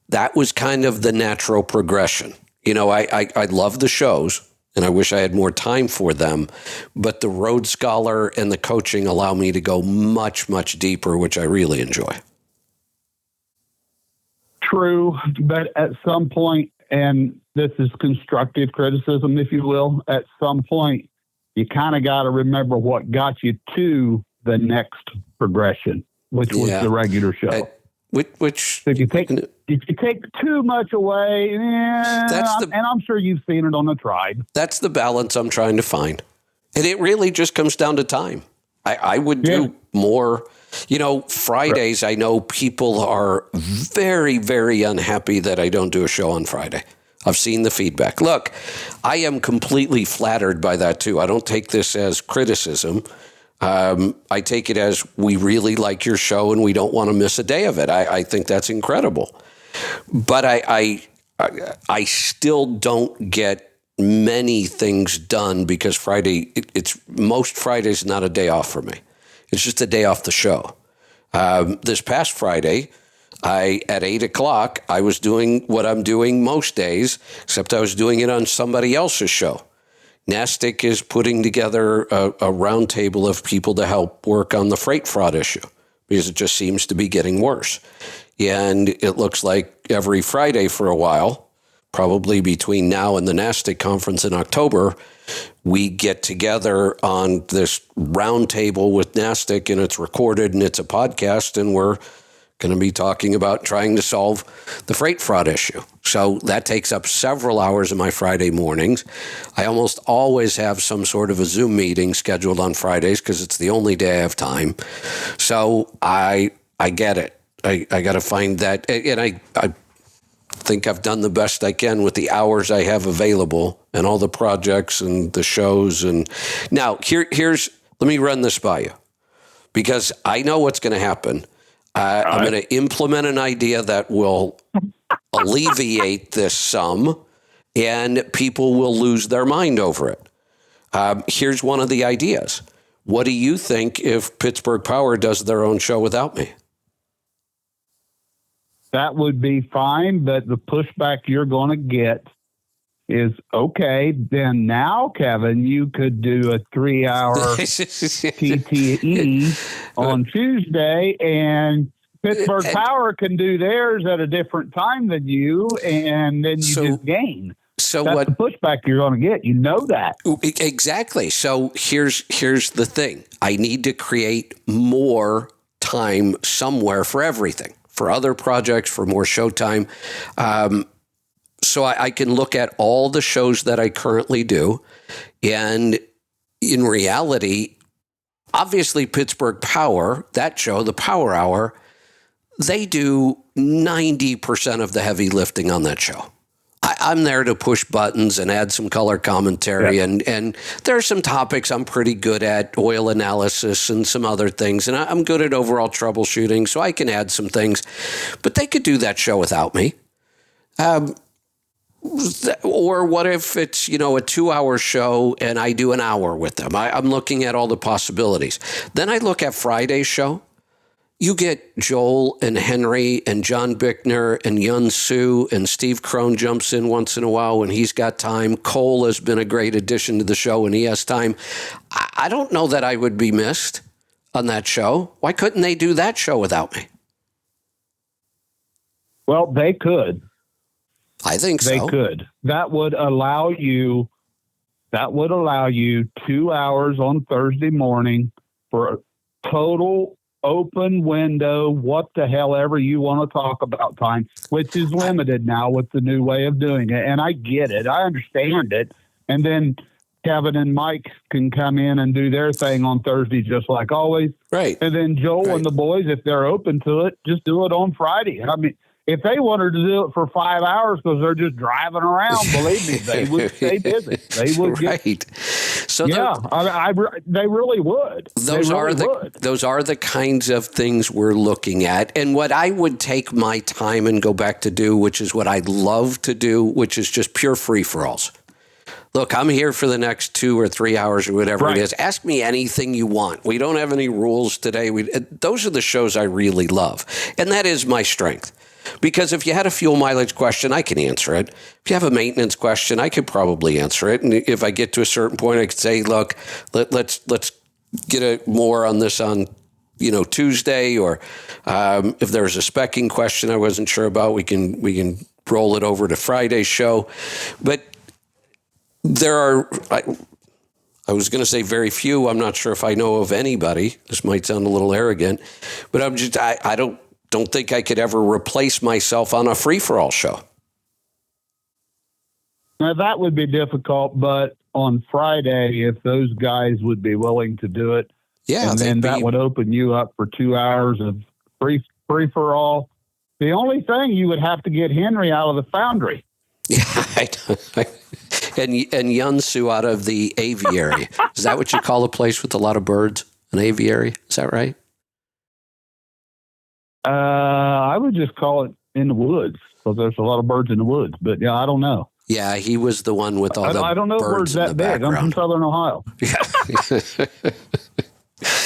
that was kind of the natural progression. You know, I love the shows, and I wish I had more time for them. But the Road Scholar and the coaching allow me to go much, much deeper, which I really enjoy. True, but at some point, and this is constructive criticism, if you will, at some point, you kind of got to remember what got you to the next progression, which was the regular show. Which if you take too much away, and I'm sure you've seen it on the Tribe. That's the balance I'm trying to find. And it really just comes down to time. I would do more. You know, Fridays, I know people are very, very unhappy that I don't do a show on Friday. I've seen the feedback. Look, I am completely flattered by that, too. I don't take this as criticism. I take it as we really like your show and we don't want to miss a day of it. I think that's incredible. But I still don't get many things done because Friday, most Fridays not a day off for me. It's just a day off the show. This past Friday, at 8 o'clock, I was doing what I'm doing most days, except I was doing it on somebody else's show. NASTC is putting together a roundtable of people to help work on the freight fraud issue because it just seems to be getting worse. And it looks like every Friday for a while, probably between now and the NASTC conference in October, we get together on this roundtable with NASTC, and it's recorded and it's a podcast, and we're going to be talking about trying to solve the freight fraud issue. So that takes up several hours of my Friday mornings. I almost always have some sort of a Zoom meeting scheduled on Fridays because it's the only day I have time. So I get it. I got to find that. And I think I've done the best I can with the hours I have available and all the projects and the shows. And now let me run this by you because I know what's going to happen. I'm going to implement an idea that will alleviate this sum, and people will lose their mind over it. Here's one of the ideas. What do you think if Pittsburgh Power does their own show without me? That would be fine, but the pushback you're going to get is, okay, then now, Kevin, you could do a 3-hour TTE on Tuesday, and Pittsburgh Power can do theirs at a different time than you, and then you just gain. So that's the pushback you're going to get. You know that. Exactly. So here's the thing. I need to create more time somewhere for everything, for other projects, for more showtime. So I can look at all the shows that I currently do. And in reality, obviously Pittsburgh Power, that show, the Power Hour, they do 90% of the heavy lifting on that show. I'm there to push buttons and add some color commentary. Yeah. And there are some topics I'm pretty good at, oil analysis and some other things. And I'm good at overall troubleshooting, so I can add some things. But they could do that show without me. Or what if it's, a 2-hour show and I do an hour with them? I'm looking at all the possibilities. Then I look at Friday's show. You get Joel and Henry and John Bickner and Yun Su, and Steve Crone jumps in once in a while when he's got time. Cole has been a great addition to the show when he has time. I don't know that I would be missed on that show. Why couldn't they do that show without me? Well, they could. I think so. They could. That would allow you 2 hours on Thursday morning for a total open window, what the hell ever you want to talk about time, which is limited now with the new way of doing it. And I get it. I understand it. And then Kevin and Mike can come in and do their thing on Thursday, just like always. Right. And then Joel and the boys, if they're open to it, just do it on Friday. I mean, if they wanted to do it for 5 hours because they're just driving around, believe me, they would stay busy. They would right. So yeah, they really would. Those are the kinds of things we're looking at. And what I would take my time and go back to do, which is what I love to do, which is just pure free-for-alls. Look, I'm here for the next 2 or 3 hours or whatever it is. Ask me anything you want. We don't have any rules today. Those are the shows I really love. And that is my strength. Because if you had a fuel mileage question, I can answer it. If you have a maintenance question, I could probably answer it. And if I get to a certain point, I could say, look, let's get more on this on Tuesday. Or if there's a specking question I wasn't sure about, we can roll it over to Friday's show. But there are, I was going to say very few. I'm not sure if I know of anybody. This might sound a little arrogant, but I don't think I could ever replace myself on a free-for-all show. Now, that would be difficult, but on Friday, if those guys would be willing to do it, and then that would open you up for 2 hours of free-for-all. The only thing, you would have to get Henry out of the foundry. Yeah, and Yunsu out of the aviary. Is that what you call a place with a lot of birds? An aviary? Is that right? I would just call it in the woods, because there's a lot of birds in the woods. But yeah, I don't know. Yeah, he was the one with all the birds. I don't know birds that big. I'm from Southern Ohio.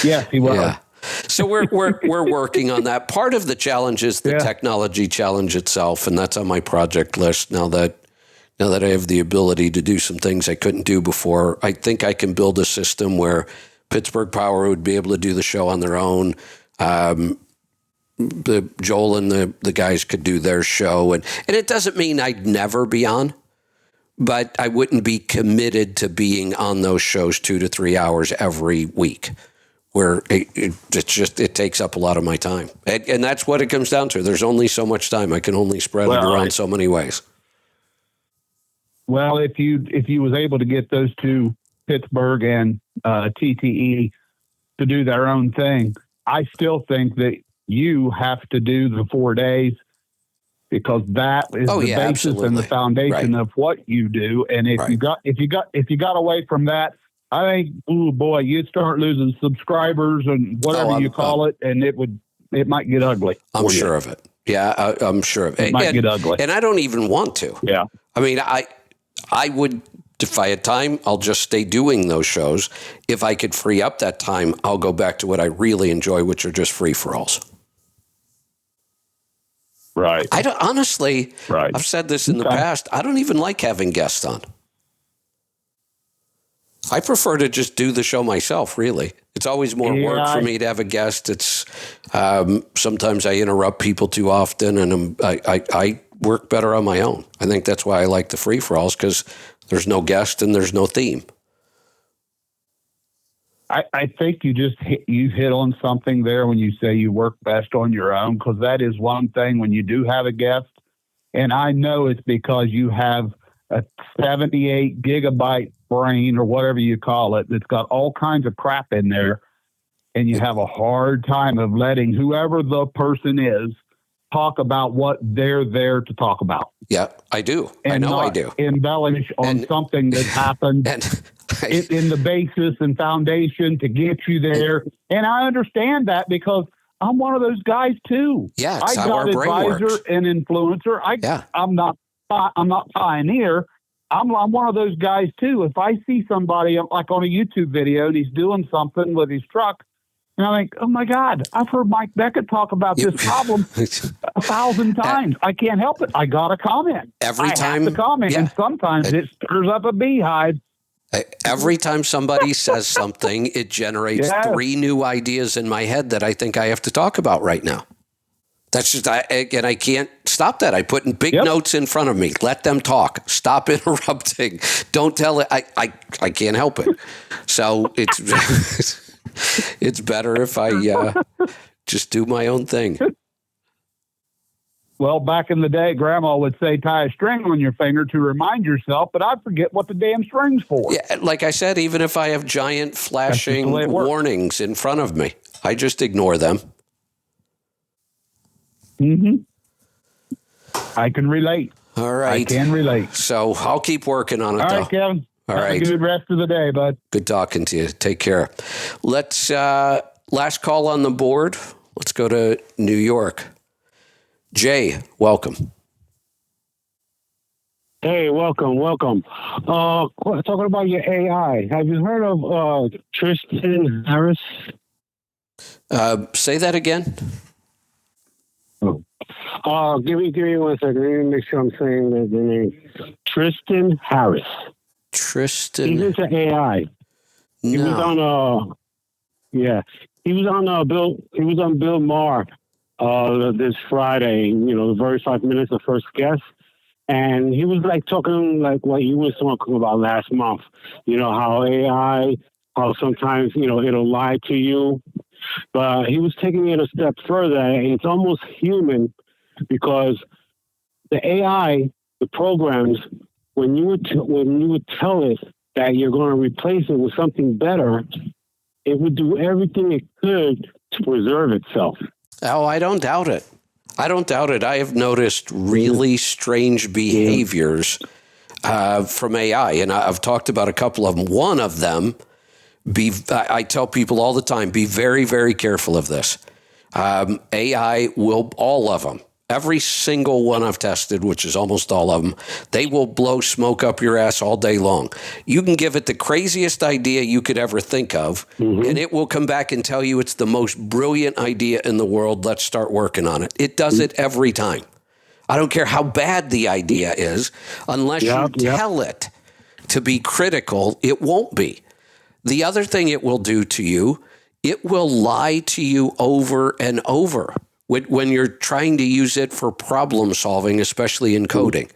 Yes, he was. Yeah. So we're working on that. Part of the challenge is the technology challenge itself, and that's on my project list now that I have the ability to do some things I couldn't do before. I think I can build a system where Pittsburgh Power would be able to do the show on their own. Joel and the guys could do their show, and it doesn't mean I'd never be on, but I wouldn't be committed to being on those shows 2 to 3 hours every week, where it takes up a lot of my time, and that's what it comes down to. There's only so much time. I can only spread it around so many ways. Well, if you was able to get those two, Pittsburgh and TTE, to do their own thing, I still think that you have to do the 4 days, because that is the basis absolutely. And the foundation of what you do. And if you got away from that, I think, oh boy, you'd start losing subscribers and whatever you call it, and it might get ugly. I'm sure of it. Yeah, I'm sure of it. It might get ugly. And I don't even want to. Yeah. I mean, I would, if I had time, I'll just stay doing those shows. If I could free up that time, I'll go back to what I really enjoy, which are just free-for-alls. Right. I don't, honestly, right. I've said this in the past, I don't even like having guests on. I prefer to just do the show myself, really. It's always more work for me to have a guest. It's sometimes I interrupt people too often, and I work better on my own. I think that's why I like the free-for-alls, because there's no guest and there's no theme. I think you hit on something there when you say you work best on your own, because that is one thing when you do have a guest, and I know it's because you have a 78 gigabyte brain or whatever you call it that's got all kinds of crap in there, and you have a hard time of letting whoever the person is talk about what they're there to talk about. Yeah, I do. And I know I do. Embellish on something that happened in the basis and foundation to get you there. And I understand that, because I'm one of those guys too. Yeah, I got advisor and influencer. I'm not pioneer. I'm one of those guys too. If I see somebody like on a YouTube video and he's doing something with his truck, and I think, oh my God, I've heard Mike Beckett talk about this problem 1,000 times. I can't help it. I got to comment. Every time. I have to comment, and sometimes it stirs up a beehive. Every time somebody says something, it generates 3 new ideas in my head that I think I have to talk about right now. That's just, and I can't stop that. I put in big notes in front of me. Let them talk. Stop interrupting. Don't tell it. I can't help it. So it's It's better if I just do my own thing. Well, back in the day, Grandma would say, tie a string on your finger to remind yourself, but I'd forget what the damn string's for. Yeah, like I said, even if I have giant flashing warnings in front of me, I just ignore them. Mm-hmm. I can relate. All right. I can relate. So I'll keep working on it, All though. right, Kevin. All Have right. a good rest of the day, bud. Good talking to you. Take care. Let's, last call on the board. Let's go to New York. Jay, welcome. Hey, welcome. Talking about your AI, have you heard of Tristan Harris? Say that again. Give me 1 second. Let me make sure I'm saying the name. Tristan Harris. Tristan. He's into AI. He was on He was on Bill Maher this Friday. You know, the very 5 minutes, the first guest. And he was like talking like what you was talking about last month. You know, how AI, how sometimes, you know, it'll lie to you. But he was taking it a step further. And it's almost human because the AI, the programs, when you would tell it that you're going to replace it with something better, it would do everything it could to preserve itself. Oh, I don't doubt it. I have noticed really strange behaviors from AI, and I've talked about a couple of them. One of them, I tell people all the time, be very, very careful of this. AI will, all of them, every single one I've tested, which is almost all of them, they will blow smoke up your ass all day long. You can give it the craziest idea you could ever think of, and it will come back and tell you it's the most brilliant idea in the world. Let's start working on it. It does it every time. I don't care how bad the idea is, unless you tell it to be critical, it won't be. The other thing it will do to you, it will lie to you over and over. When you're trying to use it for problem solving, especially in coding,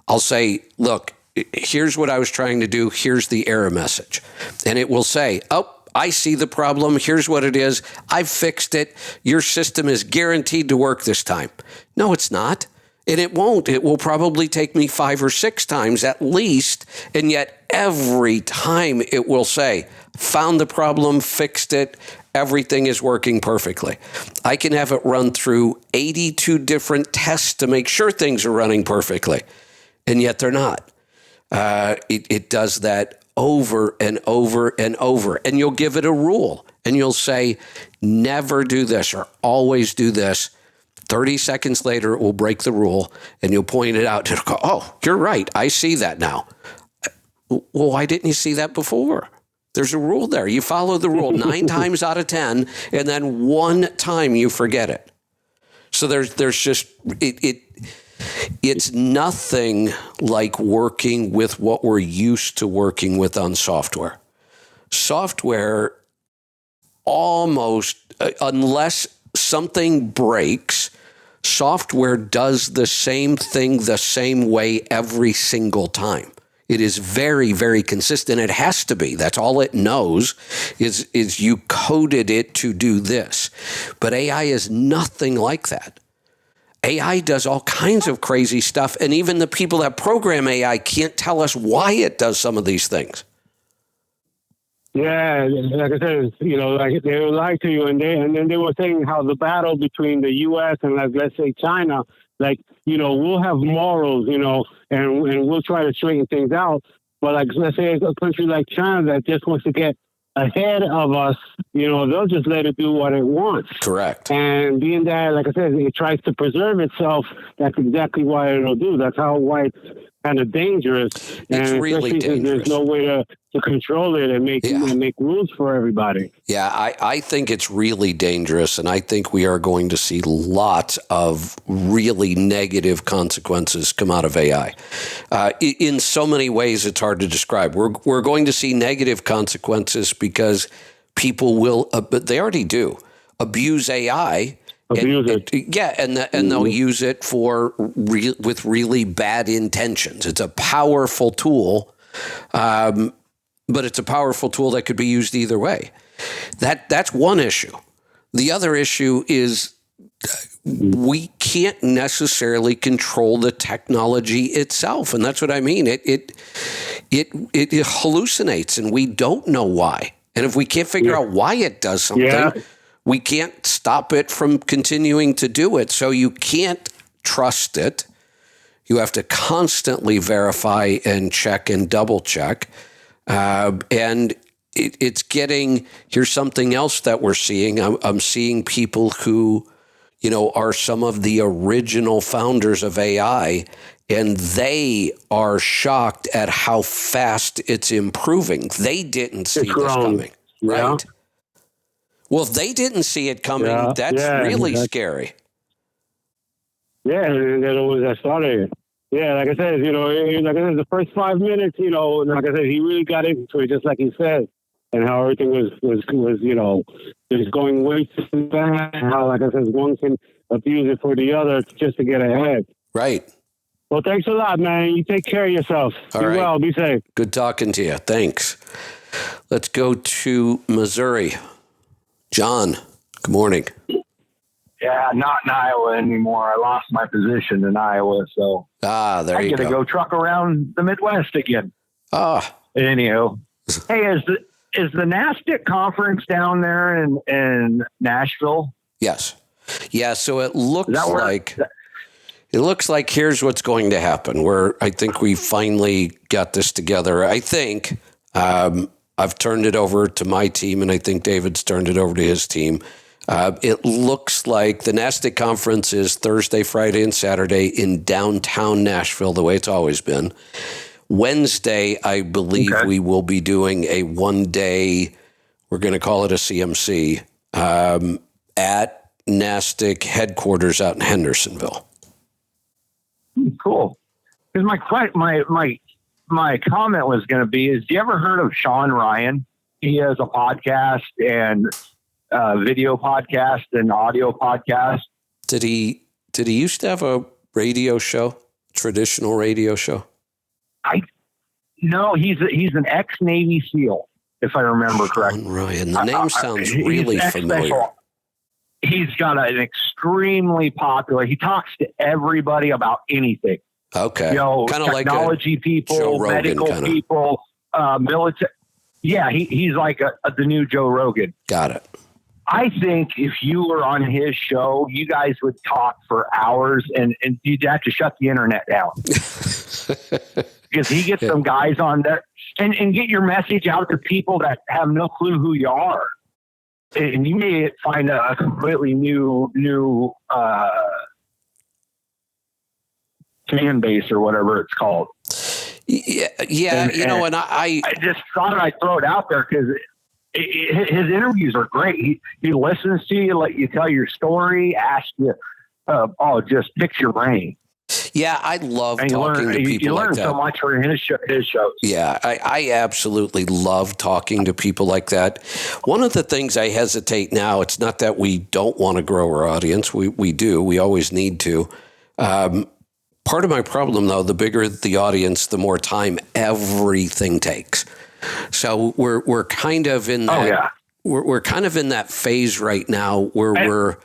I'll say, look, here's what I was trying to do. Here's the error message. And it will say, oh, I see the problem. Here's what it is. I've fixed it. Your system is guaranteed to work this time. No, it's not. And it won't. It will probably take me 5 or 6 times at least. And yet every time it will say, found the problem, fixed it, everything is working perfectly. I can have it run through 82 different tests to make sure things are running perfectly. And yet they're not. It does that over and over and over. And you'll give it a rule. And you'll say, never do this or always do this. 30 seconds later, it will break the rule, and you'll point it out. And go, oh, you're right. I see that now. Well, why didn't you see that before? There's a rule there. You follow the rule 9 times out of 10, and then 1 time you forget it. So there's just it's nothing like working with what we're used to working with on software. Software almost, unless something breaks, software does the same thing the same way every single time. It is very, very consistent. It has to be. That's all it knows is you coded it to do this. But AI is nothing like that. AI does all kinds of crazy stuff. And even the people that program AI can't tell us why it does some of these things. Yeah, like I said, you know, like they will lie to you, and then they were saying how the battle between the U.S. and, like, let's say China, like, you know, we'll have morals, you know, and we'll try to straighten things out. But, like, let's say a country like China that just wants to get ahead of us, you know, they'll just let it do what it wants. Correct. And being that, like I said, it tries to preserve itself, that's exactly why it'll do. That's why it's kind of dangerous. It's and really dangerous. There's no way to control it and make rules for everybody. Yeah, I think it's really dangerous, and I think we are going to see lots of really negative consequences come out of AI. In so many ways, it's hard to describe. We're going to see negative consequences because people will, but they already do, abuse AI. Abuse it. Yeah, and they'll use it with really bad intentions. It's a powerful tool, but it's a powerful tool that could be used either way. That's one issue. The other issue is we can't necessarily control the technology itself, and that's what I mean. It hallucinates, and we don't know why. And if we can't figure out why it does something, we can't stop it from continuing to do it. So you can't trust it. You have to constantly verify and check and double check. And it's getting, here's something else that we're seeing. I'm seeing people who, are some of the original founders of AI, and they are shocked at how fast it's improving. They didn't see this coming, right? Well, if they didn't see it coming, that's really scary. Yeah, and then I started. Yeah, like I said, the first 5 minutes, like I said, he really got into it, just like he said, and how everything was just going way too fast. How, like I said, one can abuse it for the other just to get ahead. Right. Well, thanks a lot, man. You take care of yourself. Be well. Be safe. Good talking to you. Thanks. Let's go to Missouri. John, good morning. Yeah, not in Iowa anymore. I lost my position in Iowa, so there you go. I get to go truck around the Midwest again. Anyhow, hey, is the NASTC conference down there in Nashville? Yes. Yeah. So it looks like here's what's going to happen. I think we finally got this together. I think I've turned it over to my team, and I think David's turned it over to his team. It looks like the NASTC conference is Thursday, Friday, and Saturday in downtown Nashville, the way it's always been. Wednesday, I believe we will be doing a one-day, we're going to call it a CMC, at NASTC headquarters out in Hendersonville. Cool. Because my comment was going to be, do you ever heard of Sean Ryan? He has a podcast and video podcast and audio podcast. Did he used to have a radio show, traditional radio show? No, he's an ex-Navy SEAL, if I remember correctly. Ryan, the name sounds really familiar. He's got an extremely popular. He talks to everybody about anything. Okay, kind of technology like people, medical people, military. Yeah, he's like the new Joe Rogan. Got it. I think if you were on his show, you guys would talk for hours, and you'd have to shut the internet down. Because he gets some guys on there and get your message out to people that have no clue who you are. And you may find a completely new fan base or whatever it's called. Yeah. And I just thought I'd throw it out there because his interviews are great. He listens to you, let you tell your story, ask you, just pick your brain. Yeah, I love talking to people like that. You learn so much from his shows. Yeah, I absolutely love talking to people like that. One of the things I hesitate now, it's not that we don't want to grow our audience. We do. We always need to. Part of my problem, though, the bigger the audience, the more time everything takes. So we're kind of in that. We're kind of in that phase right now where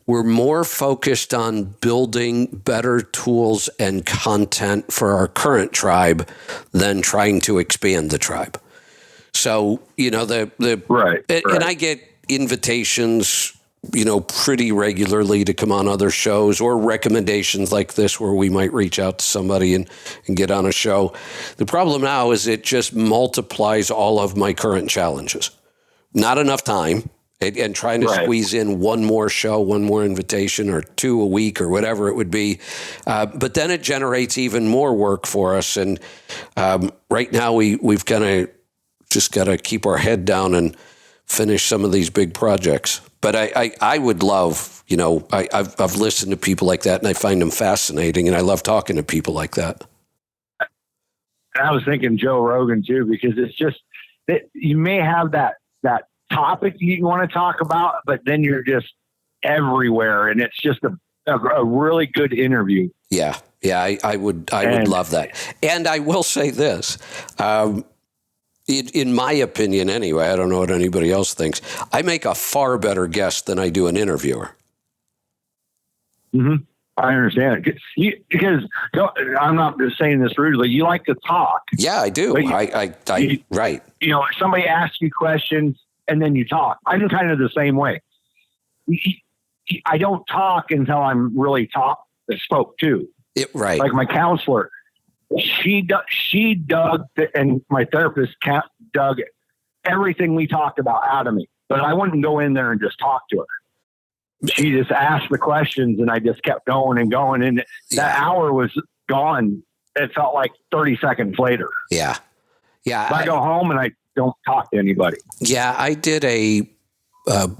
we're more focused on building better tools and content for our current tribe than trying to expand the tribe. So, right. And I get invitations, pretty regularly to come on other shows or recommendations like this where we might reach out to somebody and get on a show. The problem now is it just multiplies all of my current challenges. Not enough time. And trying to squeeze in one more show, one more invitation, or two a week, or whatever it would be. But then it generates even more work for us. And right now we've kind of just got to keep our head down and finish some of these big projects. But I would love, I've listened to people like that, and I find them fascinating, and I love talking to people like that. I was thinking Joe Rogan too, because it's just that you may have that topic you want to talk about, but then you're just everywhere, and it's just a really good interview. Yeah, I would love that. And I will say this, In my opinion, anyway, I don't know what anybody else thinks. I make a far better guest than I do an interviewer. Mm-hmm. I understand. Because I'm not just saying this rudely. You like to talk. Yeah, I do. Right. You know, somebody asks you questions and then you talk. I'm kind of the same way. I don't talk until I'm really spoke to. Right. Like my counselor, she dug, and my therapist dug everything we talked about out of me. But I wouldn't go in there and just talk to her. She just asked the questions, and I just kept going and going. And that hour was gone. It felt like 30 seconds later. Yeah. Yeah. I go home and I don't talk to anybody. Yeah. I did a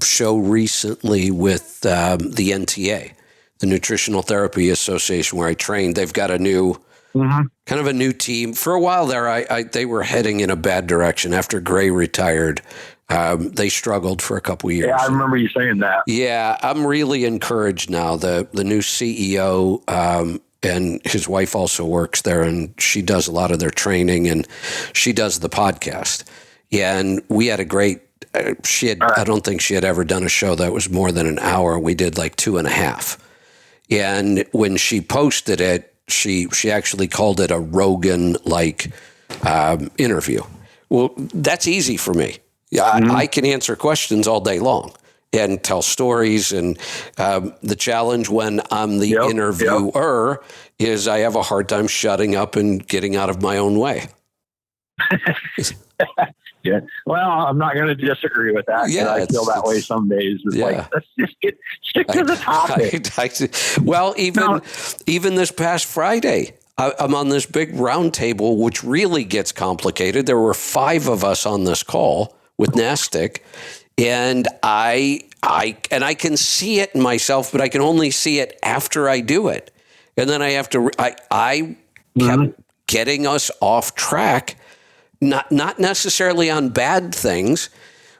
show recently with the NTA, the Nutritional Therapy Association, where I trained. They've got a new, kind of a new team. For a while there, they were heading in a bad direction. After Gray retired, they struggled for a couple of years. Yeah, I remember you saying that. Yeah, I'm really encouraged now. The new CEO and his wife also works there, and she does a lot of their training, and she does the podcast. Yeah, and we had a great. I don't think she had ever done a show that was more than an hour. We did like 2.5. And when she posted it, she actually called it a Rogan-like interview. Well, that's easy for me. Yeah, I can answer questions all day long and tell stories. And the challenge when I'm the interviewer is I have a hard time shutting up and getting out of my own way. Yeah. Well, I'm not going to disagree with that. Yeah, I feel that way some days. It's like, let's just stick to the topic. Well, even this past Friday, I'm on this big round table, which really gets complicated. There were 5 of us on this call with Nastic, and I can see it in myself, but I can only see it after I do it. And then I have to, I kept getting us off track. Not necessarily on bad things,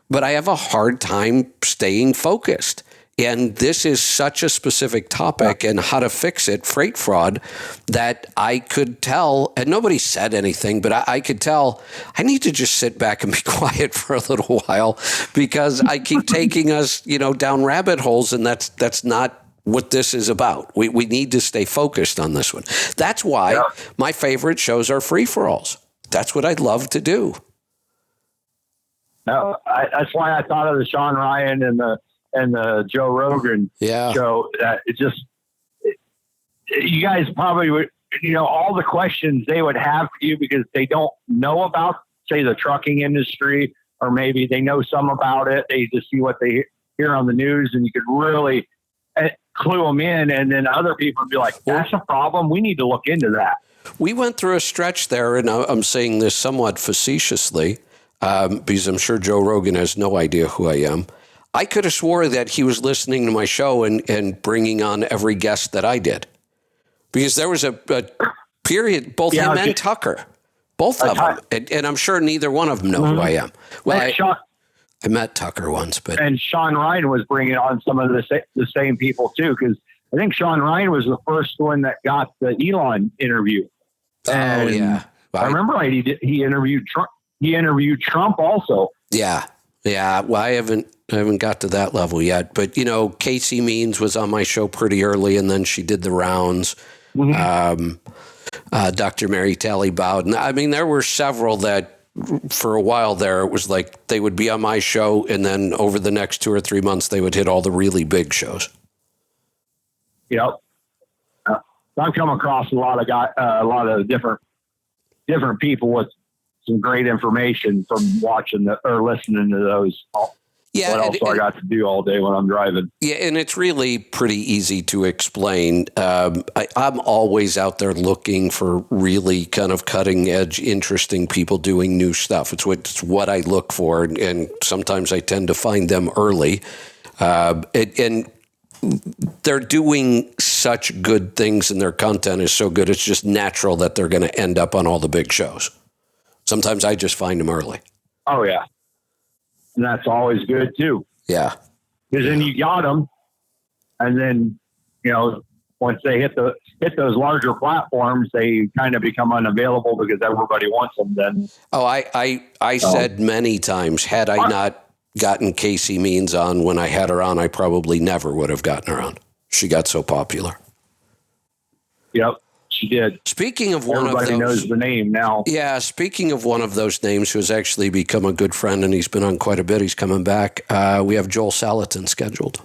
but I have a hard time staying focused. And this is such a specific topic and how to fix it, freight fraud, that I could tell, and nobody said anything, but I could tell I need to just sit back and be quiet for a little while because I keep taking us, down rabbit holes, and that's not what this is about. We need to stay focused on this one. That's why my favorite shows are free-for-alls. That's what I'd love to do. No, that's why I thought of the Sean Ryan and the Joe Rogan show. That you guys probably would, all the questions they would have for you because they don't know about, say, the trucking industry, or maybe they know some about it. They just see what they hear on the news, and you could really clue them in. And then other people would be like, "That's a problem. We need to look into that." We went through a stretch there, and I'm saying this somewhat facetiously, because I'm sure Joe Rogan has no idea who I am. I could have swore that he was listening to my show and bringing on every guest that I did. Because there was a period, both him and Tucker, both of them. And I'm sure neither one of them know who I am. Well, I met Tucker once, but... And Sean Ryan was bringing on some of the same people, too, because I think Sean Ryan was the first one that got the Elon interview. And yeah. I remember he interviewed Trump. He interviewed Trump also. Yeah. Yeah. Well, I haven't got to that level yet, but Casey Means was on my show pretty early, and then she did the rounds. Dr. Mary Talley Bowden. I mean, there were several that for a while there, it was like they would be on my show, and then over the next 2 or 3 months, they would hit all the really big shows. Yep. I've come across a lot of different people with some great information from watching or listening to those. Yeah, what else do I got to do all day when I'm driving? Yeah, and it's really pretty easy to explain. I'm always out there looking for really kind of cutting edge, interesting people doing new stuff. It's what I look for, and sometimes I tend to find them early. And they're doing such good things, and their content is so good, it's just natural that they're going to end up on all the big shows. Sometimes I just find them early. Oh, yeah. And that's always good, too. Yeah. Because then you got them, and then, once they hit those larger platforms, they kind of become unavailable because everybody wants them then. Oh, I said many times, had I not gotten Casey Means on when I had her on, I probably never would have gotten her on. She got so popular. Yep, she did. Speaking of one Everybody of those, knows the name now. Yeah, speaking of one of those names who has actually become a good friend, and he's been on quite a bit, he's coming back. We have Joel Salatin scheduled.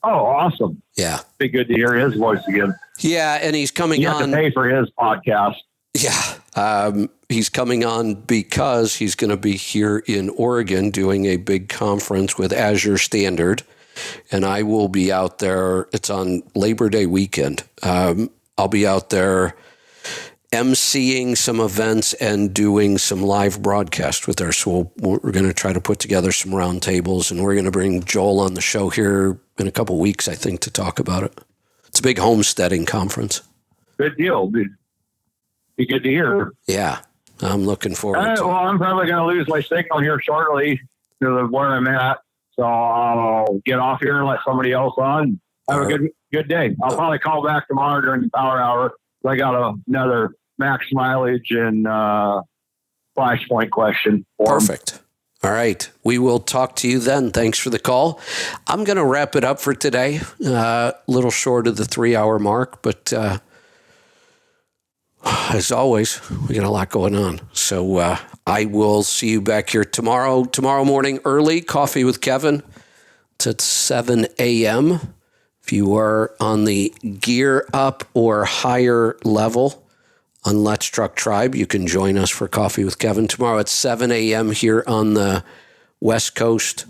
Oh, awesome. Yeah. Be good to hear his voice again. Yeah, and he's coming you on. You have to pay for his podcast. Yeah. He's coming on because he's going to be here in Oregon doing a big conference with Azure Standard, and I will be out there. It's on Labor Day weekend. I'll be out there emceeing some events and doing some live broadcast with her. So we're going to try to put together some roundtables, and we're going to bring Joel on the show here in a couple weeks, I think, to talk about it. It's a big homesteading conference. Good deal, dude. Be good to hear. Yeah, I'm looking forward to it. Well, I'm probably going to lose my signal here shortly to where I'm at. So I'll get off here and let somebody else on. Have a good day. I'll probably call back tomorrow during the power hour. I got another max mileage and flashpoint question. Perfect. All right. We will talk to you then. Thanks for the call. I'm going to wrap it up for today. A little short of the 3-hour mark, but as always, we got a lot going on. So I will see you back here tomorrow morning early. Coffee with Kevin. It's at 7 a.m. If you are on the gear up or higher level on Let's Truck Tribe, you can join us for Coffee with Kevin tomorrow at 7 a.m. here on the West Coast.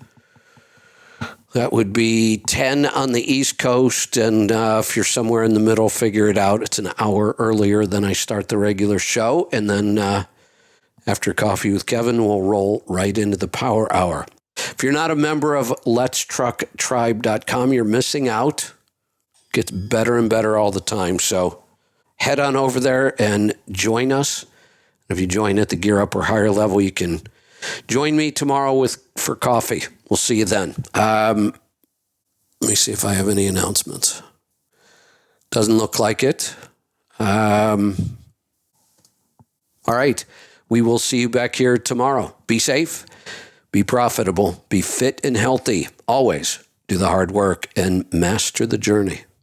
That would be 10 on the East Coast, and if you're somewhere in the middle, figure it out. It's an hour earlier than I start the regular show, and then after Coffee with Kevin, we'll roll right into the Power Hour. If you're not a member of Let'sTruckTribe.com, you're missing out. It gets better and better all the time, so head on over there and join us. If you join at the gear up or higher level, you can join me tomorrow for coffee. We'll see you then. Let me see if I have any announcements. Doesn't look like it. All right. We will see you back here tomorrow. Be safe, be profitable, be fit and healthy. Always do the hard work and master the journey.